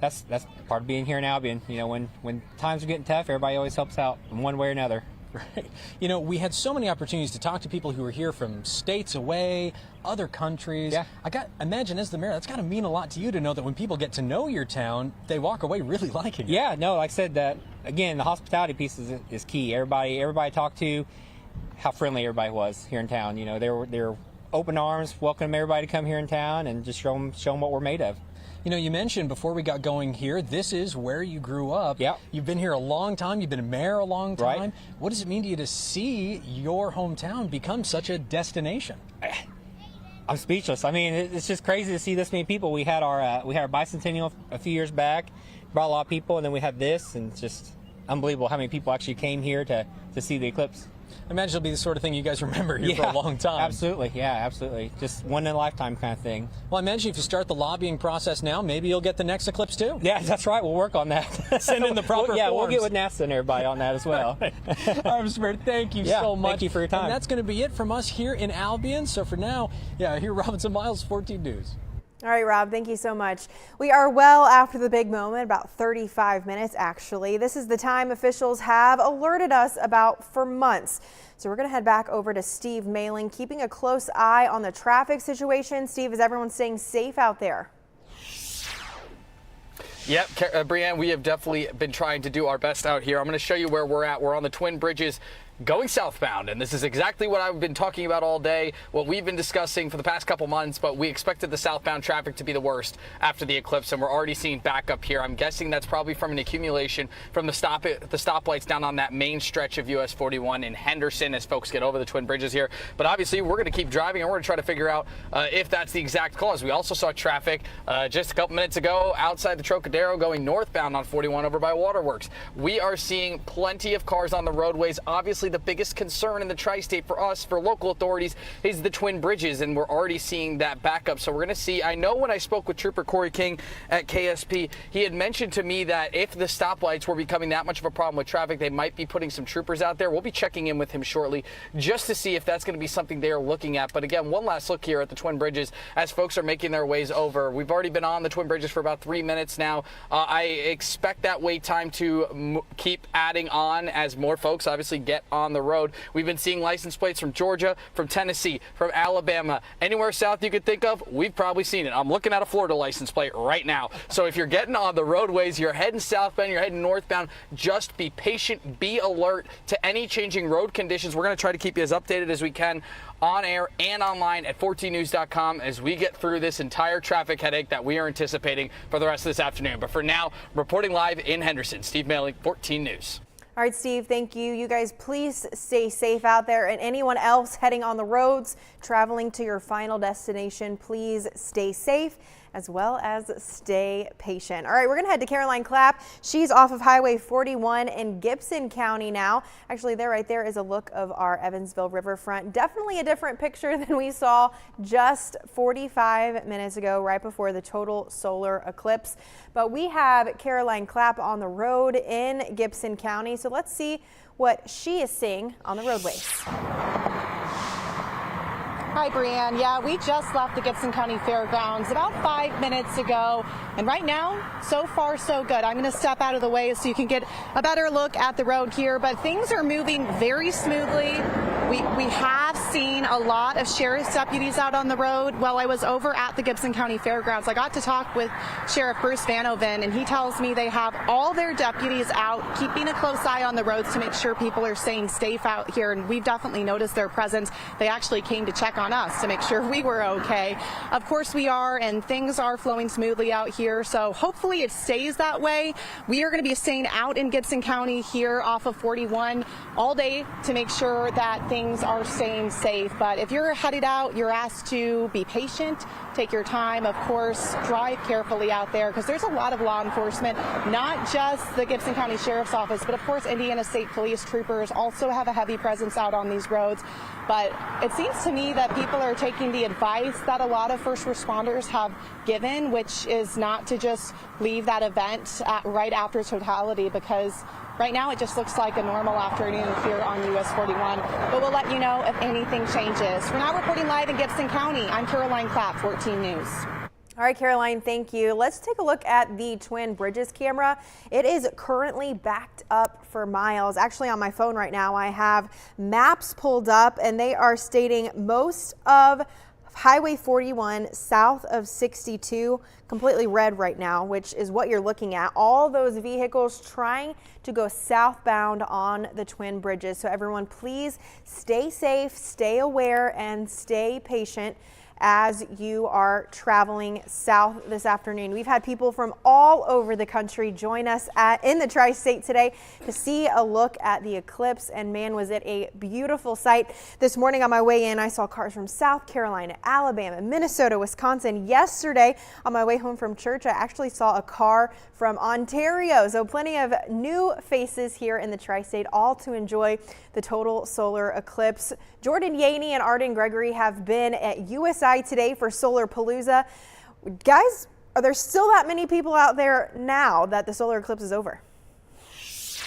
That's part of being here in Albion. You know, when times are getting tough, everybody always helps out in one way or another. Right. You know, we had so many opportunities to talk to people who were here from states away, other countries. Yeah. Imagine as the mayor, that's got to mean a lot to you to know that when people get to know your town, they walk away really liking it. Yeah, no, like I said, that again, the hospitality piece is key. Everybody I talked to, how friendly everybody was here in town. You know, they were open arms, welcoming everybody to come here in town and just show them what we're made of. You know, you mentioned before we got going here, this is where you grew up. Yeah. You've been here a long time. You've been mayor a long time. Right. What does it mean to you to see your hometown become such a destination? I'm speechless. I mean, it's just crazy to see this many people. We had our bicentennial a few years back, brought a lot of people, and then we had this, and it's just unbelievable how many people actually came here to see the eclipse. I imagine it'll be the sort of thing you guys remember here for a long time. Absolutely, yeah, absolutely. Just one in a lifetime kind of thing. Well, I imagine if you start the lobbying process now, maybe you'll get the next eclipse too. Yeah, that's right. We'll work on that. Send in the proper forms. Yeah, we'll get with NASA and everybody on that as well. All right, Mr. Mayor, thank you so much. Thank you for your time. And that's going to be it from us here in Albion. So for now, here Robinson Miles, 14 News. All right, Rob, thank you so much. We are well after the big moment, about 35 minutes actually. This is the time officials have alerted us about for months. So we're going to head back over to Steve Mailing, keeping a close eye on the traffic situation. Steve, is everyone staying safe out there? Yep, Brianne, we have definitely been trying to do our best out here. I'm going to show you where we're at. We're on the Twin Bridges going southbound, and this is exactly what I've been talking about all day, what we've been discussing for the past couple months, but we expected the southbound traffic to be the worst after the eclipse, and we're already seeing backup here. I'm guessing that's probably from an accumulation from the stoplights down on that main stretch of US 41 in Henderson as folks get over the Twin Bridges here. But obviously, we're going to keep driving, and we're going to try to figure out if that's the exact cause. We also saw traffic just a couple minutes ago outside the Trocadero going northbound on 41 over by Waterworks. We are seeing plenty of cars on the roadways. Obviously, the biggest concern in the tri-state for us, for local authorities, is the Twin Bridges, and we're already seeing that backup. So we're going to see, I know when I spoke with Trooper Corey King at KSP, he had mentioned to me that if the stoplights were becoming that much of a problem with traffic, they might be putting some troopers out there. We'll be checking in with him shortly just to see if that's going to be something they're looking at. But again, one last look here at the Twin Bridges as folks are making their ways over. We've already been on the Twin Bridges for about 3 minutes now. I expect that wait time to keep adding on as more folks obviously get on the road. We've been seeing license plates from Georgia, from Tennessee, from Alabama, anywhere south you could think of. We've probably seen it. I'm looking at a Florida license plate right now. So if you're getting on the roadways, you're heading southbound, you're heading northbound, just be patient, be alert to any changing road conditions. We're going to try to keep you as updated as we can on air and online at 14news.com as we get through this entire traffic headache that we are anticipating for the rest of this afternoon. But for now, reporting live in Henderson, Steve Mailing, 14 News. All right, Steve, thank you. You guys, please stay safe out there. And anyone else heading on the roads, traveling to your final destination, please stay safe as well as stay patient. All right, we're going to head to Caroline Clapp. She's off of Highway 41 in Gibson County now. Actually, there right there is a look of our Evansville riverfront. Definitely a different picture than we saw just 45 minutes ago, right before the total solar eclipse. But we have Caroline Clapp on the road in Gibson County. So let's see what she is seeing on the roadways. Hi, Brianne. Yeah, we just left the Gibson County Fairgrounds about 5 minutes ago. And right now, so far, so good. I'm going to step out of the way so you can get a better look at the road here. But things are moving very smoothly. We have seen a lot of sheriff's deputies out on the road. While I was over at the Gibson County Fairgrounds, I got to talk with Sheriff Bruce Vanoven, and he tells me they have all their deputies out, keeping a close eye on the roads to make sure people are staying safe out here. And we've definitely noticed their presence. They actually came to check on us to make sure we were okay. Of course we are, and things are flowing smoothly out here, so hopefully it stays that way. We are going to be staying out in Gibson County here off of 41 all day to make sure that things are staying safe. But if you're headed out, you're asked to be patient, take your time, of course, drive carefully out there, because there's a lot of law enforcement, not just the Gibson County Sheriff's Office, but of course Indiana State Police troopers also have a heavy presence out on these roads. But it seems to me that people are taking the advice that a lot of first responders have given, which is not to just leave that event right after totality, because right now it just looks like a normal afternoon here on US 41. But we'll let you know if anything changes. For now, reporting live in Gibson County, I'm Caroline Clapp, 14 News. All right, Caroline, thank you. Let's take a look at the Twin Bridges camera. It is currently backed up for miles. Actually, on my phone right now, I have maps pulled up, and they are stating most of Highway 41 south of 62 completely red right now, which is what you're looking at. All those vehicles trying to go southbound on the Twin Bridges. So everyone, please stay safe, stay aware, and stay patient as you are traveling south this afternoon. We've had people from all over the country join us in the Tri-State today to see a look at the eclipse, and man, was it a beautiful sight. This morning on my way in, I saw cars from South Carolina, Alabama, Minnesota, Wisconsin. Yesterday on my way home from church, I actually saw a car from Ontario. So plenty of new faces here in the Tri-State, all to enjoy the total solar eclipse. Jordan Yaney and Arden Gregory have been at USI today for Solar Palooza. Guys, are there still that many people out there now that the solar eclipse is over?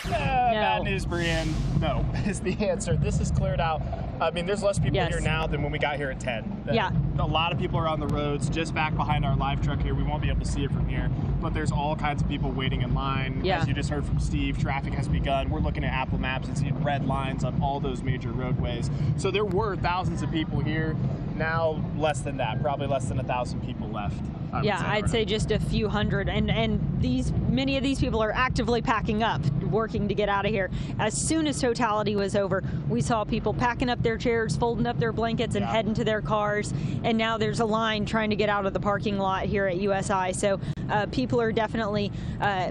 Bad news, Brienne. No is the answer. This is cleared out. I mean, there's less people here now than when we got here at 10. Yeah. A lot of people are on the roads just back behind our live truck here. We won't be able to see it from here, but there's all kinds of people waiting in line. Yeah. As you just heard from Steve, traffic has begun. We're looking at Apple Maps and seeing red lines on all those major roadways. So there were thousands of people here. Now less than that, probably less than 1,000 people left. I'd say just a few hundred, and many of these people are actively packing up, working to get out of here. As soon as totality was over, we saw people packing up their chairs, folding up their blankets, and heading to their cars. And now there's a line trying to get out of the parking lot here at USI. So people are definitely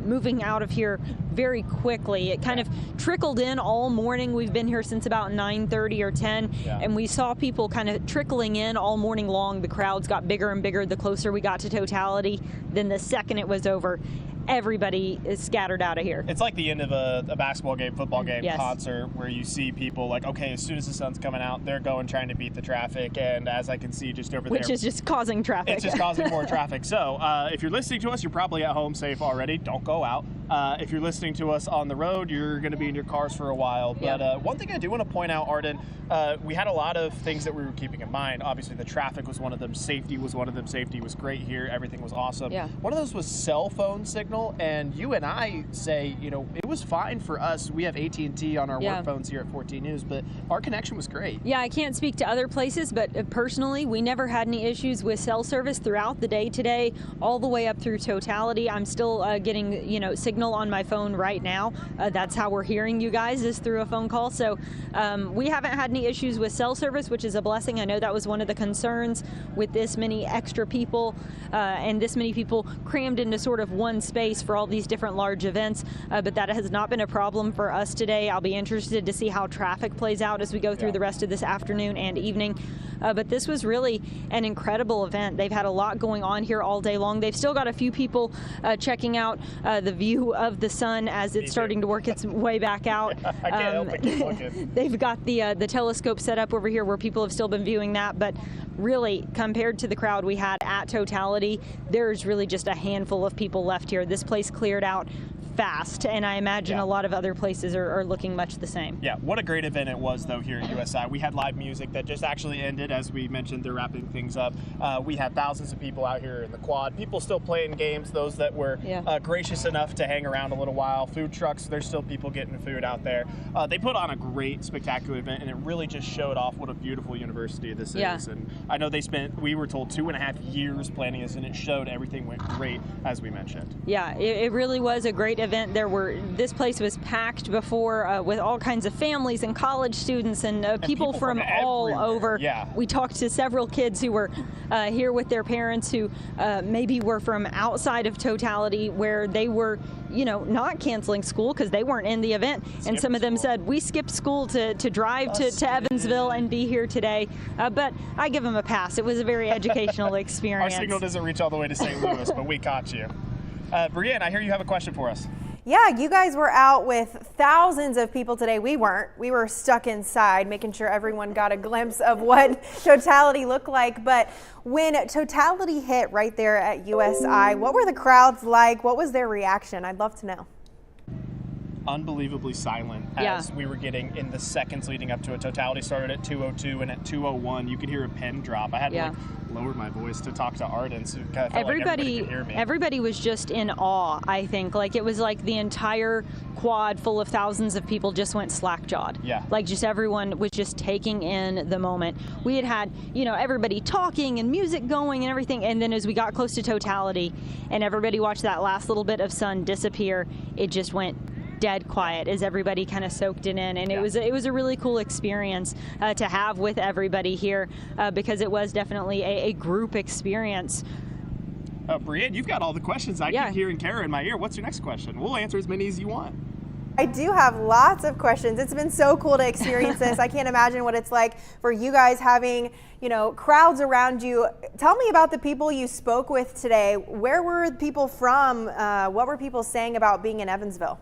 moving out of here very quickly. It kind of trickled in all morning. We've been here since about 9:30 or 10, and we saw people kind of trickling in all morning long. The crowds got bigger and bigger the closer we got to totality. Then the second it was over, everybody is scattered out of here. It's like the end of a basketball game, football game, concert, where you see people like, okay, as soon as the sun's coming out, they're going trying to beat the traffic, and as I can see just over there, which is just causing traffic. It's just causing more traffic. So if you're listening to us, you're probably at home safe already. Don't go out. If you're listening to us on the road, you're going to be in your cars for a while. But one thing I do want to point out, Arden, we had a lot of things that we were keeping in mind. Obviously, the traffic was one of them. Safety was one of them. Safety was great here. Everything was awesome. Yeah. One of those was cell phone signal. And you and I say, it was fine for us. We have AT&T on our work phones here at 14 News, but our connection was great. Yeah, I can't speak to other places, but personally, we never had any issues with cell service throughout the day today, all the way up through totality. I'm still getting, signal on my phone right now. That's how we're hearing you guys, is through a phone call. So we haven't had any issues with cell service, which is a blessing. I know that was one of the concerns with this many extra people and this many people crammed into sort of one space for all these different large events, but that has not been a problem for us today. I'll be interested to see how traffic plays out as we go through the rest of this afternoon and evening. But this was really an incredible event. They've had a lot going on here all day long. They've still got a few people checking out the view of the sun as it's starting to work its way back out. I can't help but keep looking. They've got the telescope set up over here where people have still been viewing that, but really, compared to the crowd we had at totality, there's really just a handful of people left here. This place cleared out fast, and I imagine a lot of other places are looking much the same. Yeah, what a great event it was, though, here at USI. We had live music that just actually ended. As we mentioned, they're wrapping things up. We had thousands of people out here in the quad. People still playing games, those that were gracious enough to hang around a little while. Food trucks, there's still people getting food out there. They put on a great, spectacular event, and it really just showed off what a beautiful university this is. And I know we were told 2.5 years planning this, and it showed everything went great, as we mentioned. Yeah, it really was a great great event. This place was packed before with all kinds of families and college students and people from all over. Yeah. We talked to several kids who were here with their parents who maybe were from outside of Totality, where they were, not canceling school because they weren't in the event. And some of them said, we skipped school to drive to Evansville and be here today. But I give them a pass. It was a very educational experience. Our signal doesn't reach all the way to St. Louis, but we caught you. Brienne, I hear you have a question for us. Yeah, you guys were out with thousands of people today. We weren't. We were stuck inside, making sure everyone got a glimpse of what Totality looked like. But when Totality hit right there at USI, what were the crowds like? What was their reaction? I'd love to know. Unbelievably silent as we were getting in the seconds leading up to it. Totality started at 2:02, and at 2:01 you could hear a pin drop. I had to lower my voice to talk to Arden, so kind of felt like everybody could hear me. Everybody was just in awe, I think. Like, it was like the entire quad full of thousands of people just went slack-jawed. Yeah. Like, just everyone was just taking in the moment. We had everybody talking and music going and everything, and then as we got close to Totality and everybody watched that last little bit of sun disappear, it just went dead quiet as everybody kind of soaked it in, and it was a really cool experience to have with everybody here because it was definitely a group experience. Brienne, you've got all the questions. I keep hearing Kara in my ear. What's your next question? We'll answer as many as you want. I do have lots of questions. It's been so cool to experience this. I can't imagine what it's like for you guys having, crowds around you. Tell me about the people you spoke with today. Where were people from? What were people saying about being in Evansville?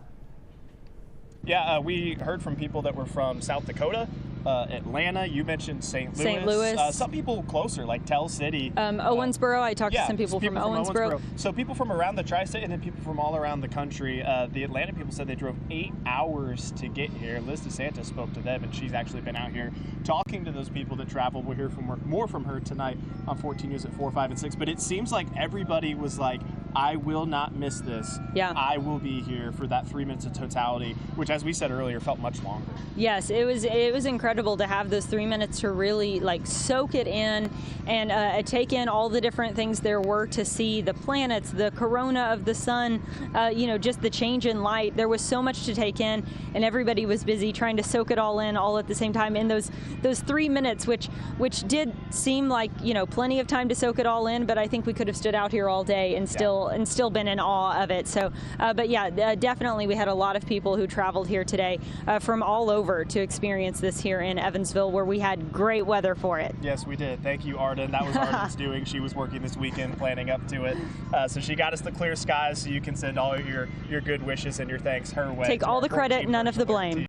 Yeah, we heard from people that were from South Dakota, Atlanta. You mentioned St. Louis. St. Louis. Some people closer, like Tell City. Owensboro. I talked to some people from Owensboro. So people from around the tri-state and then people from all around the country. The Atlanta people said they drove 8 hours to get here. Liz DeSantis spoke to them, and she's actually been out here talking to those people that traveled. We'll hear more from her tonight on 14 News at 4, 5, and 6. But it seems like everybody was like, I will not miss this. Yeah. I will be here for that 3 minutes of Totality, which, as we said earlier, felt much longer. Yes, it was incredible to have those 3 minutes to really soak it in and take in all the different things there were to see, the planets, the corona of the sun, just the change in light. There was so much to take in, and everybody was busy trying to soak it all in all at the same time in those 3 minutes, which did seem like plenty of time to soak it all in. But I think we could have stood out here all day and still been in awe of it. So, but yeah, definitely we had a lot of people who traveled here today from all over to experience this here in Evansville, where we had great weather for it. Yes, we did. Thank you, Arden. That was Arden's doing. She was working this weekend planning up to it. So she got us the clear skies, so you can send all your good wishes and your thanks her way. Take all the credit, none of the blame.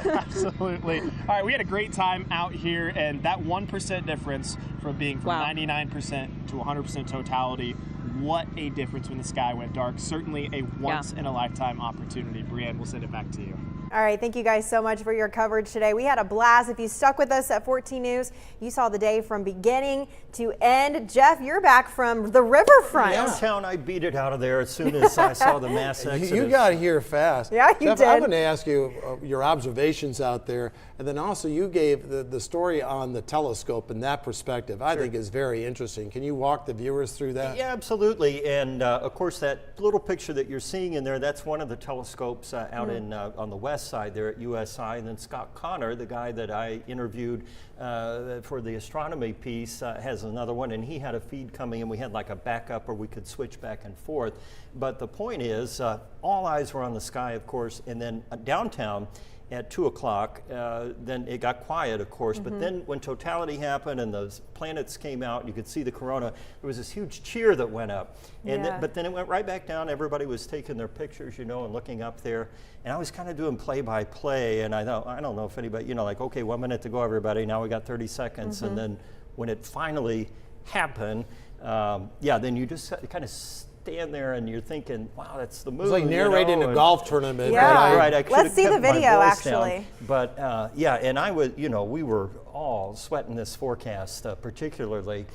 Absolutely. All right, we had a great time out here, and that 1% difference from being from 99% to 100% Totality, what a difference when the sky went dark. Certainly a once-in-a-lifetime opportunity. Brienne, we'll send it back to you. All right, thank you guys so much for your coverage today. We had a blast. If you stuck with us at 14 News, you saw the day from beginning to end. Jeff, you're back from the riverfront. Downtown, I beat it out of there as soon as I saw the mass exodus. You got here fast. Yeah, you Jeff, did. I'm going to ask you your observations out there, and then also you gave the story on the telescope and that perspective. I think is very interesting. Can you walk the viewers through that? Yeah, absolutely. And of course, that little picture that you're seeing in there, that's one of the telescopes out in on the west side there at USI. And then Scott Connor, the guy that I interviewed for the astronomy piece, has another one, and he had a feed coming, and we had like a backup where we could switch back and forth. But the point is, all eyes were on the sky, of course, and then downtown at 2 o'clock, then it got quiet, of course, but then when Totality happened and those planets came out, you could see the corona, there was this huge cheer that went up. And but then it went right back down. Everybody was taking their pictures, and looking up there. And I was kind of doing play-by-play, and I don't know if anybody, like, okay, 1 minute to go, everybody, now we got 30 seconds. And then when it finally happened, then you just kind of stand there and you're thinking, wow, that's the moon. It's like narrating a golf tournament. Yeah, right. Let's see the video, actually. But and I was, we were all sweating this forecast particularly.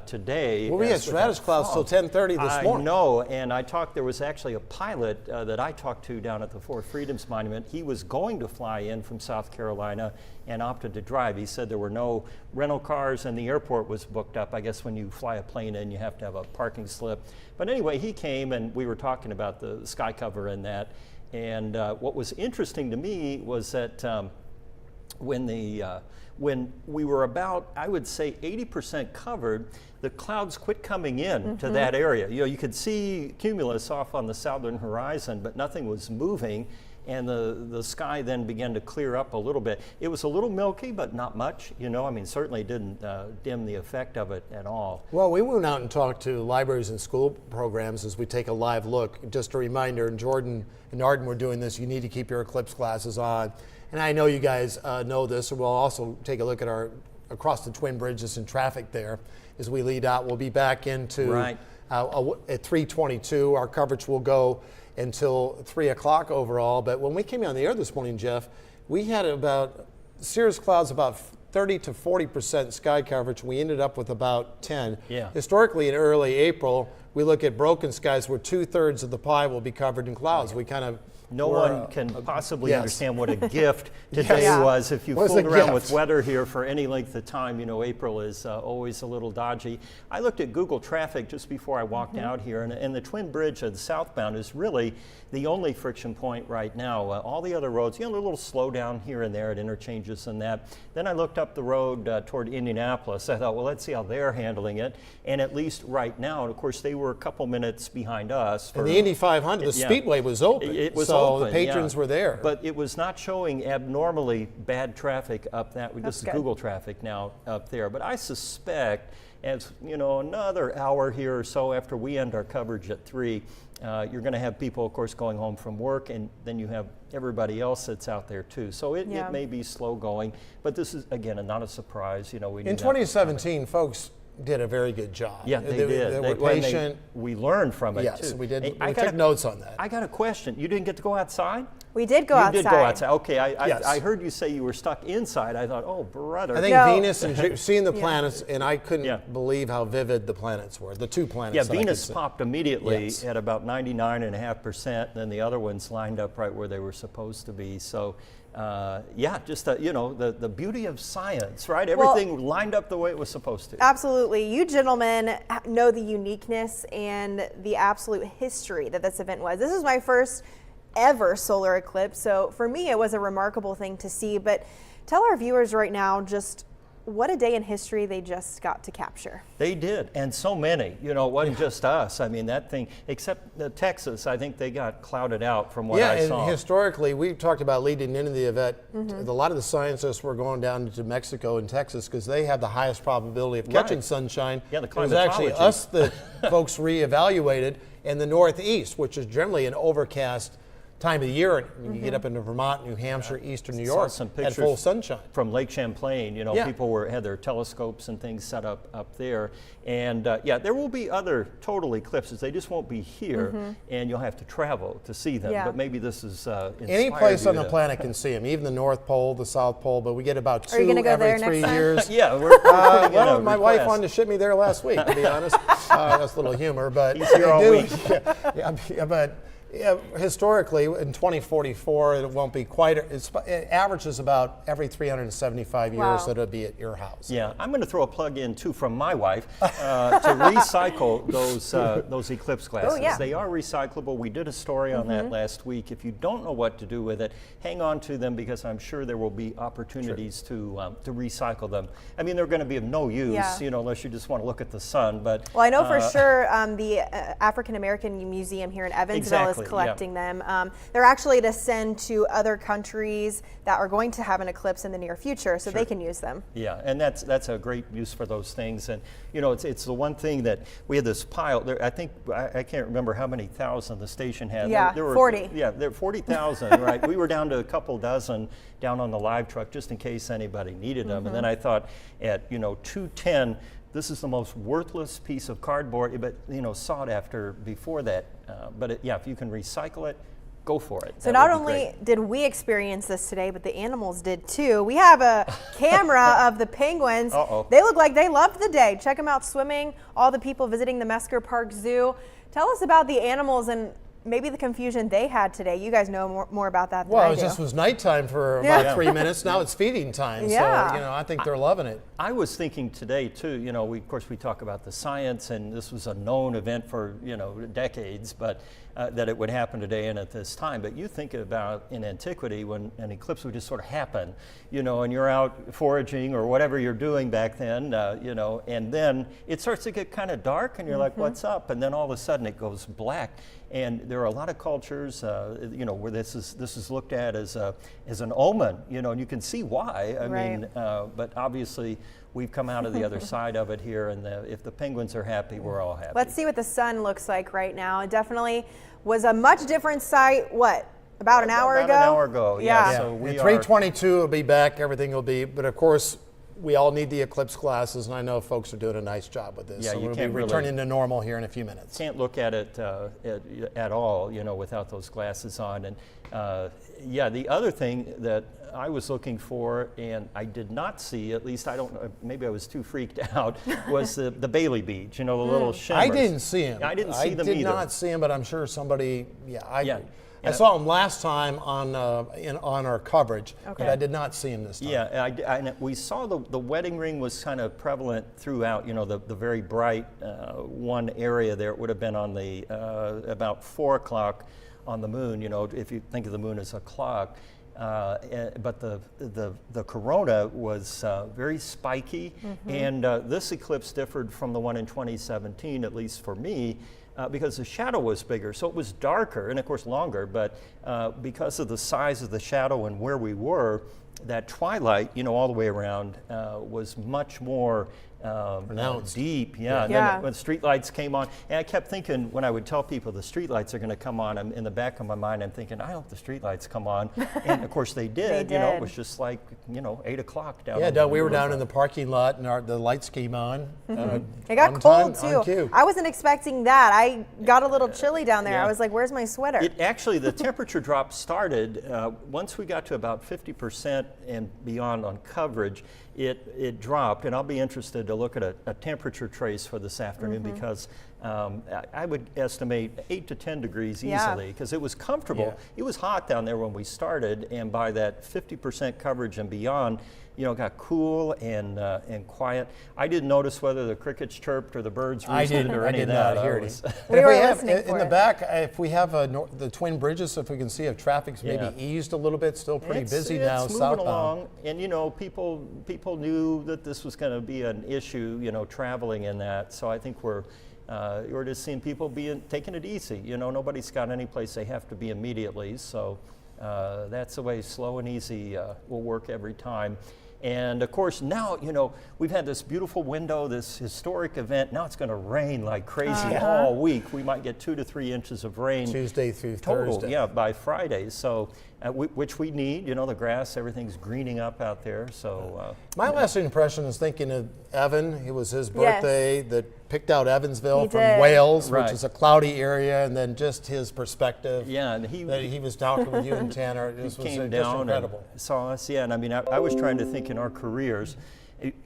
today. Well, we had stratus clouds till 10:30 this morning. I know, and there was actually a pilot that I talked to down at the Four Freedoms Monument. He was going to fly in from South Carolina and opted to drive. He said there were no rental cars and the airport was booked up. I guess when you fly a plane in, you have to have a parking slip. But anyway, he came and we were talking about the sky cover and that. And what was interesting to me was that when we were about, I would say, 80% covered, the clouds quit coming in to that area. You know, you could see cumulus off on the southern horizon, but nothing was moving, and the sky then began to clear up a little bit. It was a little milky, but not much, you know. I mean, certainly didn't dim the effect of it at all. Well, we went out and talked to libraries and school programs as we take a live look. Just a reminder, and Jordan and Arden were doing this, you need to keep your eclipse glasses on. And I know you guys know this, so we'll also take a look at our across the Twin Bridges and traffic there as we lead out. We'll be back into at 3:22. Our coverage will go until 3 o'clock overall. But when we came on the air this morning, Jeff, we had about cirrus clouds about 30 to 40% sky coverage. We ended up with about 10. Yeah. Historically, in early April, we look at broken skies where 2/3 of the pie will be covered in clouds. We kind of No one can possibly understand what a gift today was. If you fooled around with weather here for any length of time, you know, April is always a little dodgy. I looked at Google traffic just before I walked out here, and the Twin Bridge of the southbound is really the only friction point right now. All the other roads, you know, a little slowdown here and there at interchanges and that. Then I looked up the road toward Indianapolis. I thought, well, let's see how they're handling it. And at least right now, and of course, they were a couple minutes behind us. And the Indy 500, the Speedway was open. It was so open, the patrons were there. But it was not showing abnormally bad traffic up that. This is good. Google traffic now up there. But I suspect, as you know, another hour here or so after we end our coverage at 3, you're going to have people, of course, going home from work, and then you have everybody else that's out there too. So it may be slow going, but this is again not a surprise. You know, we in 2017, folks did a very good job. Yeah, they did. They were patient. We learned from it too. Yes, we did. We took notes on that. I got a question. You didn't get to go outside? We did go outside. You did go outside. Okay, I heard you say you were stuck inside. I thought, oh, brother. I think Venus and seeing the planets, and I couldn't believe how vivid the planets were, the 2 planets. Yeah, Venus popped immediately at about 99.5%, and then the other ones lined up right where they were supposed to be. So, just, you know, the beauty of science, right? Everything lined up the way it was supposed to. Absolutely. You gentlemen know the uniqueness and the absolute history that this event was. This is my first ever solar eclipse, so for me it was a remarkable thing to see. But tell our viewers right now just what a day in history they just got to capture. They did, and so many. You know, it wasn't just us. I mean, that thing, except Texas, I think they got clouded out from what I saw. And historically, we talked about leading into the event. A lot of the scientists were going down to Mexico and Texas because they have the highest probability of catching sunshine. Yeah, the climatology. It was actually us that folks reevaluated in the Northeast, which is generally an overcast time of the year when you get up into Vermont, New Hampshire, eastern New York, some had full sunshine. From Lake Champlain, you know, people had their telescopes and things set up there. And there will be other total eclipses. They just won't be here, and you'll have to travel to see them. But maybe this is any place on the planet can see them, even the North Pole, the South Pole, but we get about 2 every 3 years. Yeah, we're well, my wife wanted to ship me there last week, to be honest. That's a little humor, but he's here all week. Historically, in 2044, it won't be quite. It averages about every 375 years that it'll be at your house. Yeah, I'm going to throw a plug in too from my wife to recycle those eclipse glasses. Oh, yeah. They are recyclable. We did a story on that last week. If you don't know what to do with it, hang on to them because I'm sure there will be opportunities to recycle them. I mean, they're going to be of no use, you know, unless you just want to look at the sun. But well, I know for sure the African American Museum here in Evansville is collecting them. They're actually to send to other countries that are going to have an eclipse in the near future, so they can use them. Yeah, and that's a great use for those things. And you know, it's the one thing that we had this pile there. I think I can't remember how many thousand the station had. Yeah, there were 40. Yeah, there were 40,000. Right. We were down to a couple dozen down on the live truck just in case anybody needed them. And then I thought at 2:10. This is the most worthless piece of cardboard, but you know, sought after before that. But if you can recycle it, go for it. So not only did we experience this today, but the animals did too. We have a camera of the penguins. They look like they loved the day. Check them out swimming. All the people visiting the Mesker Park Zoo. Tell us about the animals and maybe the confusion they had today. You guys know more about that than I do. Well, it just was nighttime for about 3 minutes. Now it's feeding time. Yeah. So, you know, I think they're loving it. I was thinking today too, you know, of course we talk about the science, and this was a known event for, you know, decades, but that it would happen today and at this time. But you think about in antiquity when an eclipse would just sort of happen, you know, and you're out foraging or whatever you're doing back then, you know, and then it starts to get kind of dark and you're like, what's up? And then all of a sudden it goes black. And there are a lot of cultures, you know, where this is looked at as an omen, you know, and you can see why. I mean, but obviously we've come out of the other side of it here, and if the penguins are happy, we're all happy. Let's see what the sun looks like right now. It definitely was a much different sight. What? About an hour ago? About an hour ago, yeah. So at 3:22 it'll be back. Everything will be, but of course, we all need the eclipse glasses, and I know folks are doing a nice job with this. Yeah, so you we'll can't be returning to normal here in a few minutes. Can't look at it at all, you know, without those glasses on. And yeah, the other thing that I was looking for, and I did not see, at least I don't know, maybe I was too freaked out, was the Bailey beads, you know, the little shimmers. I didn't see them. I didn't see them either. I did not see them, but I'm sure somebody, I saw them last time on our coverage, but I did not see them this time. Yeah, we saw the wedding ring was kind of prevalent throughout, you know, the very bright one area there. It would have been on the about 4 o'clock on the moon, you know, if you think of the moon as a clock. But the corona was very spiky, and this eclipse differed from the one in 2017, at least for me, because the shadow was bigger, so it was darker and of course longer, but because of the size of the shadow and where we were, that twilight, you know, all the way around was much more deep, And then when street lights came on, and I kept thinking when I would tell people the street lights are going to come on, in the back of my mind I'm thinking, I hope the street lights come on, and of course they did. You know, it was just like, you know, 8 o'clock down. Yeah, we were down in the parking lot and the lights came on. It got cold too. I wasn't expecting that. I got a little chilly down there. I was like, where's my sweater? Actually, the temperature drop started once we got to about 50% and beyond on coverage. It dropped, and I'll be interested to look at a temperature trace for this afternoon because I would estimate 8 to 10 degrees easily because it was comfortable. It was hot down there when we started, and by that 50% coverage and beyond, you know, it got cool and quiet. I didn't notice whether the crickets chirped or the birds roosted or any of that. I did not hear it. We were listening in the back, if we have the Twin Bridges, if we can see if traffic's maybe eased a little bit, still pretty busy now it's southbound. Moving along, and you know, people knew that this was going to be an issue, you know, traveling in that. So I think we're just seeing people taking it easy. You know, nobody's got any place they have to be immediately. So that's the way slow and easy will work every time. And of course, now, you know, we've had this beautiful window, this historic event. Now it's going to rain like crazy all week. We might get 2 to 3 inches of rain. Tuesday through total, Thursday. Yeah, by Friday. So, which we need. You know, the grass, everything's greening up out there. So, my last impression is thinking of Evan. It was his birthday that picked out Evansville from Wales, which is a cloudy area, and then just his perspective. Yeah, and he was talking with you and Tanner. It was came just down incredible. And saw us. Yeah, and I mean, I was trying to think in our careers,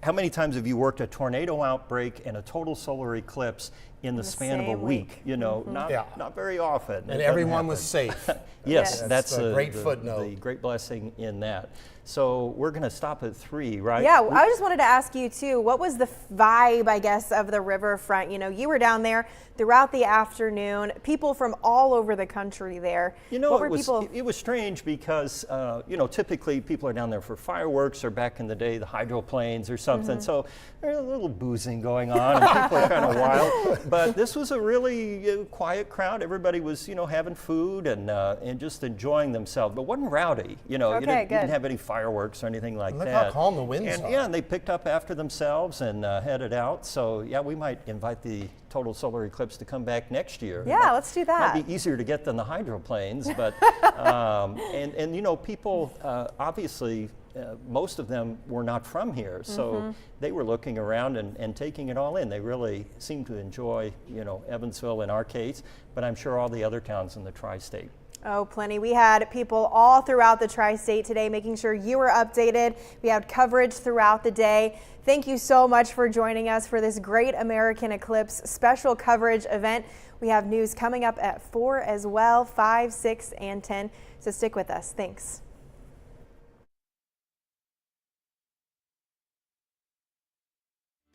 how many times have you worked a tornado outbreak and a total solar eclipse in the span of a week? You know, not very often. And everyone was safe. Yes, that's a great footnote. The great blessing in that. So we're going to stop at 3, right? Yeah, I just wanted to ask you too, what was the vibe, I guess, of the riverfront? You know, you were down there throughout the afternoon, people from all over the country there. You know, it was strange because, you know, typically people are down there for fireworks or back in the day, the hydroplanes or something. So there's a little boozing going on and people are kind of wild. But this was a really quiet crowd. Everybody was, you know, having food and just enjoying themselves, but wasn't rowdy. You know, you didn't have any fireworks or anything like that. Look how calm the winds are. Yeah, and they picked up after themselves and headed out. So yeah, we might invite the total solar eclipse to come back next year. Yeah, let's do that. Might be easier to get than the hydroplanes, but and you know, people obviously most of them were not from here, so they were looking around and taking it all in. They really seemed to enjoy, you know, Evansville in our case, but I'm sure all the other towns in the tri-state. Oh, plenty. We had people all throughout the tri-state today making sure you were updated. We had coverage throughout the day. Thank you so much for joining us for this Great American Eclipse special coverage event. We have news coming up at 4 as well, 5, 6, and 10. So stick with us. Thanks.